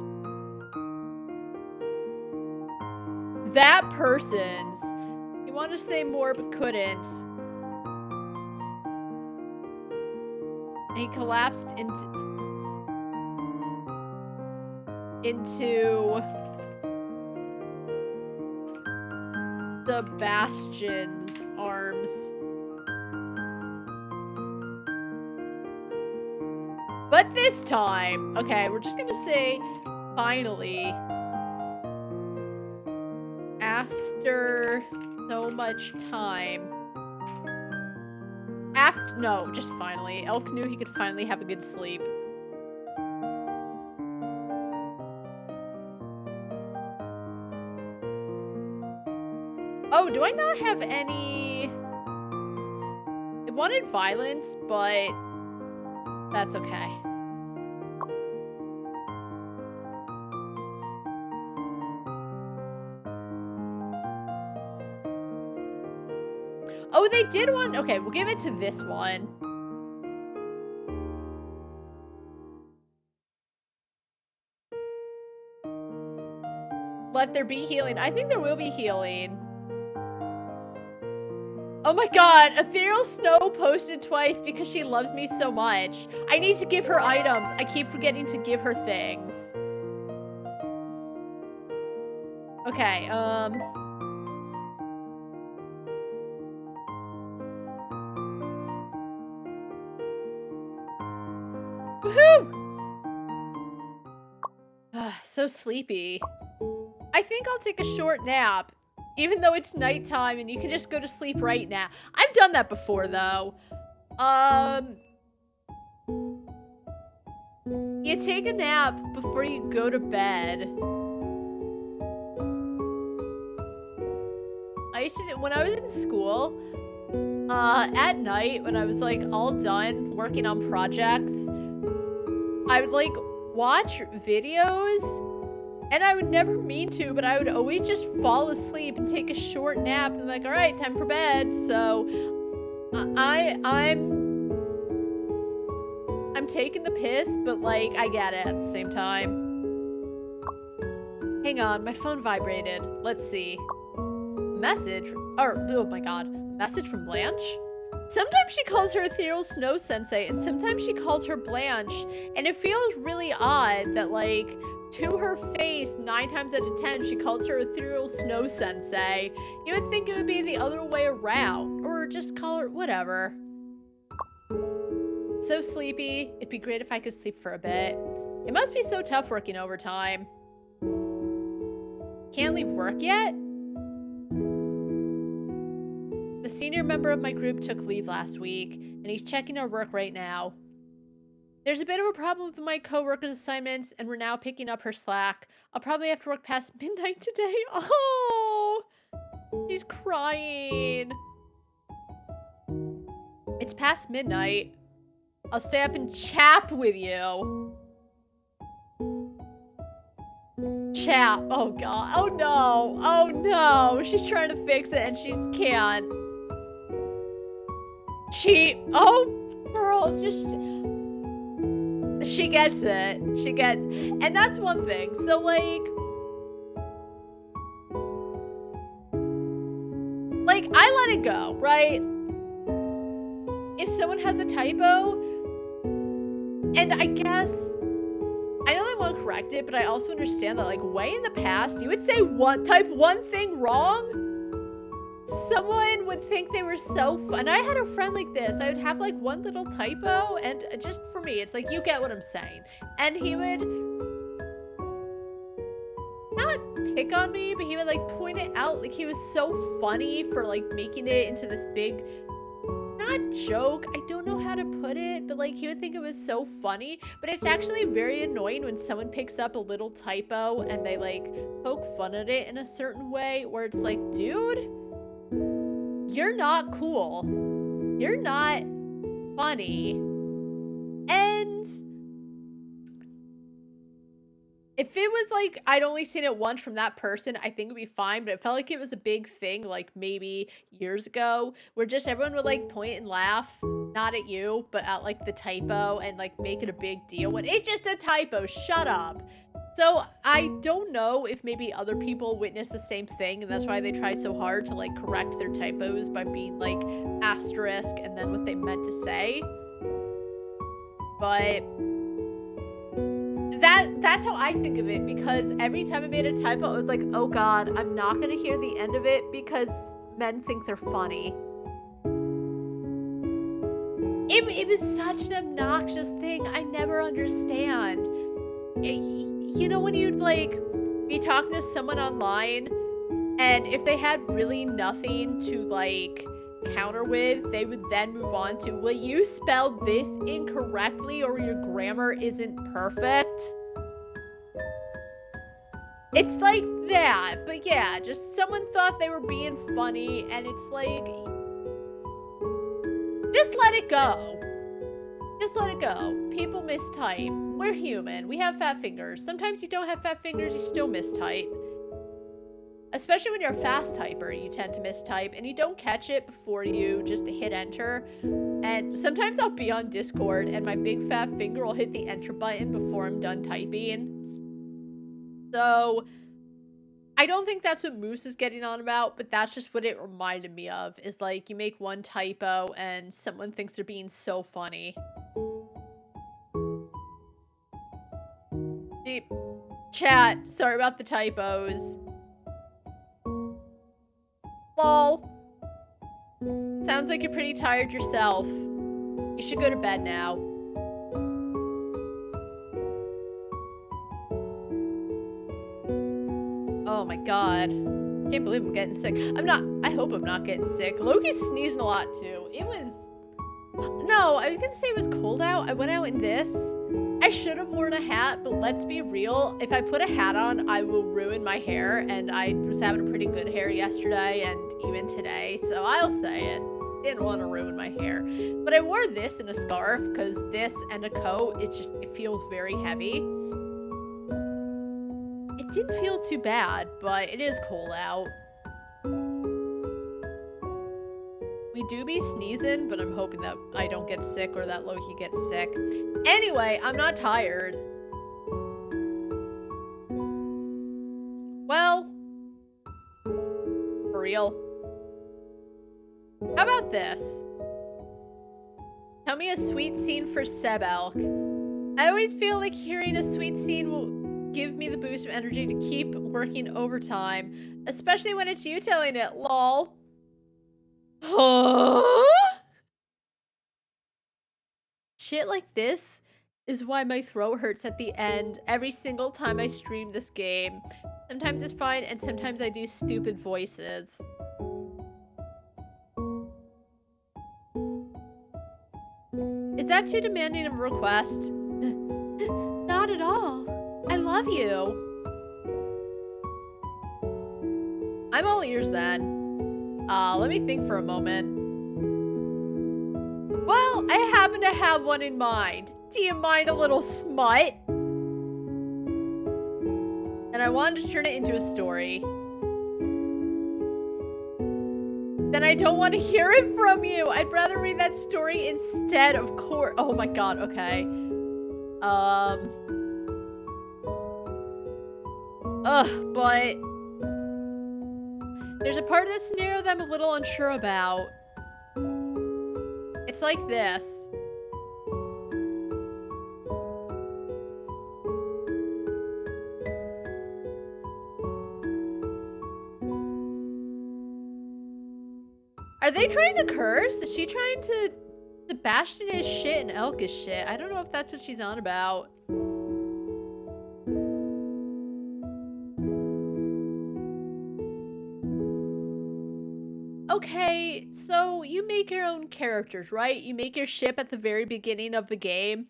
That person's. He wanted to say more, but couldn't. And he collapsed into the Bastion's arms. But this time, okay, we're just gonna say, finally, after so much time, no, just finally, Elk knew he could finally have a good sleep. Oh, do I not have any? It wanted violence, but that's okay. Oh, they did one? Okay, we'll give it to this one. Let there be healing. I think there will be healing. Oh my god, Ethereal Snow posted twice because she loves me so much. I need to give her items. I keep forgetting to give her things. Okay, woohoo! So sleepy. I think I'll take a short nap. Even though it's nighttime and you can just go to sleep right now. I've done that before, though. You take a nap before you go to bed. I used to do, when I was in school, at night, when I was, like, all done working on projects, I would, like, watch videos. And I would never mean to, but I would always just fall asleep and take a short nap and like, all right, time for bed. So I'm taking the piss, but like I get it at the same time. Hang on, my phone vibrated. Let's see. Message, or oh my god, message from Blanche? Sometimes she calls her Ethereal Snow Sensei, and sometimes she calls her Blanche, and it feels really odd that, like, to her face, 9 times out of 10, she calls her Ethereal Snow Sensei. You would think it would be the other way around, or just call her, whatever. So sleepy. It'd be great if I could sleep for a bit. It must be so tough working overtime. Can't leave work yet? The senior member of my group took leave last week, and he's checking our work right now. There's a bit of a problem with my coworker's assignments, and we're now picking up her slack. I'll probably have to work past midnight today. Oh, she's crying. It's past midnight. I'll stay up and chap with you. Chap. Oh, God. Oh, no. Oh, no. She's trying to fix it, and she can't. Oh, girl, just... She gets it. She gets... And that's one thing. So, like, I let it go, right? If someone has a typo, and I guess... I know they want to correct it, but I also understand that, like, way in the past, you would say type one thing wrong, someone would think they were so fun. I had a friend like this. I would have, like, one little typo, and just for me, it's like, you get what I'm saying. And he would not pick on me, but he would, like, point it out. Like, he was so funny for, like, making it into this big... not joke, I don't know how to put it, but like he would think it was so funny, but it's actually very annoying when someone picks up a little typo and they like poke fun at it in a certain way where it's like, dude, you're not cool, you're not funny. And if it was like I'd only seen it once from that person, I think it'd be fine, but it felt like it was a big thing like maybe years ago where just everyone would like point and laugh, not at you, but at like the typo and like make it a big deal when it's just a typo, shut up. So I don't know if maybe other people witness the same thing and that's why they try so hard to like correct their typos by being like asterisk and then what they meant to say. But that's how I think of it, because every time I made a typo, I was like, oh God, I'm not gonna hear the end of it because men think they're funny. It was such an obnoxious thing. I never understand. You know when you'd like be talking to someone online and if they had really nothing to like counter with, they would then move on to, well, you spelled this incorrectly or your grammar isn't perfect. It's like that, but yeah, just someone thought they were being funny and it's like, just let it go. Just let it go. People mistype. We're human. We have fat fingers. Sometimes you don't have fat fingers, you still mistype. Especially when you're a fast typer, you tend to mistype and you don't catch it before you just hit enter. And sometimes I'll be on Discord and my big fat finger will hit the enter button before I'm done typing. So I don't think that's what Moose is getting on about, but that's just what it reminded me of, is like you make one typo and someone thinks they're being so funny. Chat, sorry about the typos. Lol. Sounds like you're pretty tired yourself. You should go to bed now. Oh my God. Can't believe I'm getting sick. I hope I'm not getting sick. Loki's sneezing a lot too. It was... No, I was gonna say it was cold out. I went out in this. I should have worn a hat, but let's be real. If I put a hat on, I will ruin my hair, and I was having a pretty good hair yesterday and even today, so I'll say it. Didn't want to ruin my hair. But I wore this and a scarf, because this and a coat, it feels very heavy. It didn't feel too bad, but it is cold out. We do be sneezing, but I'm hoping that I don't get sick or that Loki gets sick. Anyway, I'm not tired. Well, for real. How about this? me a sweet scene for Seb Elk. I always feel like hearing a sweet scene will give me the boost of energy to keep working overtime, especially when it's you telling it, lol. Shit like this is why my throat hurts at the end every single time I stream this game. Sometimes it's fine, and sometimes I do stupid voices. Is that too demanding of a request? Not at all. I love you. I'm all ears then. Let me think for a moment. Well, I happen to have one in mind. Do you mind a little smut? And I wanted to turn it into a story. Then I don't want to hear it from you. I'd rather read that story instead, of course. Oh my god, okay. But there's a part of this scenario that I'm a little unsure about. It's like this. Are they trying to curse? Is she trying to... Sebastian is shit and Elk is shit. I don't know if that's what she's on about. Okay, so you make your own characters, right? You make your ship at the very beginning of the game.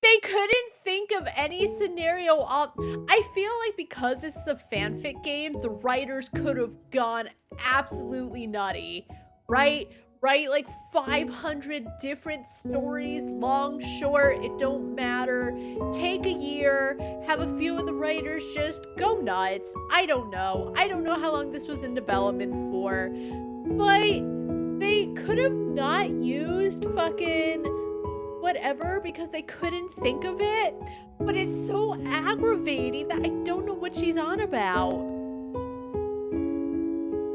They couldn't think of any scenario. I feel like because this is a fanfic game, the writers could have gone absolutely nutty, right? Right? Like 500 different stories, long, short, it don't matter. Take a year, have a few of the writers just go nuts. I don't know. I don't know how long this was in development for, but they could have not used fucking whatever because they couldn't think of it, but it's so aggravating that I don't know what she's on about.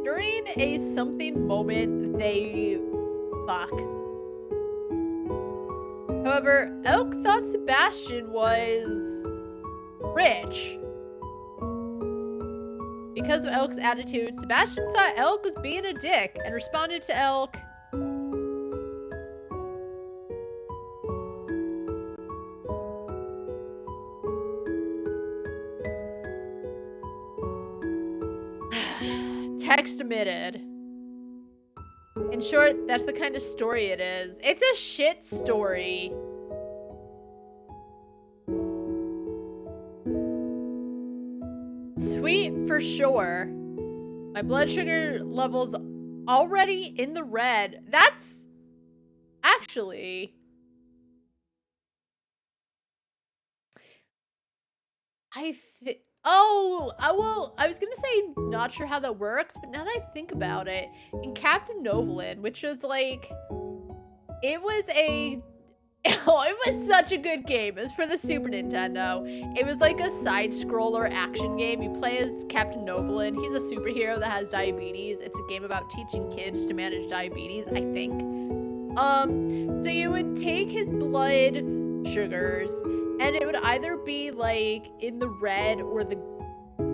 During a something moment, they fuck. However, Elk thought Sebastian was rich. Because of Elk's attitude, Sebastian thought Elk was being a dick and responded to Elk, text omitted. In short, that's the kind of story it is. It's a shit story. Sweet for sure. My blood sugar level's already in the red. That's actually... well, I was gonna say not sure how that works, but now that I think about it, in Captain Novolin, which was like, it was such a good game. It was for the Super Nintendo. It was like a side-scroller action game. You play as Captain Novolin. He's a superhero that has diabetes. It's a game about teaching kids to manage diabetes, I think. So you would take his blood sugars, and it would either be like in the red or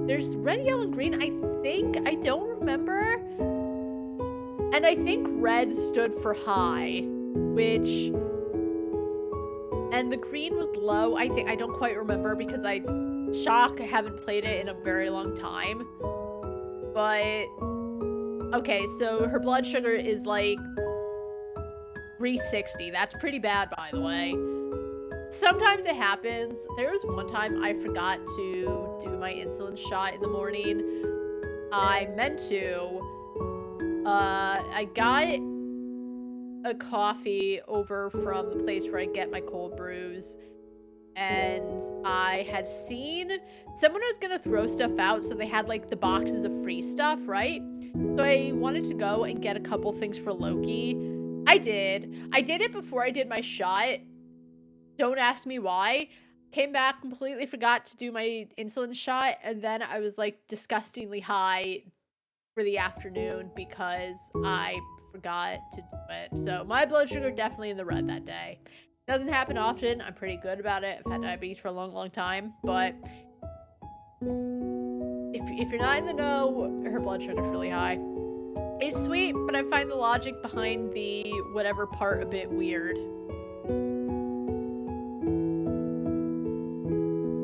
there's red, yellow, and green, I think. I don't remember. And I think red stood for high, and the green was low. I think, I don't quite remember because I haven't played it in a very long time. But, okay, so her blood sugar is like 360. That's pretty bad, by the way. Sometimes it happens. There was one time I forgot to do my insulin shot in the morning. I meant to. I got a coffee over from the place where I get my cold brews, and I had seen someone was gonna throw stuff out, so they had like the boxes of free stuff, right? So I wanted to go and get a couple things for Loki. I did it before I did my shot. Don't ask me why. Came back, completely forgot to do my insulin shot, and then I was like disgustingly high for the afternoon because I forgot to do it. So my blood sugar definitely in the red that day. Doesn't happen often. I'm pretty good about it. I've had diabetes for a long, long time. But if you're not in the know, her blood sugar's really high. It's sweet, but I find the logic behind the whatever part a bit weird.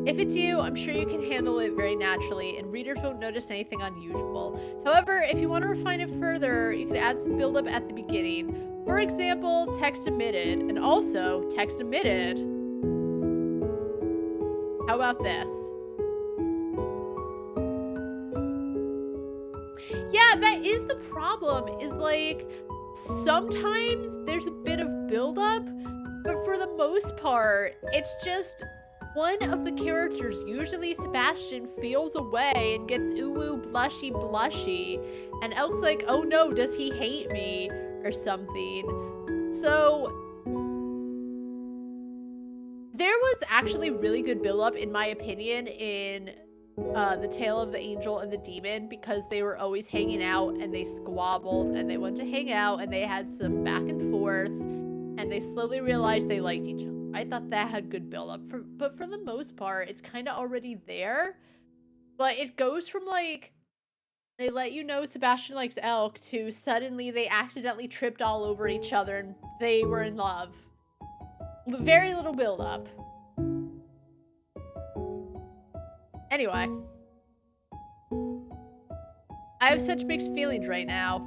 If it's you, I'm sure you can handle it very naturally, and readers won't notice anything unusual. However, if you want to refine it further, you can add some buildup at the beginning. For example, text omitted, and also text omitted. How about this? Yeah, that is the problem, is like, sometimes there's a bit of buildup, but for the most part, it's just one of the characters, usually Sebastian, feels away and gets ooh blushy blushy, and Elk's like, oh no, does he hate me or something. So there was actually really good build-up, in my opinion, in the Tale of the Angel and the Demon, because they were always hanging out and they squabbled and they went to hang out and they had some back and forth and they slowly realized they liked each other. I thought that had good build-up, but for the most part, it's kind of already there. But it goes from like, they let you know Sebastian likes Elk, to suddenly they accidentally tripped all over each other and they were in love. Very little build-up. Anyway. I have such mixed feelings right now.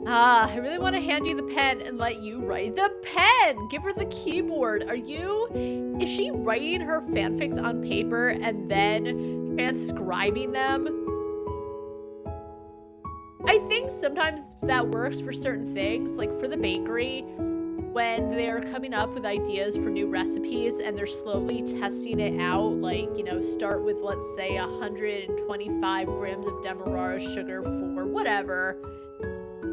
I really want to hand you the pen and let you write. The pen! Give her the keyboard. Is she writing her fanfics on paper and then transcribing them? I think sometimes that works for certain things, like for the bakery, when they're coming up with ideas for new recipes and they're slowly testing it out, like, you know, start with, let's say, 125 grams of demerara sugar for whatever,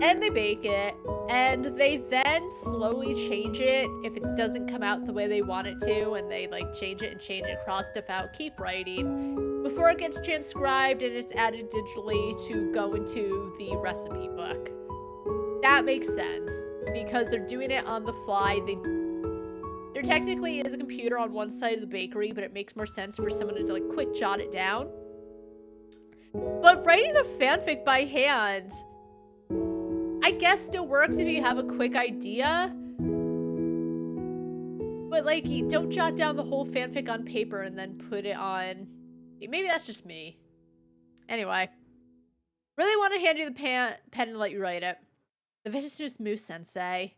and they bake it, and they then slowly change it if it doesn't come out the way they want it to, and they like change it, cross stuff out, keep writing, before it gets transcribed and it's added digitally to go into the recipe book. That makes sense, because they're doing it on the fly. There technically is a computer on one side of the bakery, but it makes more sense for someone to like quick jot it down. But writing a fanfic by hand, I guess, still works if you have a quick idea. But like, you don't jot down the whole fanfic on paper and then put it on. Maybe that's just me. Anyway, really want to hand you the pen and let you write it. TheMischievousMoose Sensei.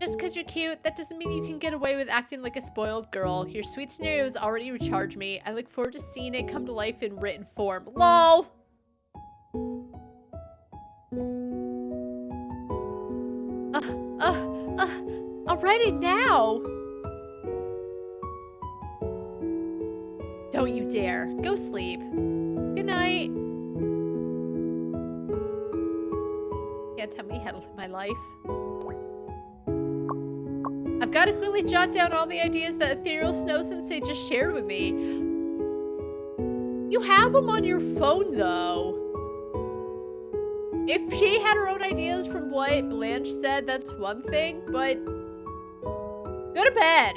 Just because you're cute, that doesn't mean you can get away with acting like a spoiled girl. Your sweet scenarios already recharge me. I look forward to seeing it come to life in written form. LOL! I'll write it now! Don't you dare. Go sleep. Good night. Can't tell me how to live my life. I've got to quickly jot down all the ideas that Ethereal Snow Sensei just shared with me. You have them on your phone, though. If she had her own ideas from what Blanche said, that's one thing, but go to bed.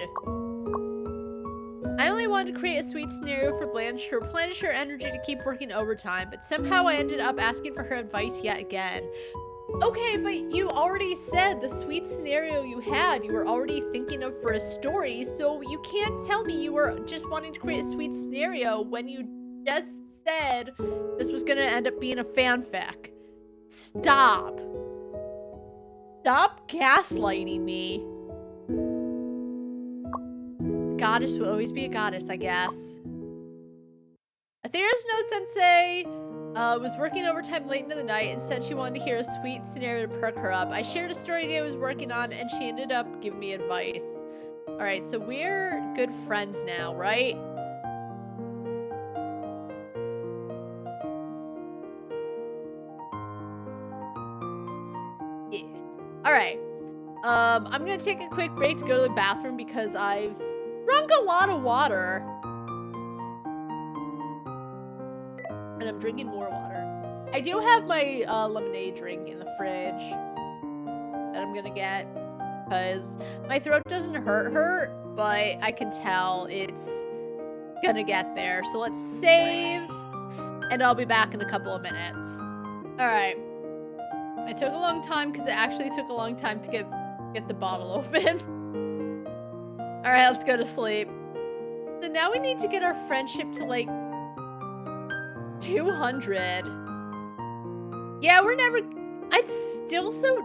I only wanted to create a sweet scenario for Blanche to replenish her energy to keep working overtime, but somehow I ended up asking for her advice yet again. Okay, but you already said the sweet scenario you had, you were already thinking of for a story, so you can't tell me you were just wanting to create a sweet scenario when you just said this was gonna end up being a fanfic. Stop. Stop gaslighting me. A goddess will always be a goddess, I guess. Ethereal Snow Sensei was working overtime late into the night and said she wanted to hear a sweet scenario to perk her up. I shared a story idea I was working on and she ended up giving me advice. Alright, so we're good friends now, right? Yeah. Alright. I'm gonna take a quick break to go to the bathroom because I've drunk a lot of water. And I'm drinking more water. I do have my lemonade drink in the fridge that I'm gonna get because my throat doesn't hurt, but I can tell it's gonna get there. So let's save, and I'll be back in a couple of minutes. All right. It took a long time because it actually took a long time to get the bottle open. All right, let's go to sleep. So now we need to get our friendship to like 200. Yeah, we're never. It's still so.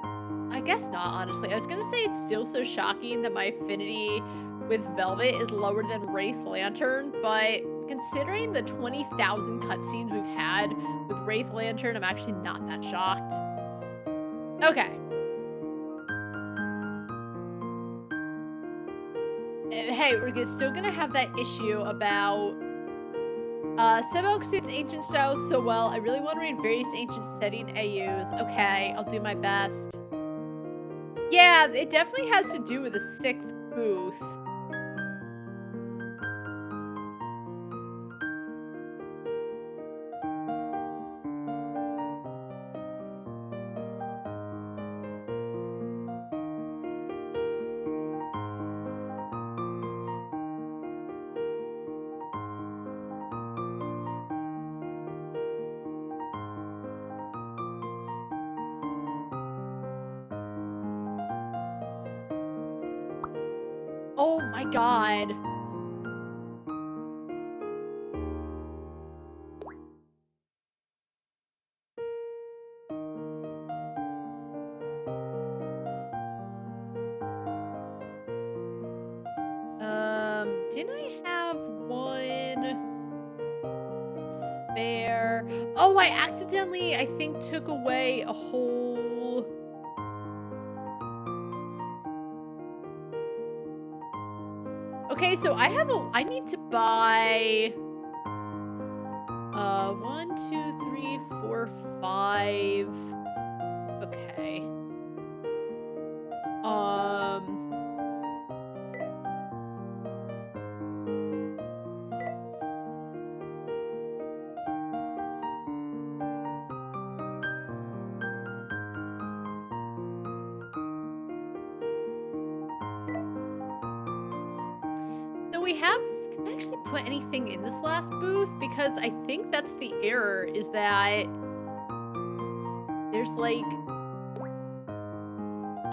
I guess not, honestly. I was gonna say it's still so shocking that my affinity with Velvet is lower than Wraith Lantern, but considering the 20,000 cutscenes we've had with Wraith Lantern, I'm actually not that shocked. Okay. Hey, we're still gonna have that issue about Sebok suits ancient styles so well. I really want to read various ancient setting AUs. Okay, I'll do my best. Yeah, it definitely has to do with the 6th booth. Oh my god. Didn't I have one spare? Oh, I accidentally, I think, took away a whole... Okay, so I need to buy 1, 2, 3, 4, 5. Okay. So we have, can I actually put anything in this last booth? Because I think that's the error, is that there's like,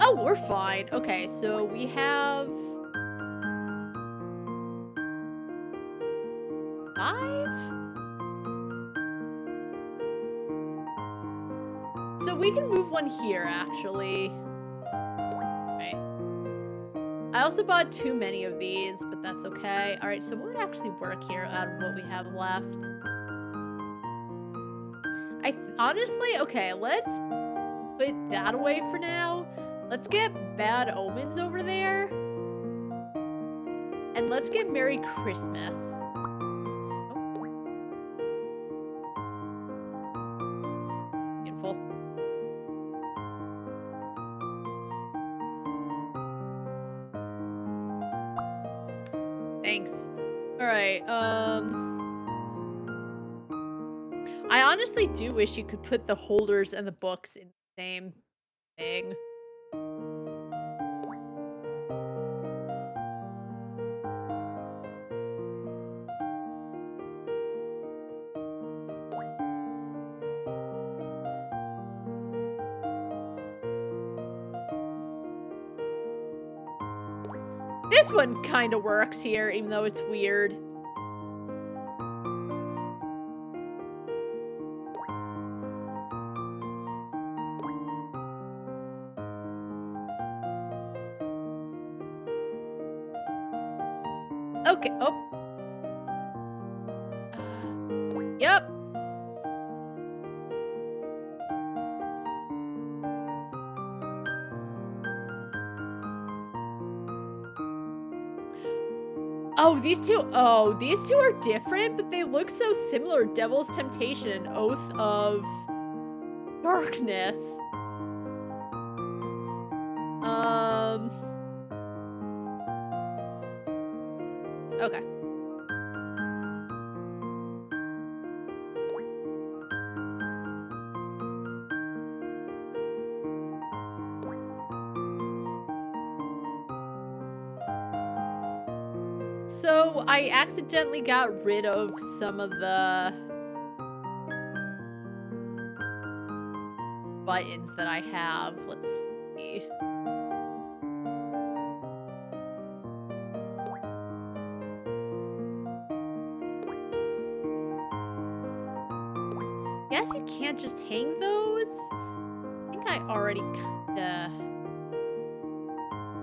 oh, we're fine. Okay, so we have 5? So we can move one here, actually. Right. I also bought too many of these, but that's okay. All right, so what would actually work here out of what we have left? Honestly, okay, let's put that away for now. Let's get Bad Omens over there. And let's get Merry Christmas. Beautiful. Thanks. All right, I honestly do wish you could put the holders and the books in the same thing. This one kind of works here, even though it's weird. Okay, oh. Yep. Oh, these two are different, but they look so similar. Devil's Temptation and Oath of Darkness. Okay. So I accidentally got rid of some of the buttons that I have. Let's see. Guess you can't just hang those. I think I already kinda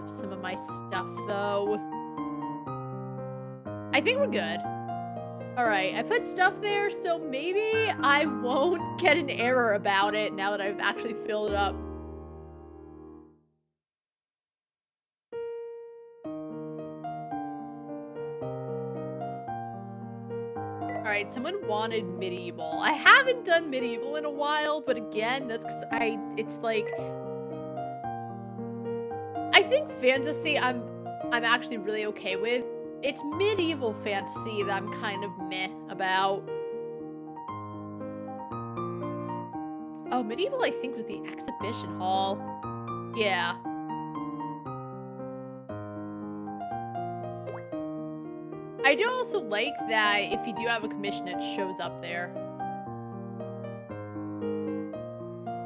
have some of my stuff though. I think we're good. Alright, I put stuff there, so maybe I won't get an error about it now that I've actually filled it up. Alright, someone wanted medieval. I haven't done medieval in a while, but again, that's 'cause it's like I think fantasy I'm actually really okay with. It's medieval fantasy that I'm kind of meh about. Oh, medieval I think was the exhibition hall. Yeah. I do also like that if you do have a commission, it shows up there.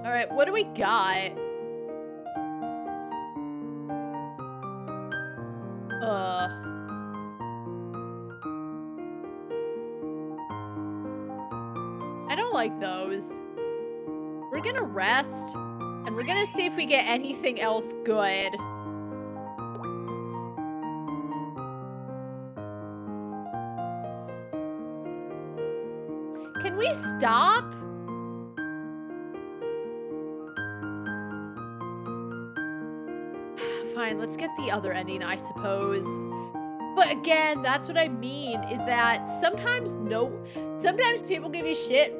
Alright, what do we got? I don't like those. We're gonna rest, and we're gonna see if we get anything else good. Can we stop? Fine, let's get the other ending, I suppose. But again, that's what I mean, is that sometimes people give you shit.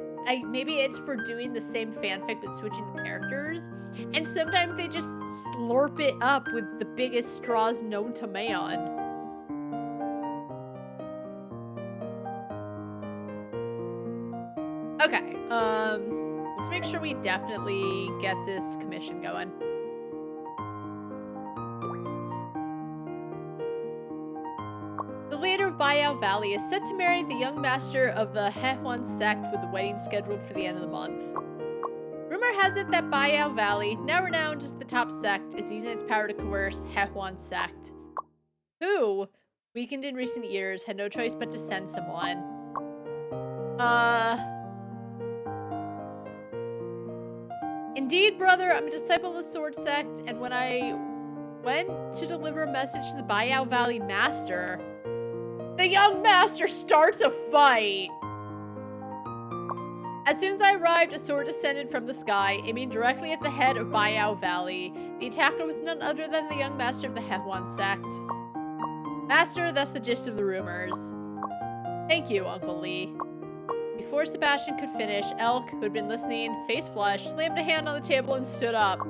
Maybe it's for doing the same fanfic but switching the characters. And sometimes they just slurp it up with the biggest straws known to man. Okay, let's make sure we definitely get this commission going. The leader of Bayou Valley is set to marry the young master of the Hehuan sect with the wedding scheduled for the end of the month. Rumor has it that Bayou Valley, now renowned as the top sect, is using its power to coerce Hehuan sect, who, weakened in recent years, had no choice but to send someone. Indeed, brother, I'm a disciple of the sword sect, and when I went to deliver a message to the Bayou Valley master, the young master starts a fight! As soon as I arrived, a sword descended from the sky, aiming directly at the head of Bayou Valley. The attacker was none other than the young master of the Hehuan sect. Master, that's the gist of the rumors. Thank you, Uncle Lee. Before Sebastian could finish, Elk, who had been listening, face flushed, slammed a hand on the table and stood up.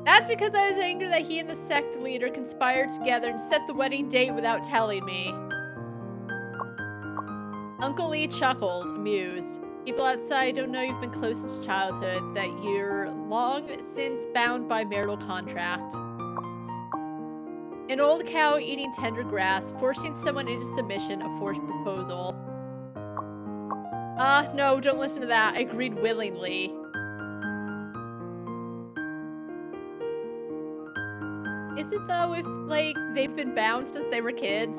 That's because I was angry that he and the sect leader conspired together and set the wedding date without telling me. Uncle Lee chuckled, amused. People outside don't know you've been close since childhood, that you're long since bound by marital contract. An old cow eating tender grass, forcing someone into submission, a forced proposal. No, don't listen to that. I agreed willingly. Is it though if, like, they've been bound since they were kids?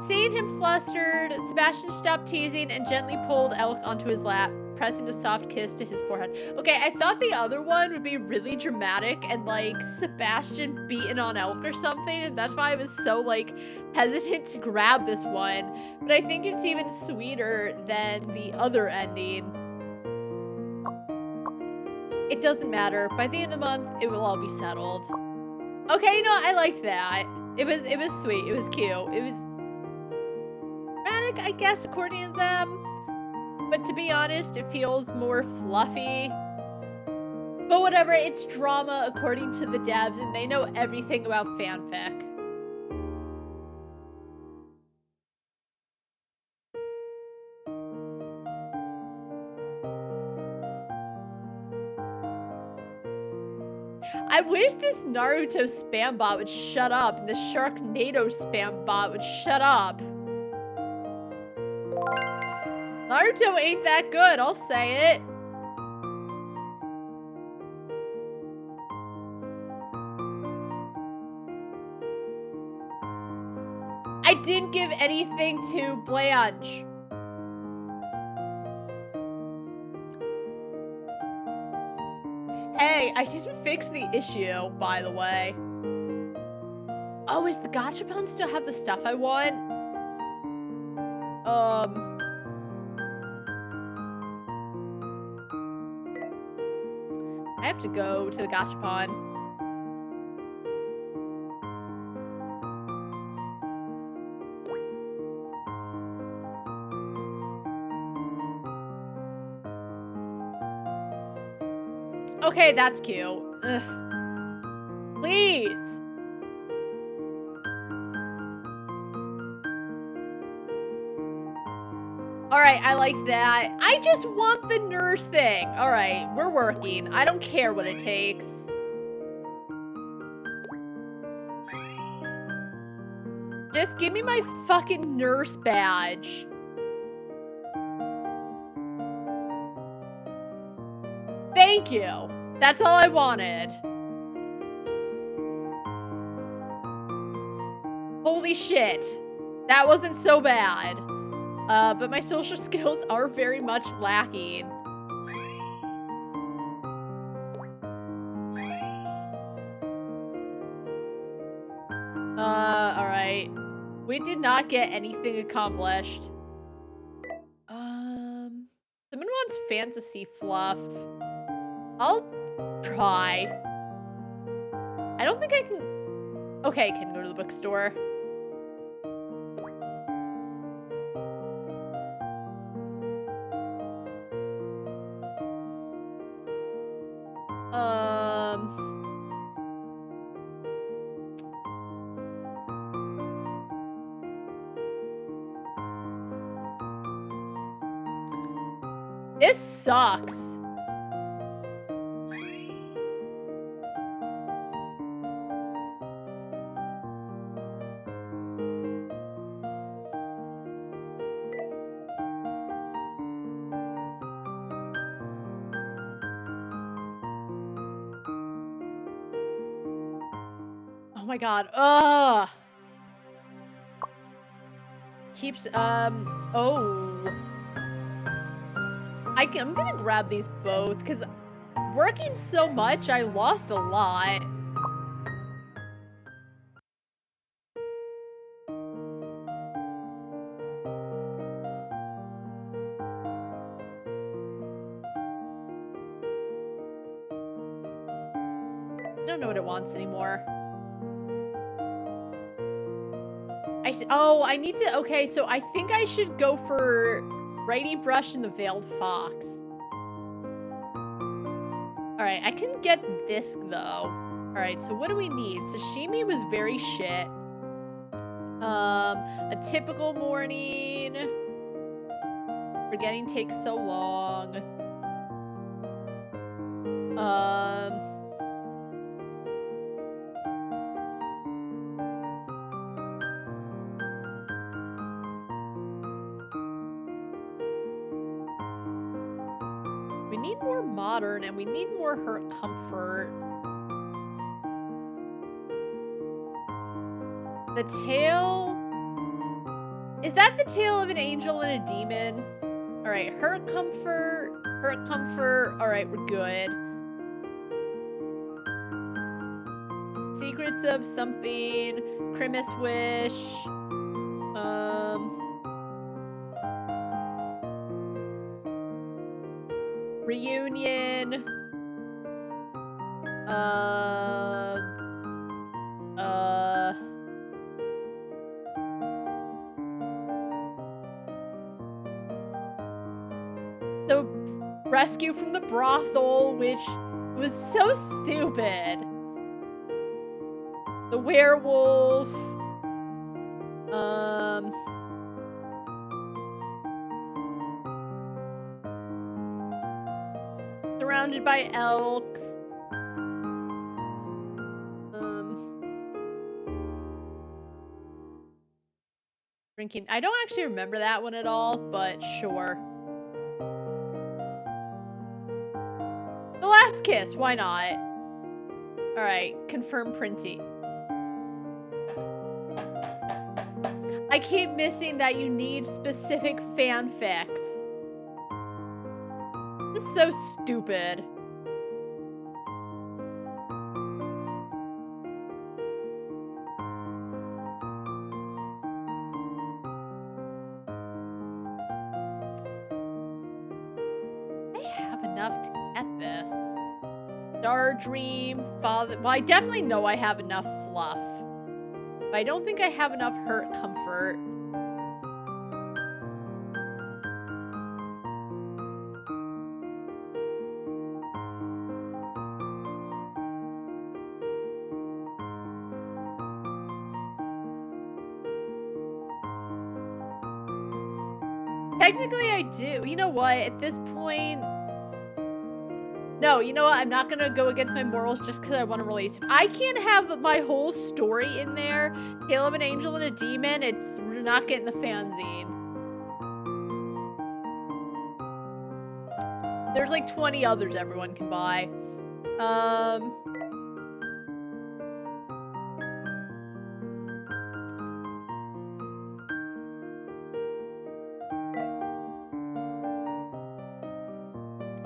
Seeing him flustered, Sebastian stopped teasing and gently pulled Elk onto his lap, pressing a soft kiss to his forehead. Okay, I thought the other one would be really dramatic and, like, Sebastian beating on Elk or something, and that's why I was so, like, hesitant to grab this one. But I think it's even sweeter than the other ending. It doesn't matter. By the end of the month, it will all be settled. Okay, no, I liked that. It was sweet. It was cute. It was dramatic, I guess, according to them. But to be honest, it feels more fluffy. But whatever, it's drama according to the devs, and they know everything about fanfic. I wish this Naruto spam bot would shut up and the Sharknado spam bot would shut up. Naruto ain't that good, I'll say it. I didn't give anything to Blanche. Hey, I didn't fix the issue, by the way. Oh, is the gachapon still have the stuff I want? I have to go to the gachapon. Okay, that's cute. Ugh. Please. Alright, I like that. I just want the nurse thing. Alright, we're working. I don't care what it takes. Just give me my fucking nurse badge. Thank you. That's all I wanted. Holy shit. That wasn't so bad. But my social skills are very much lacking. Alright. We did not get anything accomplished. Someone wants fantasy fluff. I'll try. I don't think I can... Okay, I can go to the bookstore. This sucks. Oh my god. Ugh. Keeps, oh. I'm gonna grab these both, because working so much, I lost a lot. I don't know what it wants anymore. Oh, I need to, okay, so I think I should go for Righty Brush and the Veiled Fox. Alright, I can get this, though. Alright, so what do we need? Sashimi was very shit. A typical morning. Forgetting takes so long. We need more modern and we need more hurt comfort. The tail... Is that the tail of an angel and a demon? Alright, hurt comfort. Alright, we're good. Secrets of something. Christmas wish. Reunion. The rescue from the brothel, which was so stupid. The werewolf. Surrounded by elks. Drinking. I don't actually remember that one at all, but sure. The Last Kiss, why not? Alright, confirm printing. I keep missing that you need specific fanfics. This is so stupid. I have enough to get this. Star Dream, Father. Well, I definitely know I have enough fluff. But I don't think I have enough hurt comfort. Technically, I do. You know what? At this point... No, you know what? I'm not gonna go against my morals just because I want to release him. I can't have my whole story in there. Tale of an Angel and a Demon. It's not getting the fanzine. There's like 20 others everyone can buy.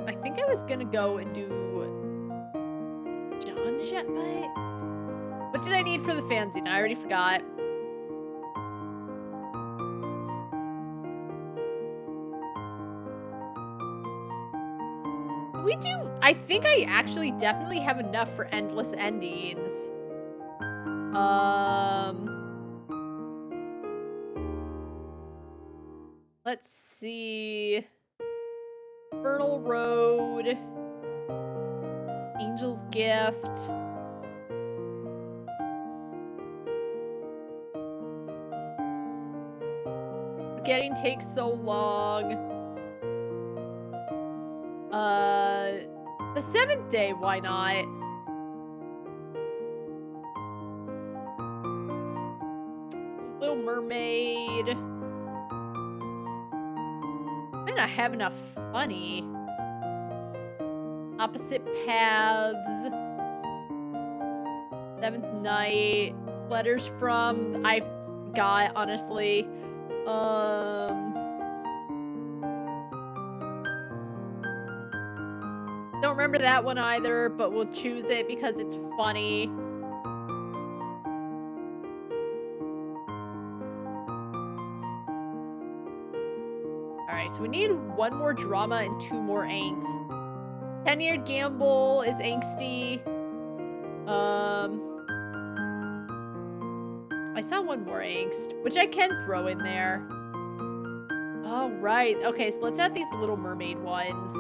I think I was gonna go and do John Jet, but what did I need for the fanzine? I already forgot. We do. I think I actually definitely have enough for endless endings. Let's see. Vernal Road. Angel's Gift. Forgetting takes so long. The Seventh Day, why not? Little Mermaid. I don't have enough funny. Opposite Paths. Seventh Night. Letters from... I forgot, honestly. Don't remember that one either, but we'll choose it because it's funny. Alright, so we need one more drama and 2 more angst. 10-Year Gamble is angsty. I saw one more angst, which I can throw in there. All right. Okay, so let's add these Little Mermaid ones.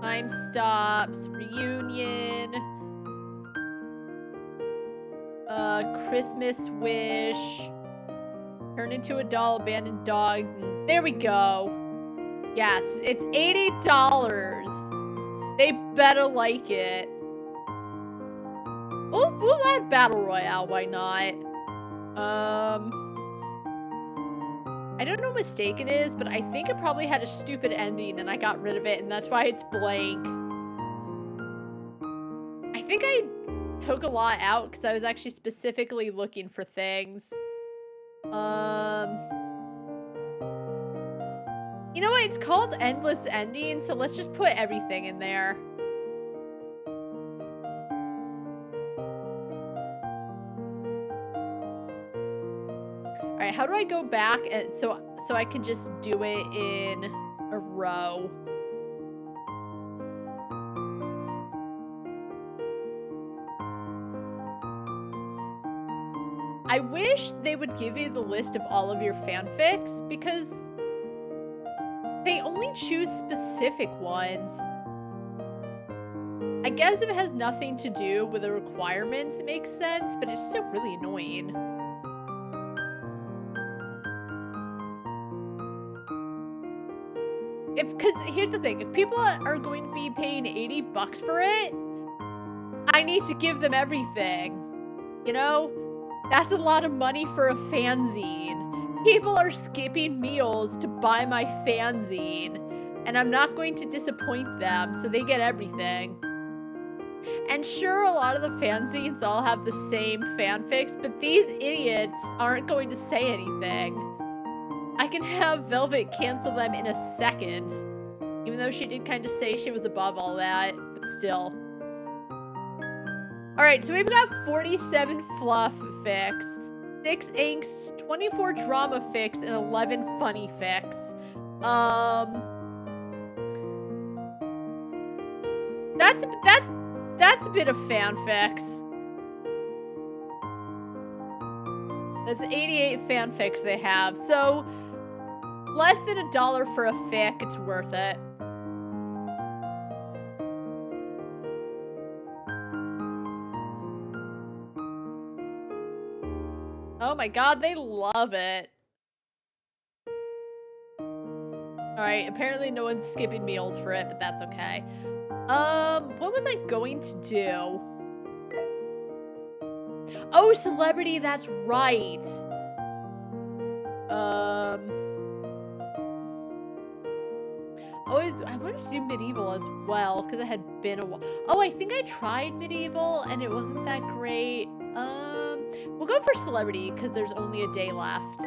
Time Stops, Reunion. Christmas Wish. Turn into a Doll, Abandoned Dog. There we go. Yes, it's $80. They better like it. Oh, we'll add Battle Royale, why not? I don't know what mistake it is, but I think it probably had a stupid ending and I got rid of it, and that's why it's blank. I think I took a lot out because I was actually specifically looking for things. You know what? It's called Endless Ending, so let's just put everything in there. Alright, how do I go back and so I can just do it in a row? I wish they would give you the list of all of your fanfics, because they only choose specific ones. I guess if it has nothing to do with the requirements, it makes sense, but it's still really annoying. because here's the thing. If people are going to be paying $80 for it, I need to give them everything. You know? That's a lot of money for a fanzine. People are skipping meals to buy my fanzine. And I'm not going to disappoint them, so they get everything. And sure, a lot of the fanzines all have the same fanfics, but these idiots aren't going to say anything. I can have Velvet cancel them in a second. Even though she did kind of say she was above all that, but still. Alright, so we've got 47 fluff fics, 6 inks, 24 drama fics, and 11 funny fics. That's a bit of fanfics. That's 88 fanfics they have, so less than $1 for a fic, it's worth it. Oh my god, they love it. Alright, apparently no one's skipping meals for it, but that's okay. What was I going to do? Oh, celebrity, that's right. I wanted to do medieval as well, because it had been a while. Oh, I think I tried medieval, and it wasn't that great. We'll go for celebrity, because there's only a day left.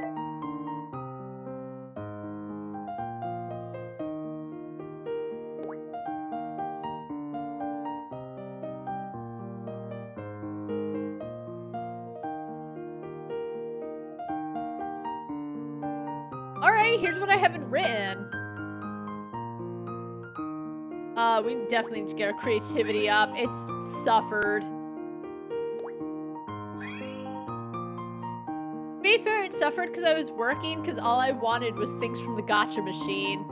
Alright, here's what I haven't written. We definitely need to get our creativity up. It's suffered. To be fair, it suffered because I was working, because all I wanted was things from the gacha machine.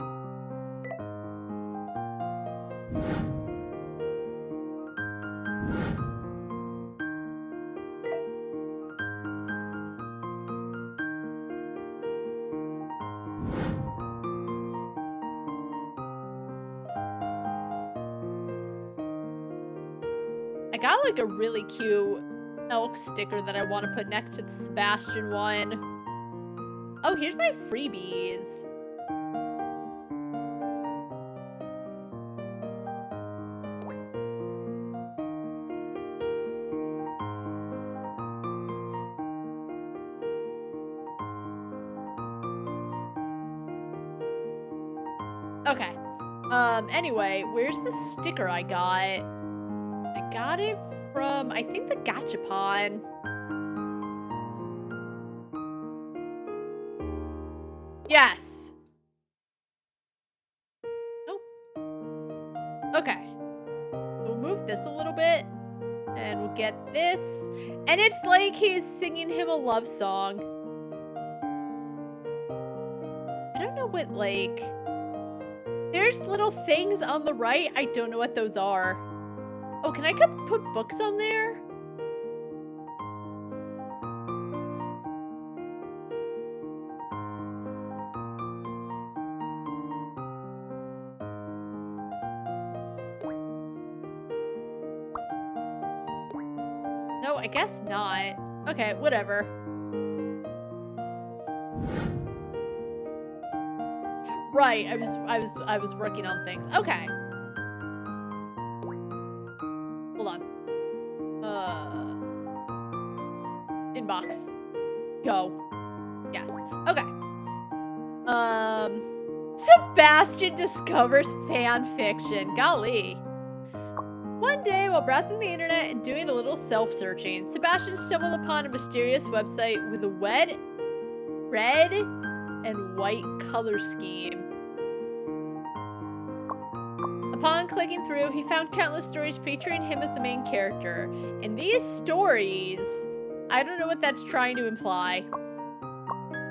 I got like a really cute elk sticker that I want to put next to the Sebastian one. Oh, here's my freebies. Okay. Anyway, where's the sticker I got? I got it from, I think, the Gachapon. Yes. Nope. Okay. We'll move this a little bit. And we'll get this. And it's like he's singing him a love song. I don't know what, like... There's little things on the right. I don't know what those are. Oh, can I put books on there? No, I guess not. Okay, whatever. Right, I was working on things. Okay. Hold on. Inbox. Go. Yes. Okay. Sebastian discovers fan fiction. Golly. One day, while browsing the internet and doing a little self-searching, Sebastian stumbled upon a mysterious website with a red and white color scheme. Upon clicking through, he found countless stories featuring him as the main character. In these stories, I don't know what that's trying to imply.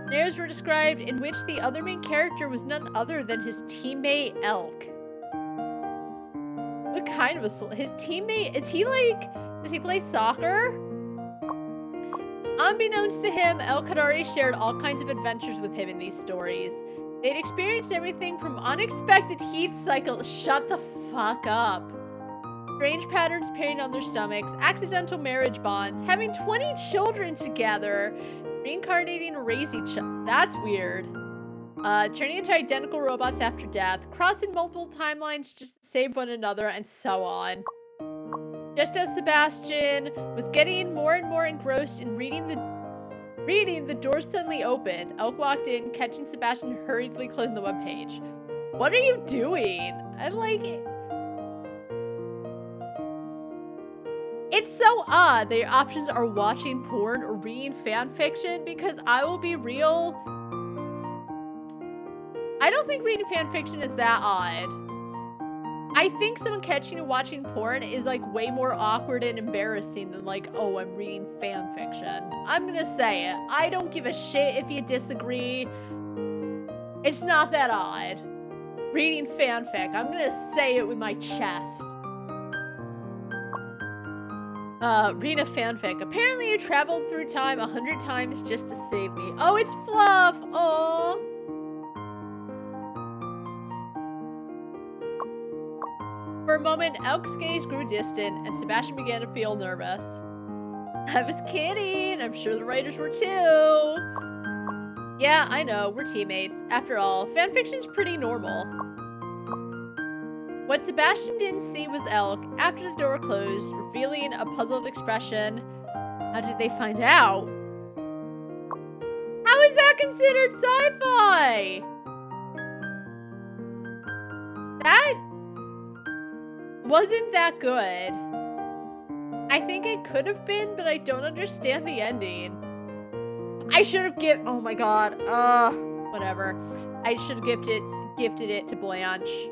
Scenarios were described in which the other main character was none other than his teammate Elk. What kind of his teammate? Is he like, does he play soccer? Unbeknownst to him, Elk had already shared all kinds of adventures with him in these stories. They'd experienced everything from unexpected heat cycles. Shut the fuck up. Strange patterns appearing on their stomachs, accidental marriage bonds, having 20 children together, reincarnating to raise each other. That's weird. Turning into identical robots after death, crossing multiple timelines just to save one another, and so on. Just as Sebastian was getting more and more engrossed in reading, the door suddenly opened. Elk walked in, catching Sebastian hurriedly closing the webpage. What are you doing? I like it. It's so odd that your options are watching porn or reading fan fiction, because I will be real, I don't think reading fan fiction is that odd. I think someone catching you watching porn is like way more awkward and embarrassing than like, oh, I'm reading fan fiction. I'm gonna say it. I don't give a shit if you disagree. It's not that odd. Reading fanfic. I'm gonna say it with my chest. Read a fanfic. Apparently you traveled through time 100 times just to save me. Oh, it's Fluff! Aww. For a moment, Elk's gaze grew distant, and Sebastian began to feel nervous. I was kidding! I'm sure the writers were too! Yeah, I know, we're teammates. After all, fanfiction's pretty normal. What Sebastian didn't see was Elk, after the door closed, revealing a puzzled expression. How did they find out? How is that considered sci-fi? That wasn't that good. I think it could have been, but I don't understand the ending. I should have oh my god. Whatever. I should have gifted it to Blanche.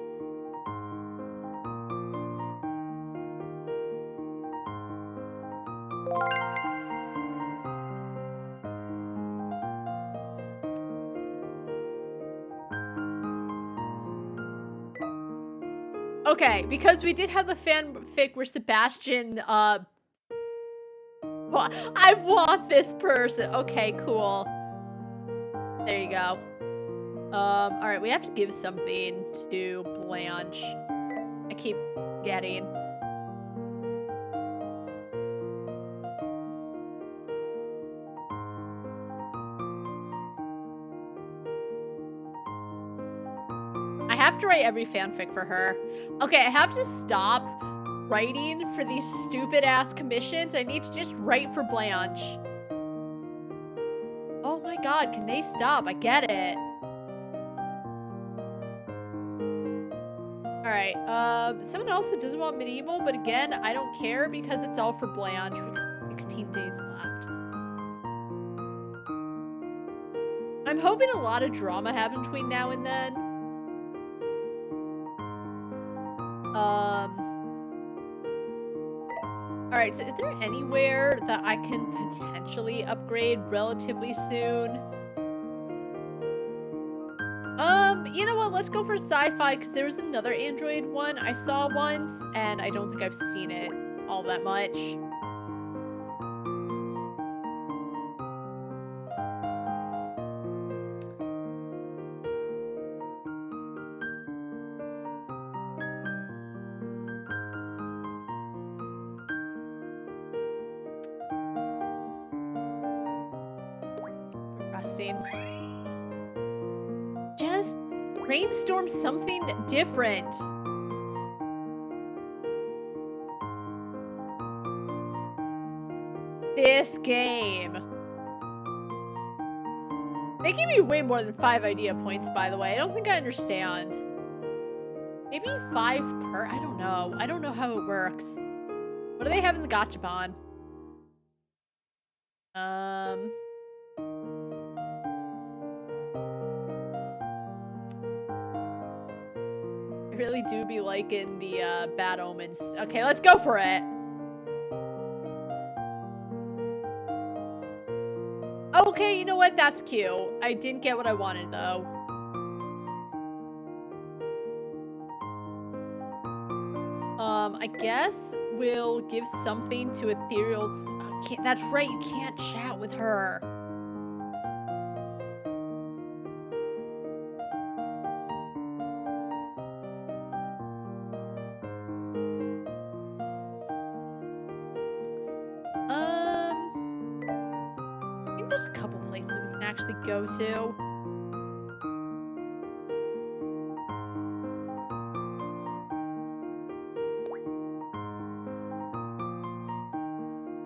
Okay, because we did have the fanfic where Sebastian, I want this person. Okay, cool. There you go. Alright, we have to give something to Blanche. I keep forgetting. I have to write every fanfic for her. Okay, I have to stop writing for these stupid ass commissions. I need to just write for Blanche. Oh my god, can they stop? I get it. Alright, someone else that doesn't want medieval, but again, I don't care because it's all for Blanche. We got 16 days left. I'm hoping a lot of drama happens between now and then. Alright, so is there anywhere that I can potentially upgrade relatively soon? You know what? Let's go for sci-fi, because there was another Android one I saw once, and I don't think I've seen it all that much. Just brainstorm something different. This game. They give me way more than 5 idea points, by the way. I don't think I understand. Maybe 5 per? I don't know. I don't know how it works. What do they have in the gachapon? I really do be liking the Bad Omens. Okay, let's go for it. Okay, you know what? That's cute. I didn't get what I wanted, though. I guess we'll give something to Ethereal. That's right, you can't chat with her. actually go to.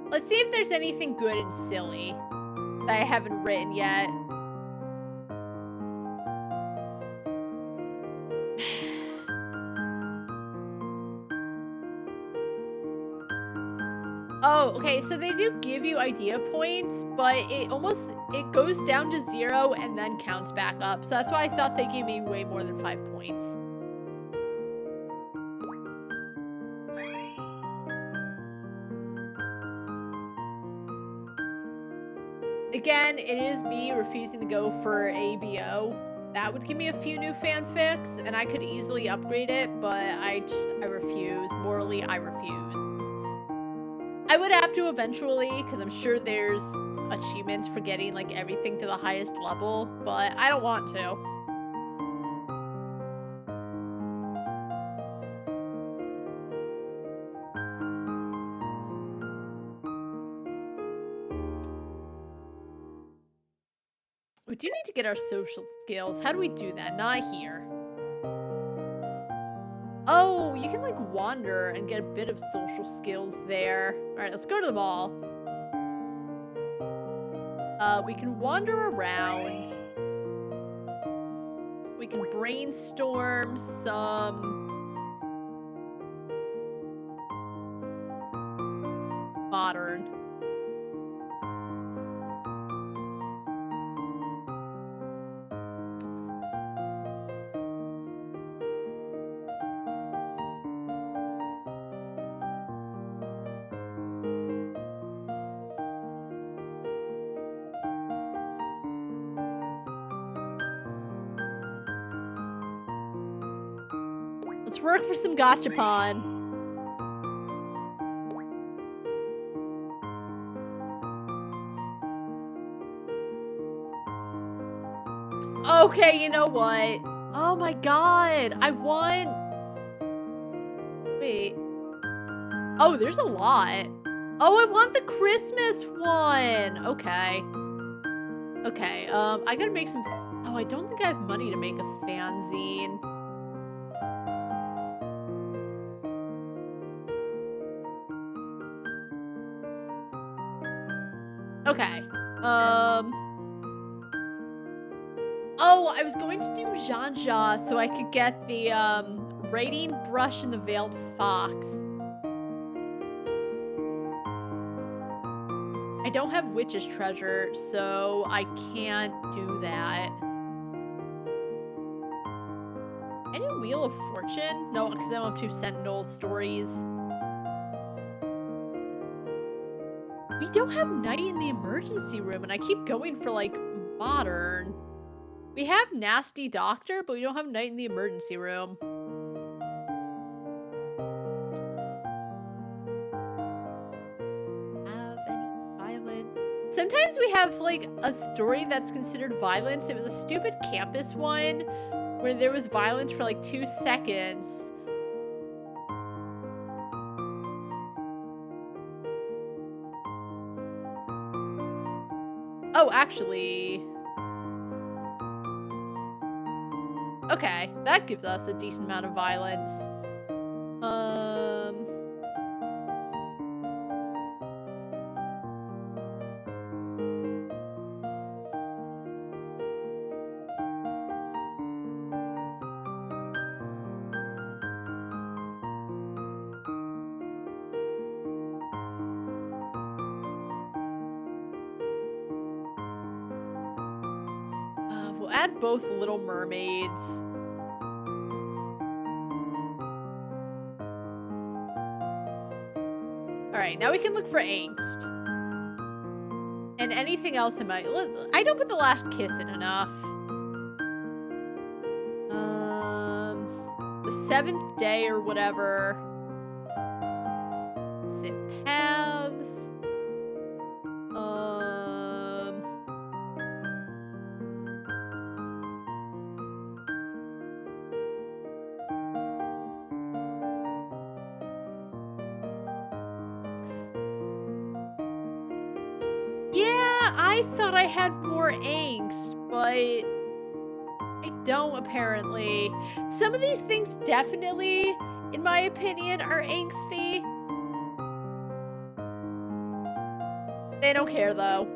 Let's see if there's anything good and silly that I haven't written yet. Oh, okay, so they do give you idea points, but it goes down to 0 and then counts back up. So that's why I thought they gave me way more than 5 points. Again, it is me refusing to go for ABO. That would give me a few new fanfics, and I could easily upgrade it, but I refuse. Morally, I refuse. I would have to eventually, because I'm sure there's achievements for getting, like, everything to the highest level, but I don't want to. We do need to get our social skills. How do we do that? Not here. Oh, you can, like, wander and get a bit of social skills there. Alright, let's go to the mall. We can wander around. We can brainstorm some modern. Let's work for some gachapon. Okay, you know what? Oh my god, I want... Wait. Oh, there's a lot. Oh, I want the Christmas one. Okay. Okay, I gotta make some... Oh, I don't think I have money to make a fanzine. Okay. Oh, I was going to do Janja so I could get the, writing brush and the veiled fox. I don't have witch's treasure, so I can't do that. Any Wheel of Fortune? No, because I don't have 2 Sentinel stories. We don't have Night in the Emergency Room, and I keep going for, like, modern. We have Nasty Doctor, but we don't have Night in the Emergency Room. Have any violent? Sometimes we have, like, a story that's considered violence. It was a stupid campus one where there was violence for, like, 2 seconds. Oh, actually... Okay, that gives us a decent amount of violence. We'll add both Little Mermaids. Alright, now we can look for angst. And anything else in my... I don't put the last kiss in enough. The 7th day or whatever. Sit paths. Yeah, I I thought I had more angst, but I don't apparently. Some of these things definitely, in my opinion, are angsty. They don't care though.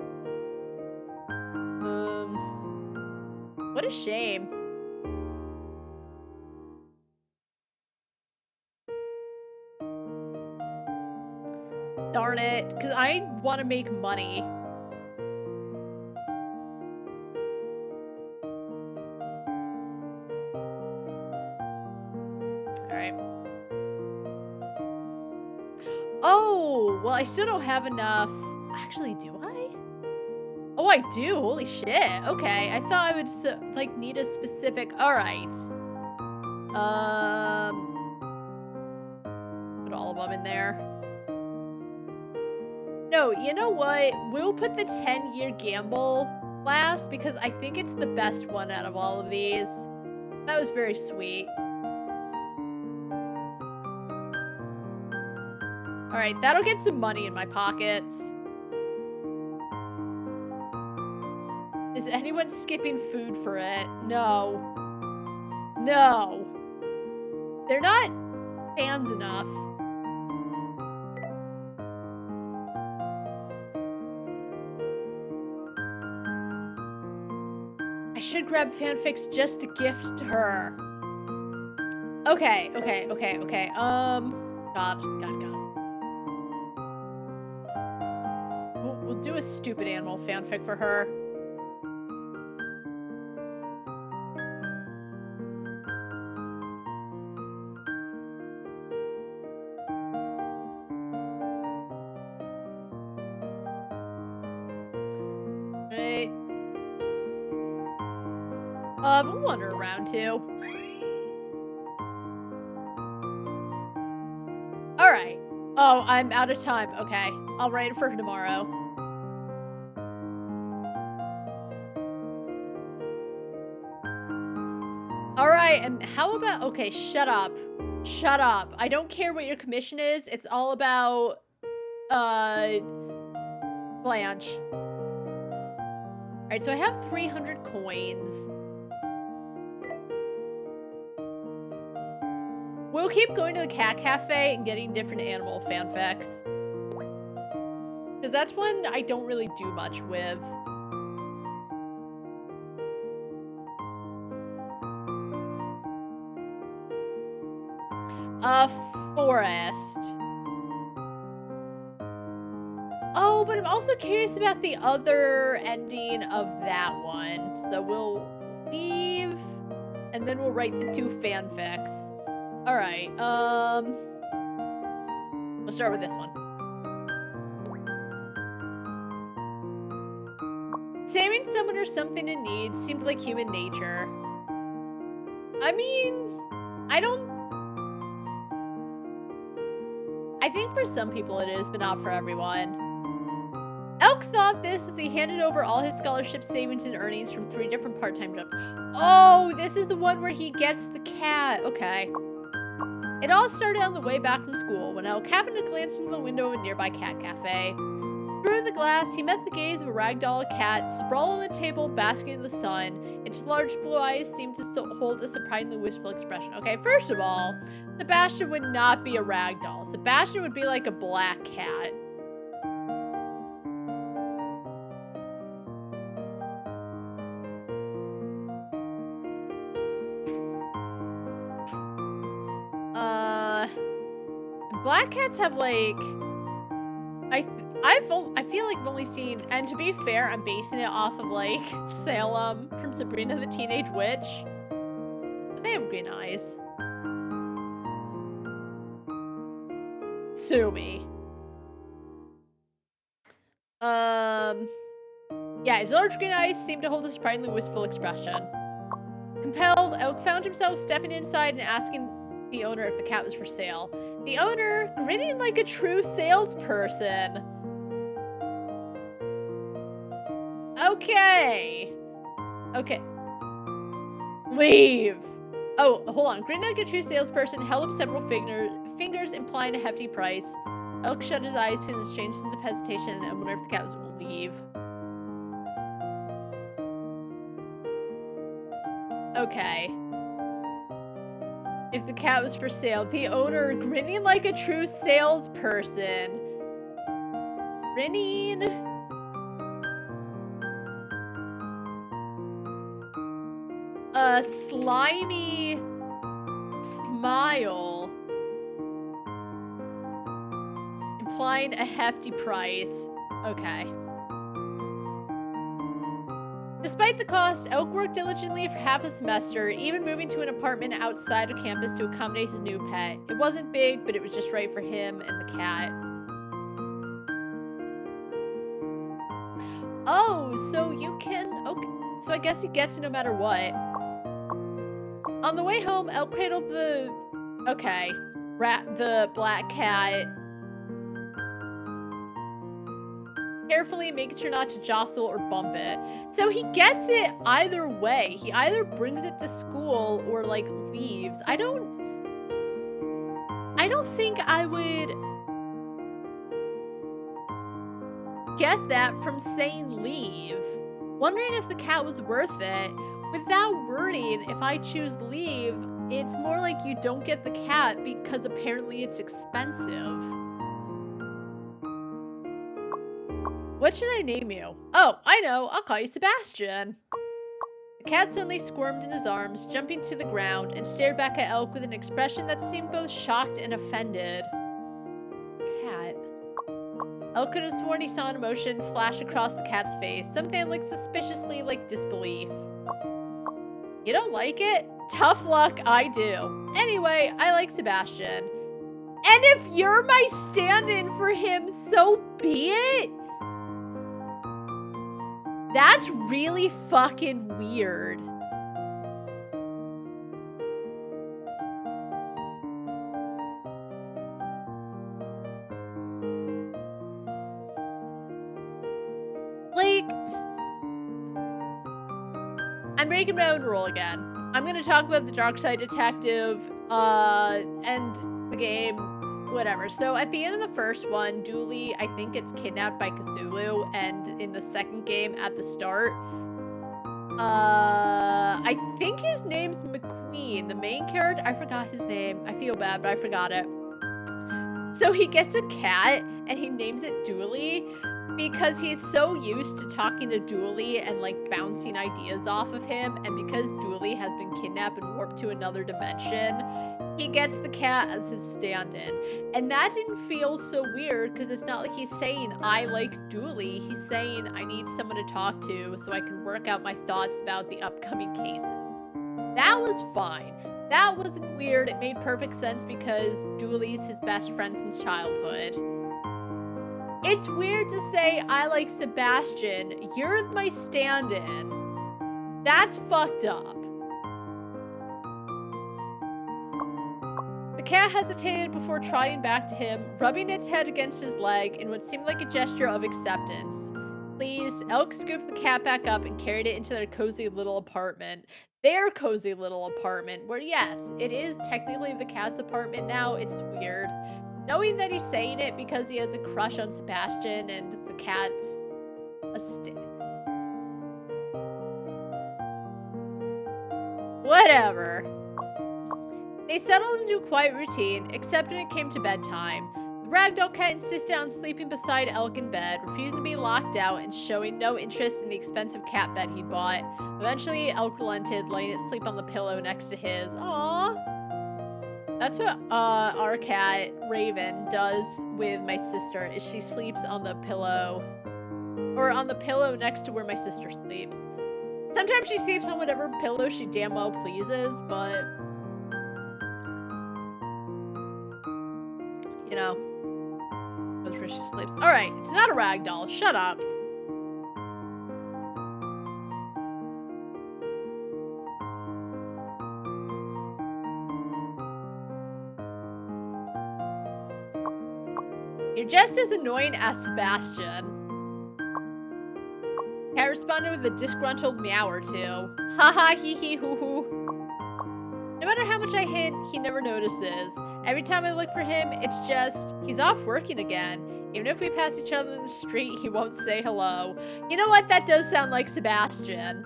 What a shame. Darn it, because I want to make money. Alright. Oh, well, I still don't have enough. Actually, do I? Oh, I do. Holy shit. Okay, I thought I would, like, need a specific... Alright. Put all of them in there. No, you know what? We'll put the 10-year gamble last because I think it's the best one out of all of these. That was very sweet. Alright, that'll get some money in my pockets. Is anyone skipping food for it? No. No. They're not fans enough. I should grab fanfics just to gift to her. Okay. God. We'll do a stupid animal fanfic for her. Right. We'll wander around too. Alright. Oh, I'm out of time. Okay. I'll write it for tomorrow. Alright, and how about... Okay, shut up. Shut up. I don't care what your commission is. It's all about... Blanche. Alright, so I have 300 coins. We'll keep going to the cat cafe and getting different animal fanfics. Because that's one I don't really do much with. A forest. Oh, but I'm also curious about the other ending of that one. So we'll leave, and then we'll write the 2 fanfics. Alright, we'll start with this one. Saving someone or something in need seems like human nature. I mean, I think for some people it is, but not for everyone. Elk thought this as he handed over all his scholarship savings and earnings from 3 different part-time jobs. Oh, this is the one where he gets the cat. Okay. It all started on the way back from school when Elk happened to glance into the window of a nearby cat cafe. Through the glass, he met the gaze of a ragdoll cat sprawled on the table, basking in the sun. Its large blue eyes seemed to still hold a surprisingly wistful expression. Okay, first of all, Sebastian would not be a ragdoll. Sebastian would be like a black cat. Black cats have like, I feel like I've only seen, and to be fair, I'm basing it off of like Salem from Sabrina the Teenage Witch. But they have green eyes. Sue me. Yeah, his large green eyes seemed to hold a surprisingly wistful expression. Compelled, Elk found himself stepping inside and asking the owner if the cat was for sale. The owner, grinning like a true salesperson. Okay. Leave. Oh, hold on. Grinning like a true salesperson, held up several fingers implying a hefty price. Elk shut his eyes, feeling a strange sense of hesitation, and wondered if the cat was will leave. Okay. If the cat was for sale, the owner grinning like a true salesperson. Grinning. A slimy smile. Implying a hefty price. Okay. Despite the cost, Elk worked diligently for half a semester, even moving to an apartment outside of campus to accommodate his new pet. It wasn't big, but it was just right for him and the cat. Oh, so you can... Okay, so I guess he gets it no matter what. On the way home, Elk cradled the... Okay. The black cat. Carefully, making sure not to jostle or bump it. So he gets it either way. He either brings it to school or, like, leaves. I don't think I would get that from saying leave. Wondering if the cat was worth it. With that wording, if I choose leave, it's more like you don't get the cat because apparently it's expensive. What should I name you? Oh, I know. I'll call you Sebastian. The cat suddenly squirmed in his arms, jumping to the ground, and stared back at Elk with an expression that seemed both shocked and offended. Cat. Elk could have sworn he saw an emotion flash across the cat's face, something that looked suspiciously like disbelief. You don't like it? Tough luck, I do. Anyway, I like Sebastian. And if you're my stand-in for him, so be it. That's really fucking weird. Like, I'm breaking my own rule again. I'm gonna talk about the Dark Side Detective, and the game, whatever. So at the end of the first one, Dooley, I think, gets kidnapped by Cthulhu, and in the second game at the start, I think his name's McQueen, the main character. I forgot his name. I feel bad, but I forgot it. So he gets a cat, and he names it Dooley, because he's so used to talking to Dooley and, like, bouncing ideas off of him, and because Dooley has been kidnapped and warped to another dimension, he gets the cat as his stand-in. And that didn't feel so weird, because it's not like he's saying, I like Dooley. He's saying, I need someone to talk to so I can work out my thoughts about the upcoming cases. That was fine. That wasn't weird. It made perfect sense because Dooley's his best friend since childhood. It's weird to say, I like Sebastian. You're my stand-in. That's fucked up. The cat hesitated before trotting back to him, rubbing its head against his leg in what seemed like a gesture of acceptance. Pleased, Elk scooped the cat back up and carried it into their cozy little apartment. Their cozy little apartment, where yes, it is technically the cat's apartment now. It's weird. Knowing that he's saying it because he has a crush on Sebastian and the cat's a whatever. They settled into a quiet routine, except when it came to bedtime. The ragdoll cat insisted on sleeping beside Elk in bed, refusing to be locked out, and showing no interest in the expensive cat bed he'd bought. Eventually, Elk relented, letting it sleep on the pillow next to his. Aww. That's what our cat, Raven, does with my sister, is she sleeps on the pillow, or on the pillow next to where my sister sleeps. Sometimes she sleeps on whatever pillow she damn well pleases, but, you know, that's where she sleeps. Alright, it's not a ragdoll. Shut up. You're just as annoying as Sebastian. Cat responded with a disgruntled meow or two. Haha, hee hee hoo hoo. No matter how much I hint, he never notices. Every time I look for him, it's just, he's off working again. Even if we pass each other in the street, he won't say hello. You know what? That does sound like Sebastian.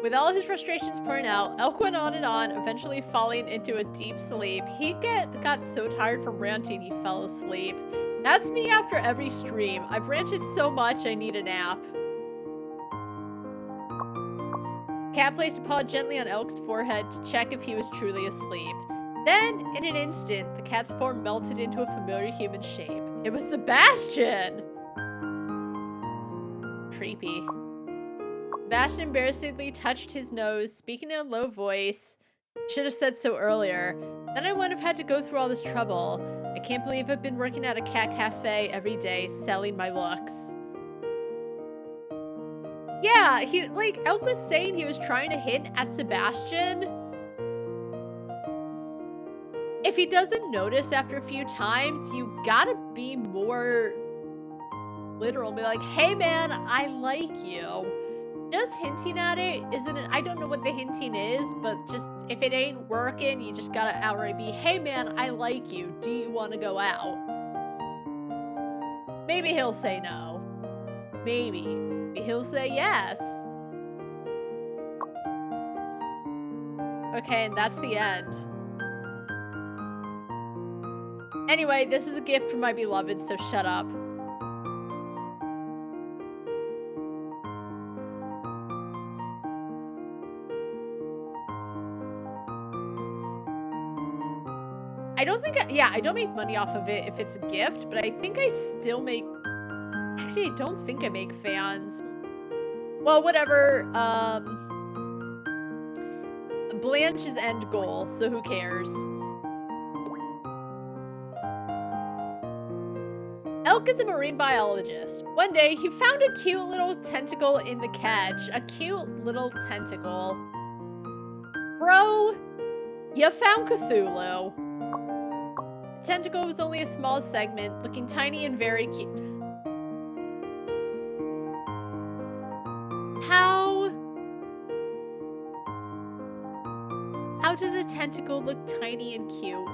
With all his frustrations pouring out, Elk went on and on, eventually falling into a deep sleep. He got so tired from ranting he fell asleep. That's me after every stream. I've ranted so much I need a nap. Cat placed a paw gently on Elk's forehead to check if he was truly asleep. Then, in an instant, the cat's form melted into a familiar human shape. It was Sebastian! Creepy. Sebastian embarrassedly touched his nose, speaking in a low voice. Should have said so earlier. Then I wouldn't have had to go through all this trouble. I can't believe I've been working at a cat cafe every day, selling my looks. Yeah, Elk was saying he was trying to hint at Sebastian. If he doesn't notice after a few times, you gotta be more literal and be like, hey man, I like you. Just hinting at it isn't it? I don't know what the hinting is, but just if it ain't working, you just gotta outright be, hey man, I like you. Do you want to go out? Maybe he'll say no. Maybe he'll say yes. Okay, and that's the end. Anyway, this is a gift from my beloved, so shut up. I don't make money off of it if it's a gift, but I think I still make... Actually, I don't think I make fans. Well, whatever. Blanche's end goal, so who cares? Elk is a marine biologist. One day, he found a cute little tentacle in the catch. A cute little tentacle. Bro, you found Cthulhu. The tentacle was only a small segment, looking tiny and very cute. How does a tentacle look tiny and cute?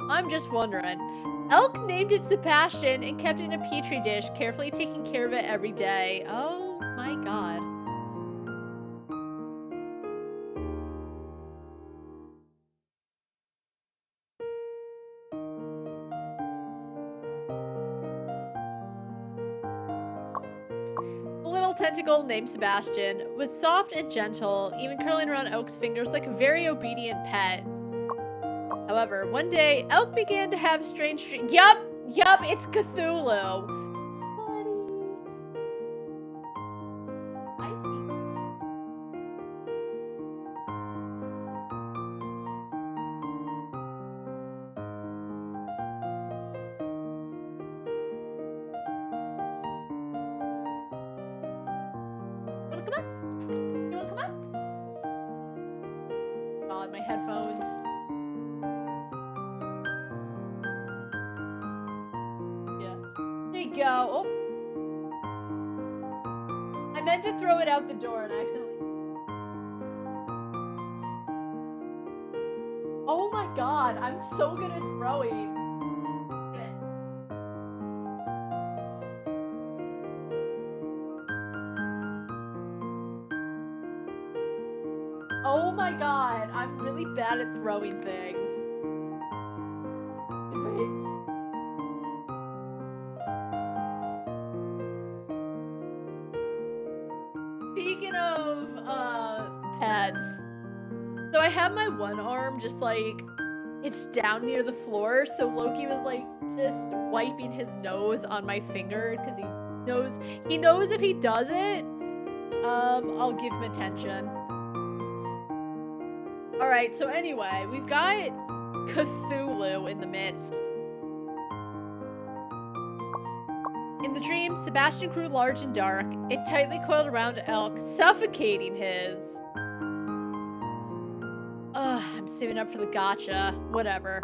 I'm just wondering. Elk named it Sebastian and kept it in a petri dish, carefully taking care of it every day. Oh my god. The little tentacle named Sebastian was soft and gentle, even curling around Elk's fingers like a very obedient pet. However, one day, Elk began to have strange dreams. Yup, it's Cthulhu. You wanna come up? God, my headphones. There you go. Oh. I meant to throw it out the door and accidentally. Oh my god, I'm so good at throwing. Oh my god, I'm really bad at throwing things. Speaking of, pets. So I have my one arm just like, it's down near the floor, so Loki was like, just wiping his nose on my finger, because he knows if he does it, I'll give him attention. Alright, so anyway, we've got Cthulhu in the midst. In the dream, Sebastian grew large and dark. It tightly coiled around Elk, suffocating his. Ugh, I'm saving up for the gotcha. Whatever.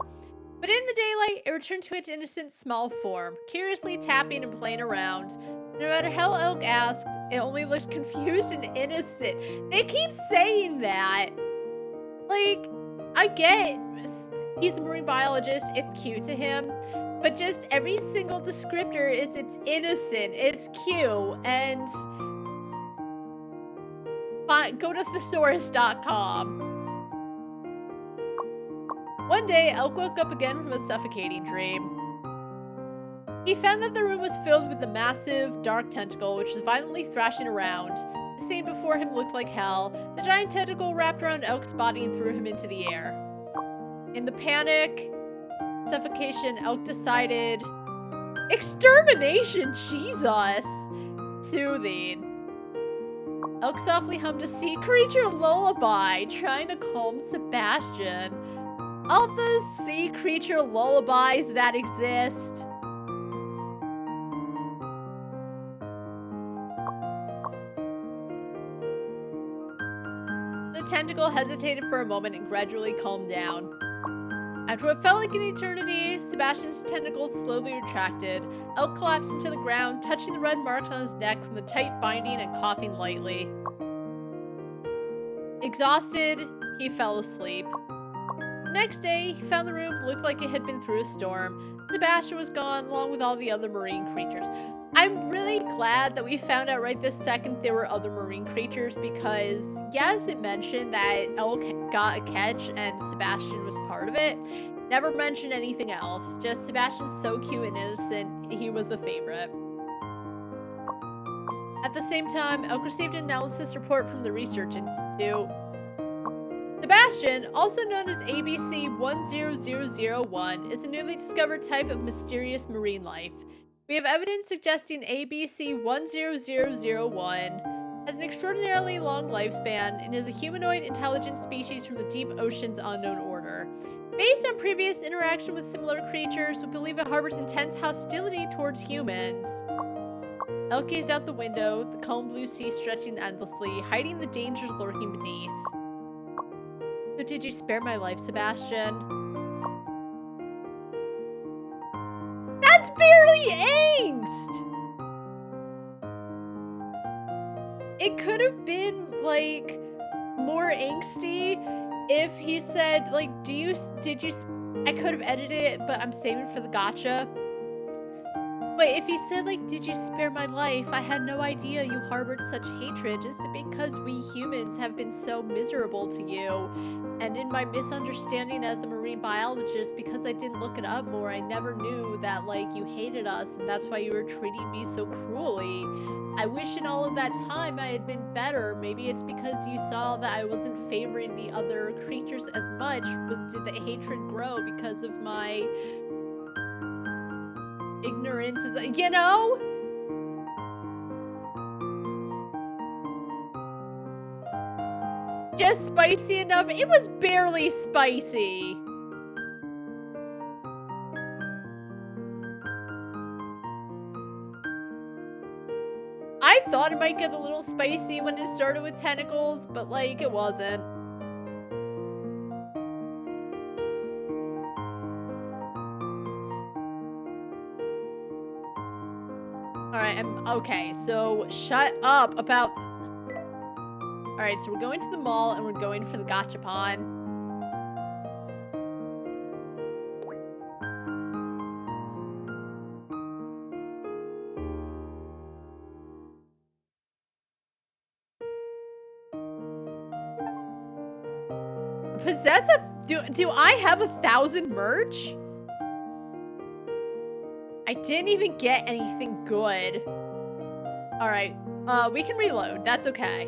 But in the daylight, it returned to its innocent small form, curiously tapping and playing around. No matter how Elk asked, it only looked confused and innocent. They keep saying that. Like, I get he's a marine biologist, it's cute to him, but just every single descriptor is it's innocent, it's cute, and go to thesaurus.com. One day, Elk woke up again from a suffocating dream. He found that the room was filled with a massive, dark tentacle which was violently thrashing around. The scene before him looked like hell. The giant tentacle wrapped around Elk's body and threw him into the air. In the panic, suffocation, Elk decided, extermination, Jesus! Soothing. Elk softly hummed a sea creature lullaby, trying to calm Sebastian. All those sea creature lullabies that exist. The tentacle hesitated for a moment and gradually calmed down. After what felt like an eternity, Sebastian's tentacles slowly retracted. Elk collapsed into the ground, touching the red marks on his neck from the tight binding and coughing lightly. Exhausted, he fell asleep. The next day, he found the room looked like it had been through a storm. Sebastian was gone, along with all the other marine creatures. I'm really glad that we found out right this second there were other marine creatures because, yes, it mentioned that Elk got a catch and Sebastian was part of it. Never mentioned anything else. Just Sebastian's so cute and innocent, he was the favorite. At the same time, Elk received an analysis report from the Research Institute. Sebastian, also known as ABC 10001, is a newly discovered type of mysterious marine life. We have evidence suggesting ABC 10001 has an extraordinarily long lifespan and is a humanoid intelligent species from the deep ocean's unknown order. Based on previous interaction with similar creatures, we believe it harbors intense hostility towards humans. Elk gazed out the window, the calm blue sea stretching endlessly, hiding the dangers lurking beneath. So did you spare my life, Sebastian? That's barely angst! It could have been, like, more angsty if he said, like, I could have edited it, but I'm saving for the gotcha. But if he said, like, did you spare my life? I had no idea you harbored such hatred just because we humans have been so miserable to you. And in my misunderstanding as a marine biologist, because I didn't look it up more, I never knew that, like, you hated us and that's why you were treating me so cruelly. I wish in all of that time I had been better. Maybe it's because you saw that I wasn't favoring the other creatures as much. Did the hatred grow because of my ignorance? You know? Just spicy enough? It was barely spicy. I thought it might get a little spicy when it started with tentacles, but, like, it wasn't. Alright, okay, so shut up about... Alright, so we're going to the mall and we're going for the gachapon. Do I have 1,000 merch? I didn't even get anything good. Alright, we can reload. That's okay.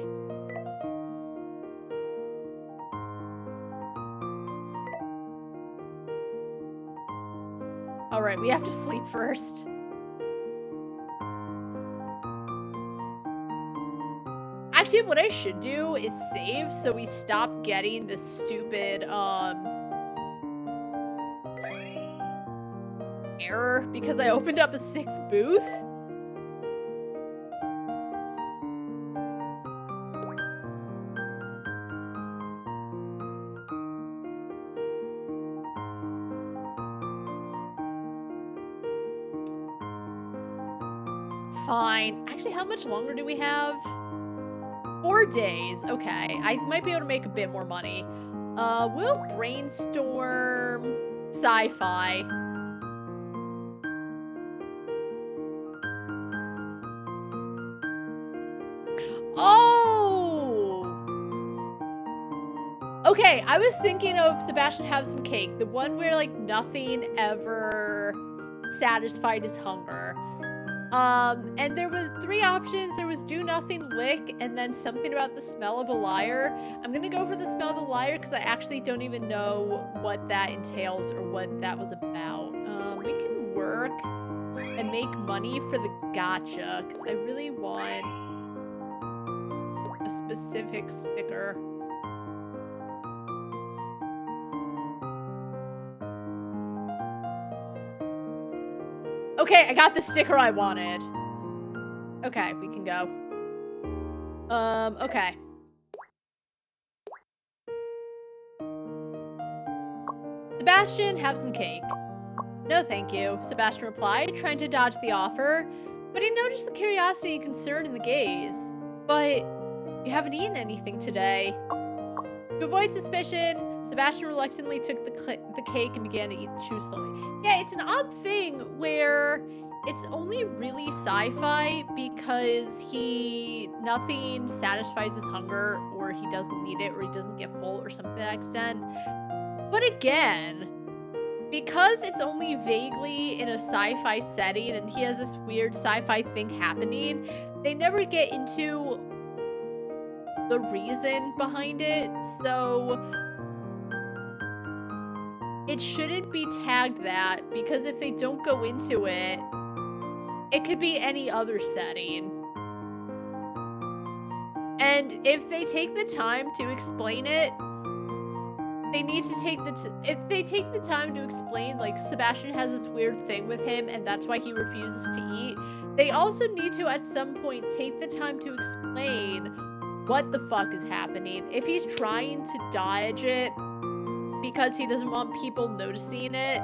Alright, we have to sleep first. Actually, what I should do is save so we stop getting this stupid, error because I opened up a 6th booth. Fine. Actually, how much longer do we have? 4 days. Okay. I might be able to make a bit more money. We'll brainstorm sci-fi. Oh! I was thinking of Sebastian Have Some Cake, the one where like nothing ever satisfied his hunger. And there was 3 options. There was do nothing, lick, and then something about the smell of a liar. I'm gonna go for the smell of a liar because I actually don't even know what that entails or what that was about. We can work and make money for the gacha because I really want a specific sticker. Okay, I got the sticker I wanted. Okay, we can go. Okay. Sebastian, have some cake. No, thank you, Sebastian replied, trying to dodge the offer, but he noticed the curiosity and concern in the gaze. But you haven't eaten anything today. To avoid suspicion, Sebastian reluctantly took the cake and began to chew slowly. Yeah, it's an odd thing where it's only really sci-fi because nothing satisfies his hunger, or he doesn't need it, or he doesn't get full or something to that extent. But again, because it's only vaguely in a sci-fi setting and he has this weird sci-fi thing happening, they never get into the reason behind it, so it shouldn't be tagged that, because if they don't go into it, it could be any other setting. And if they take the time to explain it, they need to take if they take the time to explain, like, Sebastian has this weird thing with him and that's why he refuses to eat, they also need to at some point take the time to explain what the fuck is happening. If he's trying to dodge it because he doesn't want people noticing it,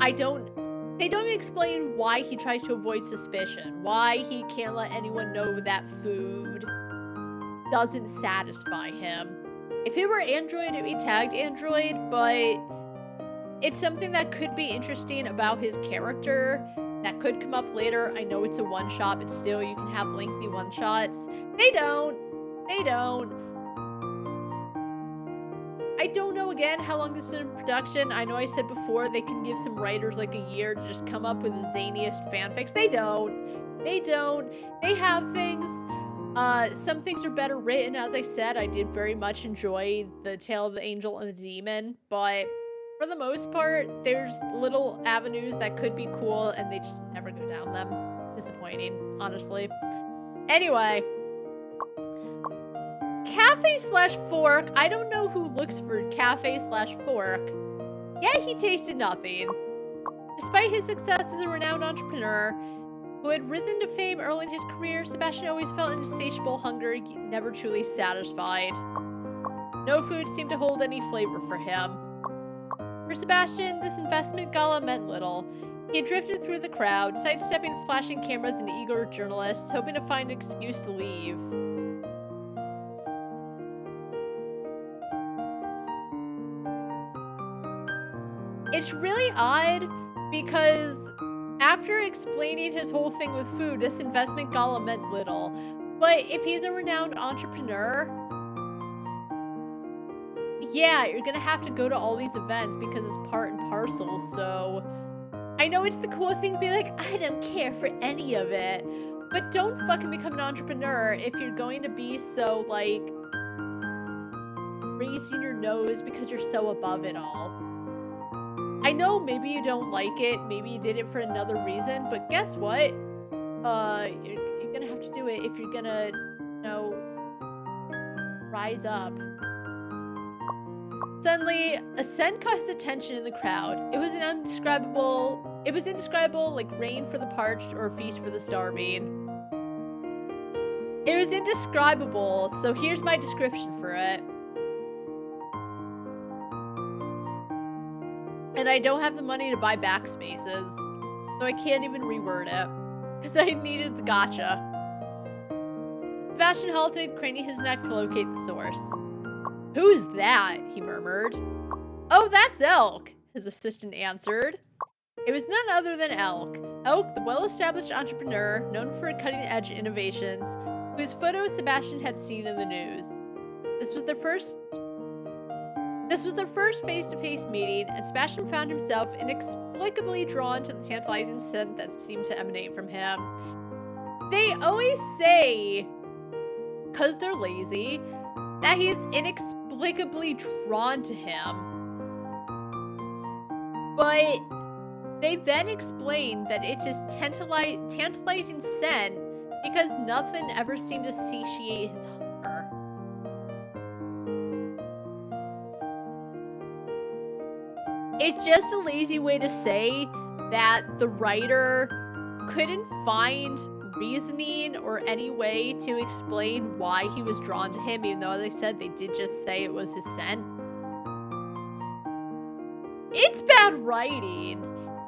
they don't even explain why he tries to avoid suspicion, why he can't let anyone know that food doesn't satisfy him. If it were Android, it'd be tagged Android, but it's something that could be interesting about his character that could come up later. I know it's a one-shot, but still, you can have lengthy one-shots. They don't. I don't know, again, how long this is in production. I know I said before they can give some writers like a year to just come up with the zaniest fanfics. They don't. They have things. Some things are better written. As I said, I did very much enjoy the Tale of the Angel and the Demon, but for the most part, there's little avenues that could be cool, and they just never go down them. Disappointing, honestly. Anyway. Cafe/fork. I don't know who looks for cafe/fork. Yeah, he tasted nothing. Despite his success as a renowned entrepreneur who had risen to fame early in his career, Sebastian always felt an insatiable hunger, never truly satisfied. No food seemed to hold any flavor for him. For Sebastian, this investment gala meant little. He had drifted through the crowd, sidestepping flashing cameras and eager journalists, hoping to find an excuse to leave. It's really odd because after explaining his whole thing with food, this investment gala meant little. But if he's a renowned entrepreneur, yeah, you're gonna have to go to all these events because it's part and parcel. So I know it's the cool thing to be like, I don't care for any of it. But don't fucking become an entrepreneur if you're going to be so, like, raising your nose because you're so above it all. I know maybe you don't like it, maybe you did it for another reason, but guess what? You're gonna have to do it if you're gonna, you know, rise up. Suddenly, a scent caught his attention in the crowd. It was indescribable, like rain for the parched or a feast for the starving. It was indescribable, so here's my description for it. And I don't have the money to buy backspaces, so I can't even reword it, because I needed the gacha. Sebastian halted, craning his neck to locate the source. Who is that? He murmured. Oh, that's Elk, his assistant answered. It was none other than Elk. Elk, the well-established entrepreneur, known for cutting-edge innovations, whose photo Sebastian had seen in the news. This was the first This was their first face-to-face meeting, and Sebastian found himself inexplicably drawn to the tantalizing scent that seemed to emanate from him. They always say, because they're lazy, that he's inexplicably drawn to him. But they then explain that it's his tantalizing scent because nothing ever seemed to satiate his hunger. It's just a lazy way to say that the writer couldn't find reasoning or any way to explain why he was drawn to him, even though, as I said, they did just say it was his scent. It's bad writing.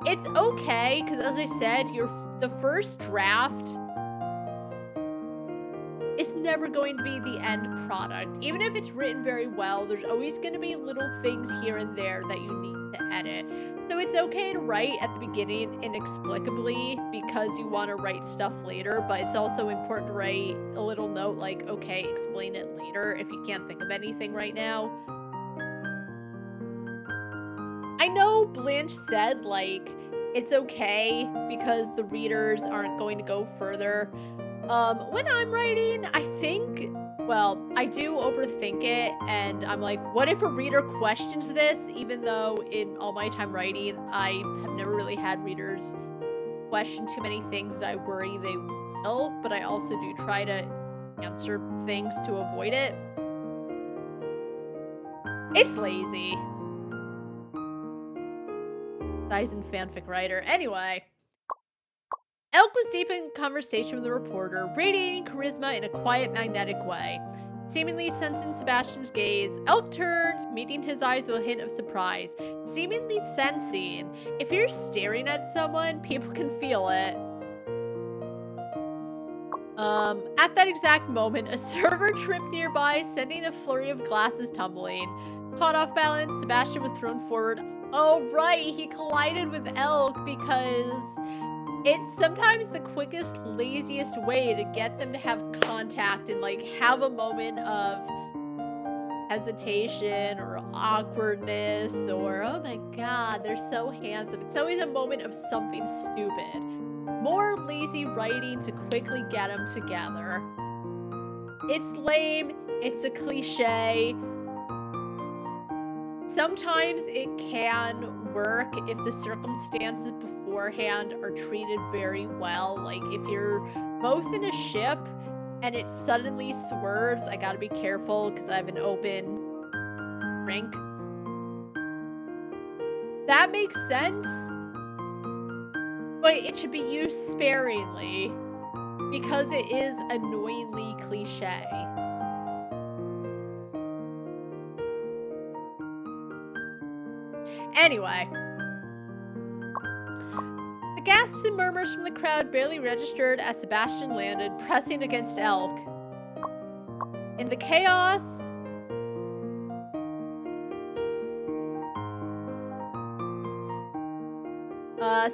It's okay, because as I said, the first draft is never going to be the end product. Even if it's written very well, there's always going to be little things here and there that you need to edit. So it's okay to write at the beginning inexplicably because you want to write stuff later, but it's also important to write a little note like, okay, explain it later if you can't think of anything right now. I know Blanche said, like, it's okay because the readers aren't going to go further. When I'm writing, I think, well, I do overthink it, and I'm like, what if a reader questions this? Even though in all my time writing, I have never really had readers question too many things that I worry they will, but I also do try to answer things to avoid it. It's lazy. Dyson fanfic writer. Anyway. Elk was deep in conversation with the reporter, radiating charisma in a quiet, magnetic way. Seemingly sensing Sebastian's gaze, Elk turned, meeting his eyes with a hint of surprise. Seemingly sensing. If you're staring at someone, people can feel it. At that exact moment, a server tripped nearby, sending a flurry of glasses tumbling. Caught off balance, Sebastian was thrown forward. Oh, right, he collided with Elk because it's sometimes the quickest, laziest way to get them to have contact and, like, have a moment of hesitation or awkwardness or, oh my god, they're so handsome. It's always a moment of something stupid. More lazy writing to quickly get them together. It's lame. It's a cliche. Sometimes it can work if the circumstances beforehand are treated very well. Like if you're both in a ship and it suddenly swerves, I gotta be careful because I have an open rink. That makes sense, but it should be used sparingly because it is annoyingly cliche. Anyway. The gasps and murmurs from the crowd barely registered as Sebastian landed, pressing against Elk. In the chaos,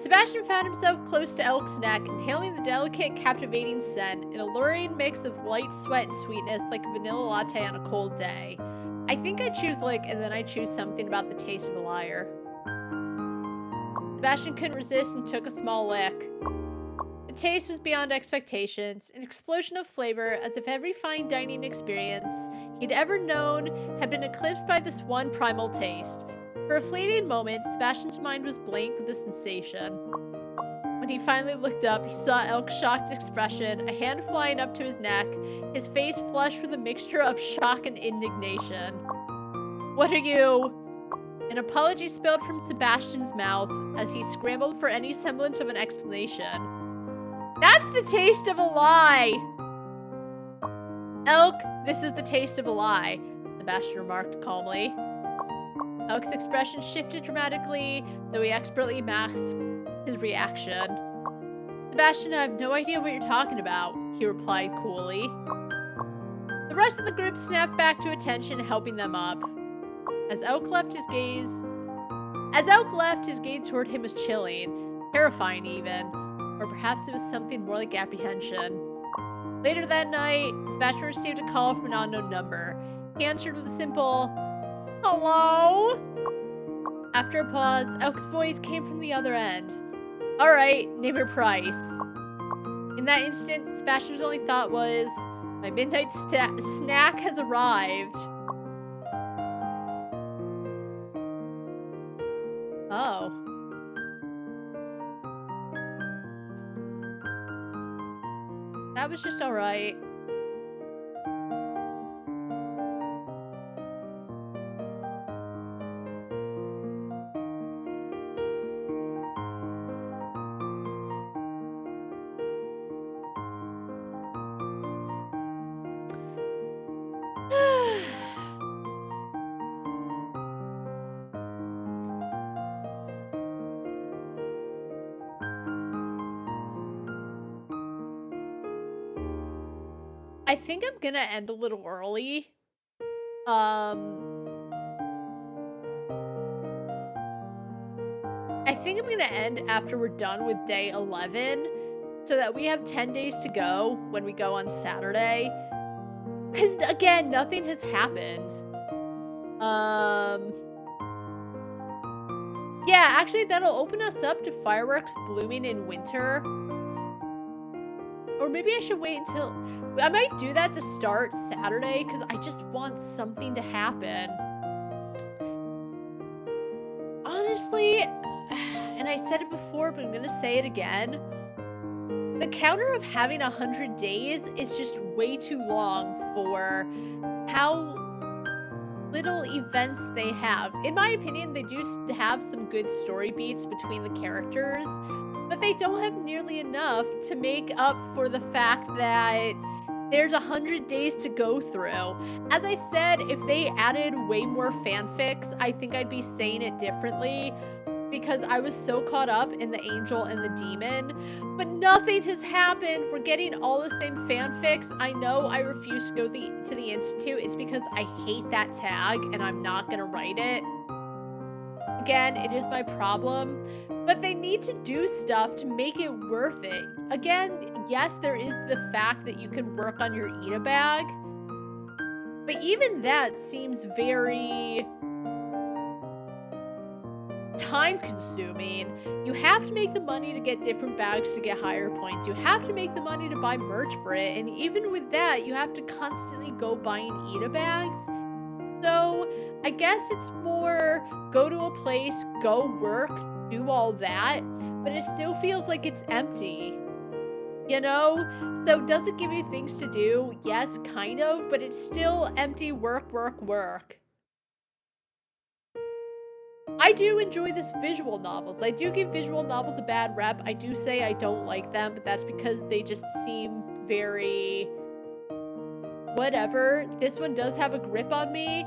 Sebastian found himself close to Elk's neck, inhaling the delicate, captivating scent, an alluring mix of light sweat and sweetness like a vanilla latte on a cold day. I think I choose lick, and then I choose something about the taste of a liar. Sebastian couldn't resist and took a small lick. The taste was beyond expectations, an explosion of flavor, as if every fine dining experience he'd ever known had been eclipsed by this one primal taste. For a fleeting moment, Sebastian's mind was blank with the sensation. When he finally looked up, he saw Elk's shocked expression, a hand flying up to his neck, his face flushed with a mixture of shock and indignation. What are you? An apology spilled from Sebastian's mouth as he scrambled for any semblance of an explanation. That's the taste of a lie! Elk, this is the taste of a lie, Sebastian remarked calmly. Elk's expression shifted dramatically, though he expertly masked his reaction. Sebastian, I have no idea what you're talking about, he replied coolly. The rest of the group snapped back to attention, helping them up. As Elk left, his gaze toward him was chilling, terrifying even, or perhaps it was something more like apprehension. Later that night, Sebastian received a call from an unknown number. He answered with a simple, Hello? After a pause, Elk's voice came from the other end. All right, name your price. In that instant, Sebastian's only thought was, my midnight snack has arrived. Oh. That was just all right. I think I'm gonna end a little early. I think I'm gonna end after we're done with day 11 so that we have 10 days to go when we go on Saturday. Because, again, nothing has happened. Yeah, actually, that'll open us up to fireworks blooming in winter. Or maybe I should wait until... I might do that to start Saturday, because I just want something to happen. Honestly, and I said it before, but I'm going to say it again. The counter of having 100 days is just way too long for how little events they have. In my opinion, they do have some good story beats between the characters, but they don't have nearly enough to make up for the fact that there's 100 days to go through. As I said, if they added way more fanfics, I think I'd be saying it differently, because I was so caught up in the angel and the demon, but nothing has happened. We're getting all the same fanfics. I know I refuse to go to the Institute. It's because I hate that tag and I'm not gonna write it. Again, it is my problem, but they need to do stuff to make it worth it. Again, yes, there is the fact that you can work on your Ida bag, but even that seems very time-consuming. You have to make the money to get different bags to get higher points. You have to make the money to buy merch for it, and even with that, you have to constantly go buying Ida bags. So, I guess it's more go to a place, go work, do all that, but it still feels like it's empty. You know? So, does it give you things to do? Yes, kind of, but it's still empty work, work, work. I do enjoy this visual novels. I do give visual novels a bad rep. I do say I don't like them, but that's because they just seem very... whatever. This one does have a grip on me,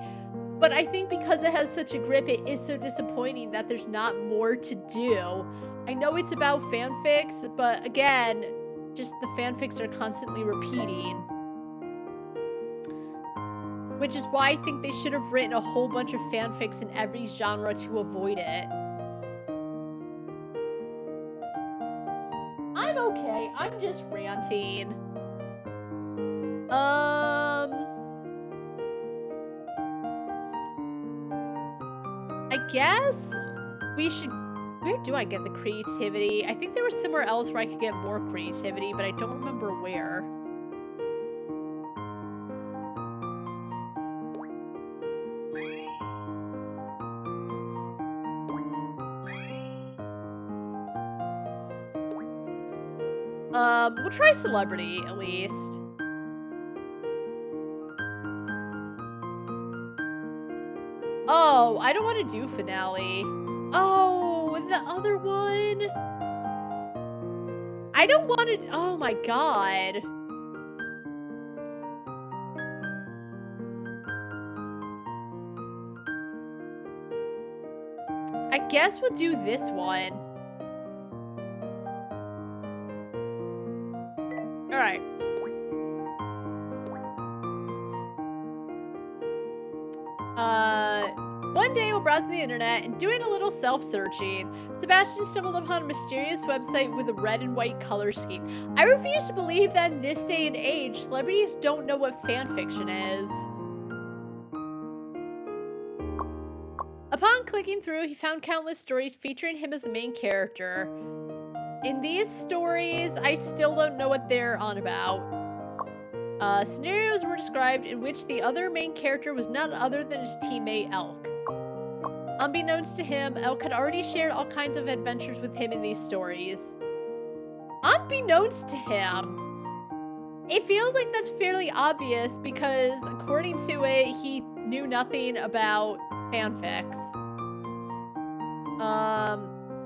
but I think because it has such a grip, it is so disappointing that there's not more to do. I know it's about fanfics, but again, just the fanfics are constantly repeating. Which is why I think they should have written a whole bunch of fanfics in every genre to avoid it. I'm okay. I'm just ranting. I guess we should... Where do I get the creativity? I think there was somewhere else where I could get more creativity, but I don't remember where. We'll try celebrity, at least. Oh, I don't want to do finale. Oh, the other one? I don't want to... Oh my god. I guess we'll do this one. Alright. One day while browsing the internet and doing a little self-searching, Sebastian stumbled upon a mysterious website with a red and white color scheme. I refuse to believe that in this day and age, celebrities don't know what fanfiction is. Upon clicking through, he found countless stories featuring him as the main character. In these stories, I still don't know what they're on about. Scenarios were described in which the other main character was none other than his teammate Elk. Unbeknownst to him, Elk had already shared all kinds of adventures with him in these stories. Unbeknownst to him? It feels like that's fairly obvious because, according to it, he knew nothing about fanfics.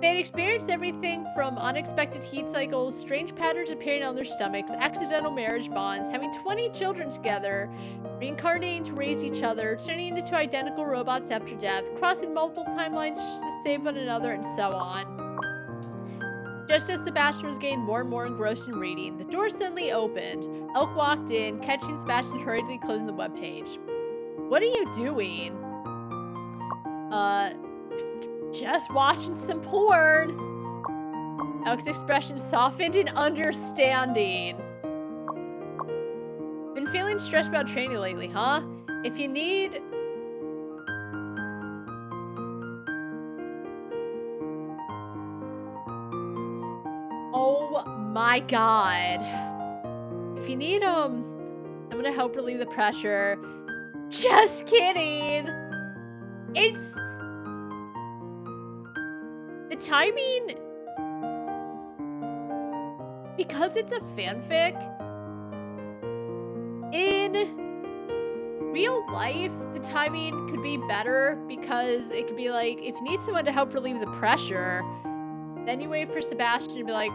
They had experienced everything from unexpected heat cycles, strange patterns appearing on their stomachs, accidental marriage bonds, having 20 children together, reincarnating to raise each other, turning into identical robots after death, crossing multiple timelines just to save one another, and so on. Just as Sebastian was getting more and more engrossed in reading, the door suddenly opened. Elk walked in, catching Sebastian hurriedly closing the webpage. What are you doing? Just watching some porn. Elk's expression softened in understanding. Been feeling stressed about training lately, huh? If you need... Oh my god. If you need, I'm gonna help relieve the pressure. Just kidding! It's... The timing... Because it's a fanfic, in real life, the timing could be better because it could be like, if you need someone to help relieve the pressure, then you wait for Sebastian to be like,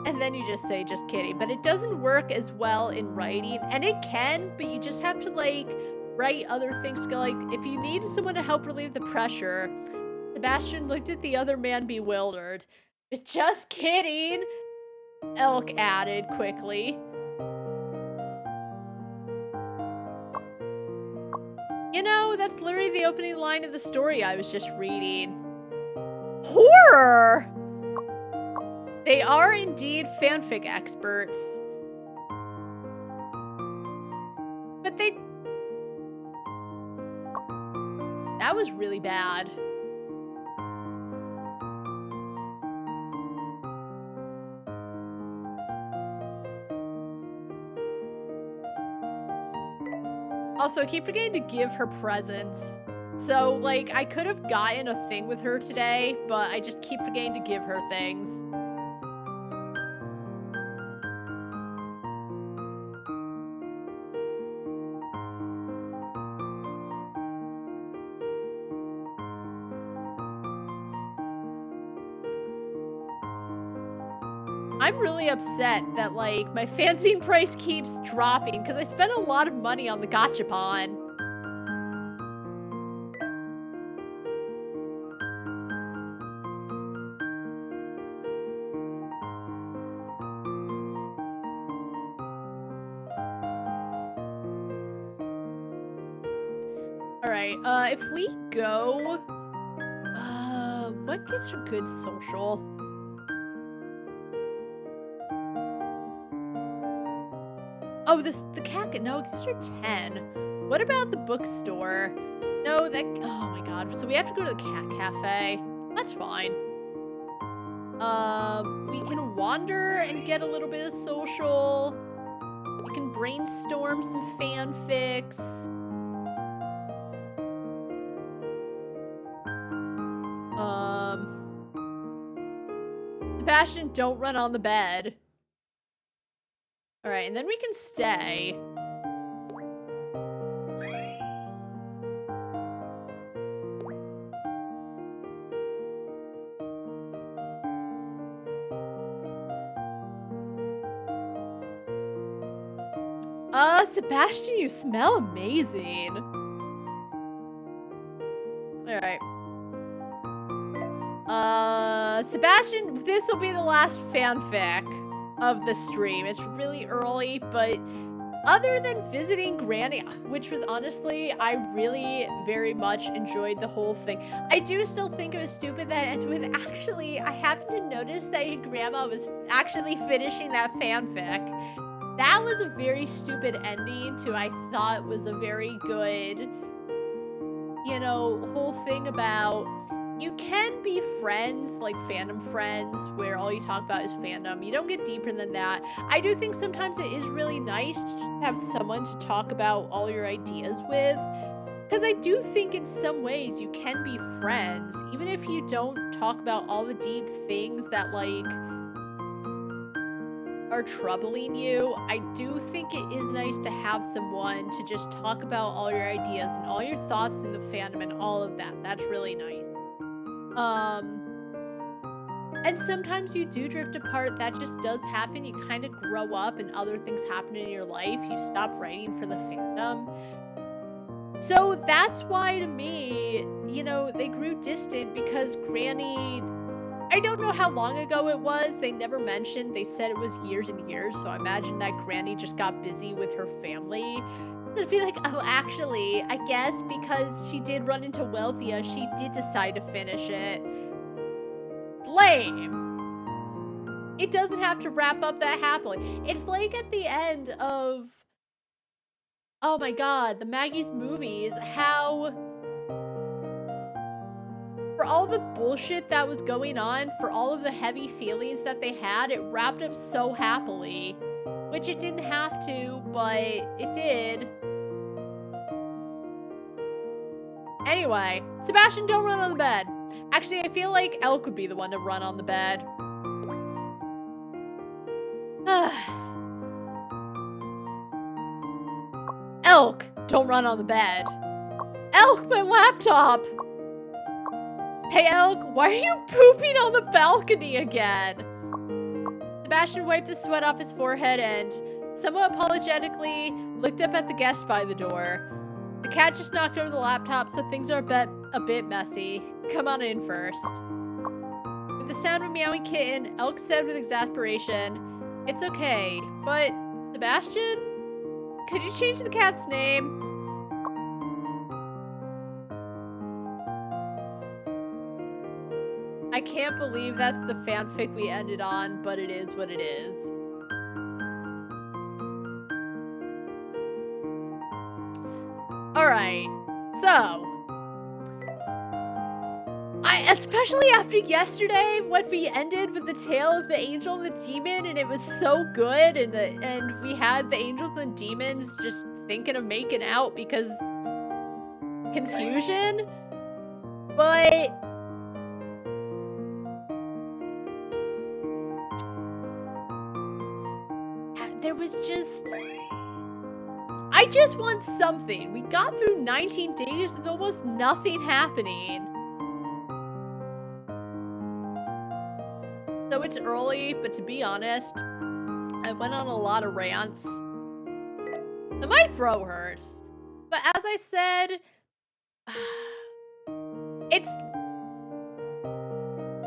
and then you just say, just kidding. But it doesn't work as well in writing, and it can, but you just have to, like, write other things to go, like, if you need someone to help relieve the pressure, Sebastian looked at the other man bewildered. Just kidding, Elk added quickly. You know, that's literally the opening line of the story I was just reading. Horror! They are indeed fanfic experts. But they... That was really bad. Also, I keep forgetting to give her presents. So, like, I could have gotten a thing with her today, but I just keep forgetting to give her things. I'm really upset that, like, my fanzine price keeps dropping because I spent a lot of money on the gachapon. Alright, if we go... what gives a good social? Oh, the cat, no, these are 10. What about the bookstore? No, that, oh my god. So we have to go to the cat cafe. That's fine. We can wander and get a little bit of social. We can brainstorm some fanfics. Sebastian, don't run on the bed. Alright, and then we can stay. Sebastian, you smell amazing. Alright. Sebastian, this will be the last fanfic of the stream. It's really early, but other than visiting Granny, which was honestly, I really very much enjoyed the whole thing. I do still think it was stupid that it ended with, actually, I happened to notice that your grandma was actually finishing that fanfic. That was a very stupid ending to, I thought was a very good you know, whole thing about you can be friends, like fandom friends, where all you talk about is fandom. You don't get deeper than that. I do think sometimes it is really nice to just have someone to talk about all your ideas with. Because I do think in some ways you can be friends, even if you don't talk about all the deep things that, like, are troubling you. I do think it is nice to have someone to just talk about all your ideas and all your thoughts in the fandom and all of that. That's really nice. And sometimes you do drift apart. That just does happen. You kind of grow up and other things happen in your life. You stop writing for the fandom. So that's why, to me, you know, they grew distant because Granny, I don't know how long ago it was. They never mentioned. They said it was years and years. So I imagine that Granny just got busy with her family. I'd be like, oh, actually, I guess because she did run into Wealthia, she did decide to finish it. Lame. It doesn't have to wrap up that happily. It's like at the end of, oh my god, the Maggie's movies, how for all the bullshit that was going on, for all of the heavy feelings that they had, it wrapped up so happily. Which it didn't have to, but it did. Anyway, Sebastian, don't run on the bed. Actually, I feel like Elk would be the one to run on the bed. Elk, don't run on the bed. Elk, my laptop! Hey, Elk, why are you pooping on the balcony again? Sebastian wiped the sweat off his forehead and, somewhat apologetically, looked up at the guest by the door. The cat just knocked over the laptop, so things are a bit messy. Come on in first. With the sound of a meowing kitten, Elk said with exasperation, "It's okay, but Sebastian? Could you change the cat's name?" I can't believe that's the fanfic we ended on, but it is what it is. Alright, so especially after yesterday, when we ended with the tale of the angel and the demon, and it was so good, and we had the angels and demons just thinking of making out because confusion, but there was just, I just want something. We got through 19 days with almost nothing happening. So it's early, but to be honest, I went on a lot of rants. So my throat hurts. But as I said, it's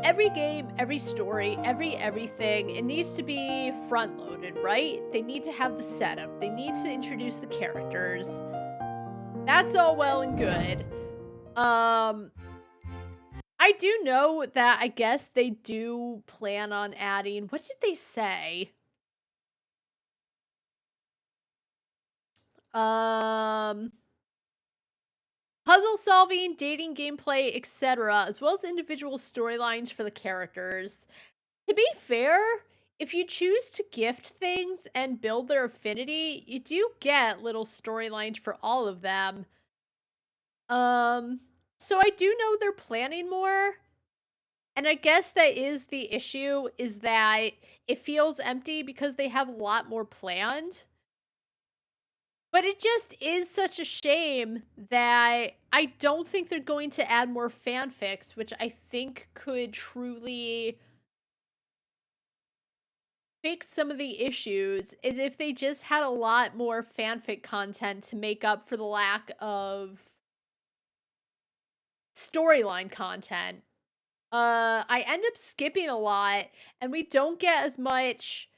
every game, every story, everything, it needs to be front-loaded, right? They need to have the setup. They need to introduce the characters. That's all well and good. I do know that I guess they do plan on adding, what did they say? Puzzle solving, dating gameplay, etc., as well as individual storylines for the characters. To be fair, if you choose to gift things and build their affinity, you do get little storylines for all of them. So I do know they're planning more. And I guess that is the issue, is that it feels empty because they have a lot more planned. But it just is such a shame that I don't think they're going to add more fanfics, which I think could truly fix some of the issues, is if they just had a lot more fanfic content to make up for the lack of storyline content. I end up skipping a lot, and we don't get as much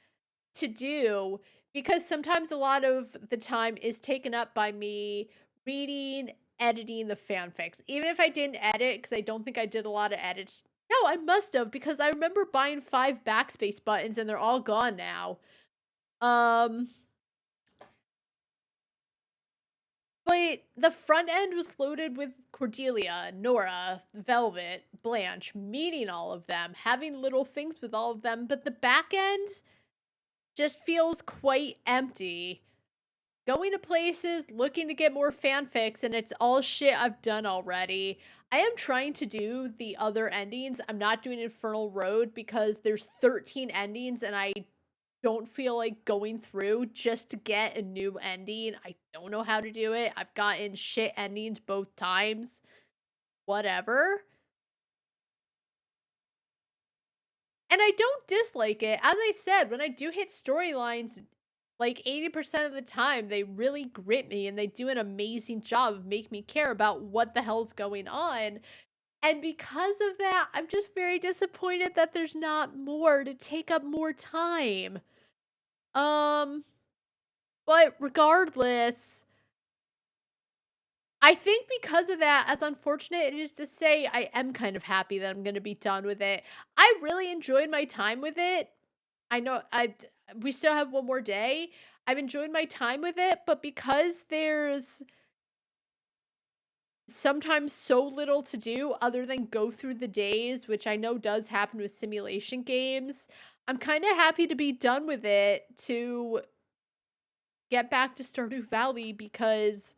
to do because sometimes a lot of the time is taken up by me reading, editing the fanfics. Even if I didn't edit, because I don't think I did a lot of edits. No, I must have, because I remember buying 5 backspace buttons and they're all gone now. But But the front end was loaded with Cordelia, Nora, Velvet, Blanche, meeting all of them, having little things with all of them, but the back end just feels quite empty. Going to places, looking to get more fanfics, and it's all shit I've done already. I am trying to do the other endings. I'm not doing Infernal Road because there's 13 endings and I don't feel like going through just to get a new ending. I don't know how to do it. I've gotten shit endings both times. Whatever. And I don't dislike it. As I said, when I do hit storylines, like 80% of the time, they really grip me and they do an amazing job of making me care about what the hell's going on. And because of that, I'm just very disappointed that there's not more to take up more time. Um, but regardless, I think because of that, as unfortunate it is to say, I am kind of happy that I'm going to be done with it. I really enjoyed my time with it. I know we still have one more day. I've enjoyed my time with it, but because there's sometimes so little to do other than go through the days, which I know does happen with simulation games, I'm kind of happy to be done with it to get back to Stardew Valley because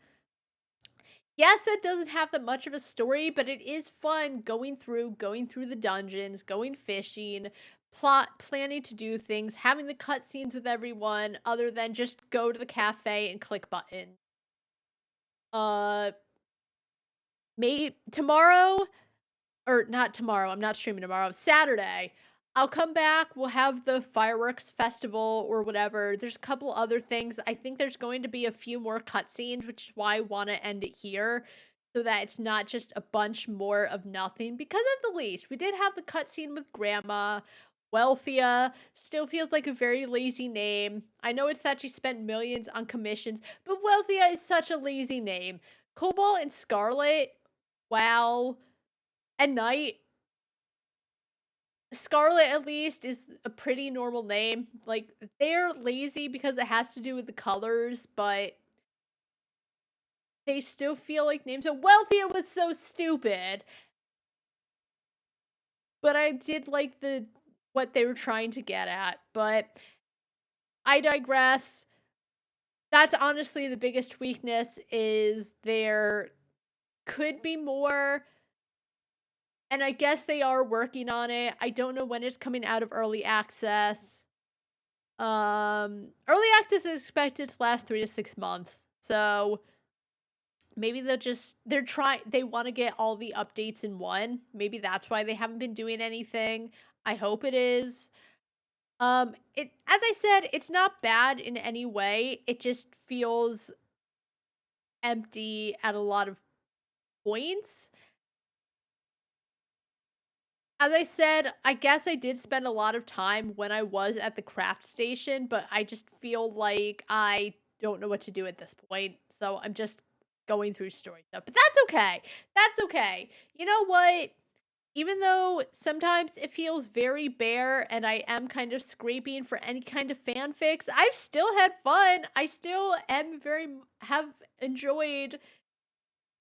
yes, that doesn't have that much of a story, but it is fun going through the dungeons, going fishing, planning to do things, having the cutscenes with everyone other than just go to the cafe and click button. Uh maybe tomorrow, or not tomorrow, I'm not streaming tomorrow, Saturday, I'll come back, we'll have the fireworks festival or whatever. There's a couple other things. I think there's going to be a few more cutscenes, which is why I want to end it here, so that it's not just a bunch more of nothing. Because at the least, we did have the cutscene with Grandma. Wealthia still feels like a very lazy name. I know it's that she spent millions on commissions, but Wealthia is such a lazy name. Cobalt and Scarlet, wow. And Knight, Scarlet at least is a pretty normal name. Like, they're lazy because it has to do with the colors, but they still feel like names. So Wealthia was so stupid. But I did like what they were trying to get at. But I digress. That's honestly the biggest weakness, is there could be more. And I guess they are working on it. I don't know when it's coming out of early access. Early access is expected to last 3 to 6 months. So maybe they want to get all the updates in one. Maybe that's why they haven't been doing anything. I hope it is. As I said, it's not bad in any way. It just feels empty at a lot of points. As I said, I guess I did spend a lot of time when I was at the craft station, but I just feel like I don't know what to do at this point. So I'm just going through story stuff. But that's okay. That's okay. You know what? Even though sometimes it feels very bare and I am kind of scraping for any kind of fanfics, I've still had fun. I still have enjoyed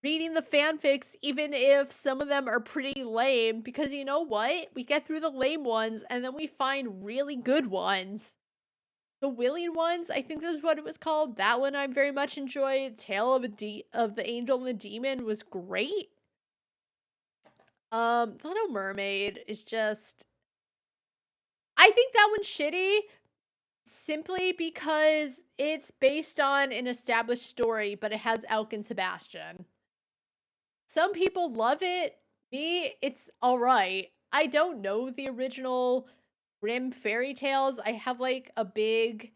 reading the fanfics, even if some of them are pretty lame, because you know what? We get through the lame ones and then we find really good ones. The willing ones, I think that's what it was called. That one I very much enjoyed. Tale of the Angel and the Demon was great. Little Mermaid is just, I think that one's shitty simply because it's based on an established story, but it has Elk and Sebastian. Some people love it. Me, it's alright. I don't know the original Grimm fairy tales. I have like a big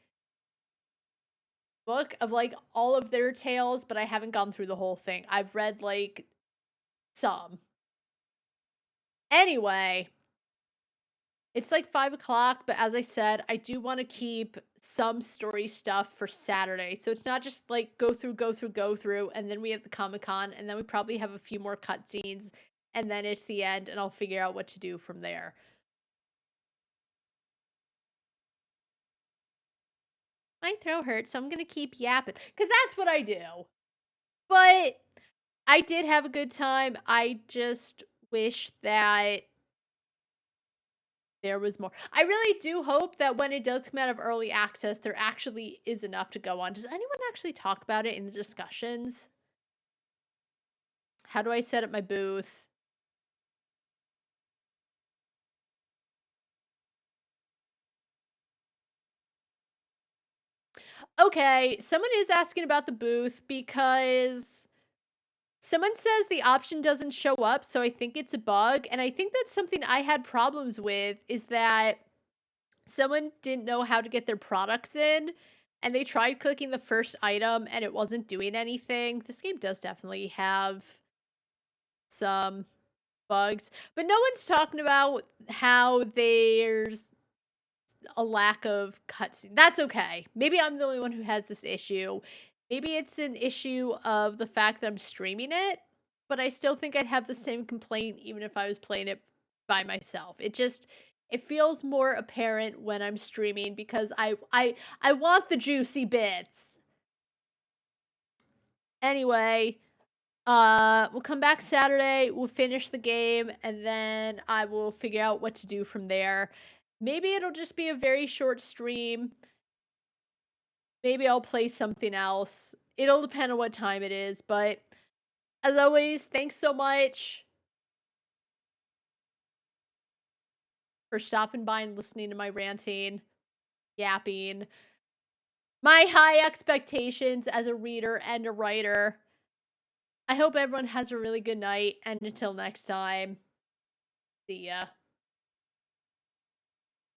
book of like all of their tales, but I haven't gone through the whole thing. I've read like some. Anyway, it's like 5 o'clock, but as I said, I do want to keep some story stuff for Saturday. So it's not just like go through, and then we have the Comic-Con, and then we probably have a few more cutscenes, and then it's the end, and I'll figure out what to do from there. My throat hurts, so I'm gonna keep yapping, because that's what I do. But I did have a good time. I just wish that there was more. I really do hope that when it does come out of early access, there actually is enough to go on. Does anyone actually talk about it in the discussions? How do I set up my booth? Okay, someone is asking about the booth because someone says the option doesn't show up, so I think it's a bug, and I think that's something I had problems with, is that someone didn't know how to get their products in, and they tried clicking the first item and it wasn't doing anything. This game does definitely have some bugs, but no one's talking about how there's a lack of cutscene. That's okay. Maybe I'm the only one who has this issue. Maybe it's an issue of the fact that I'm streaming it, but I still think I'd have the same complaint even if I was playing it by myself. It feels more apparent when I'm streaming because I want the juicy bits. Anyway, we'll come back Saturday, we'll finish the game, and then I will figure out what to do from there. Maybe it'll just be a very short stream. Maybe I'll play something else. It'll depend on what time it is, but as always, thanks so much for stopping by and listening to my ranting, yapping, my high expectations as a reader and a writer. I hope everyone has a really good night, and until next time, see ya.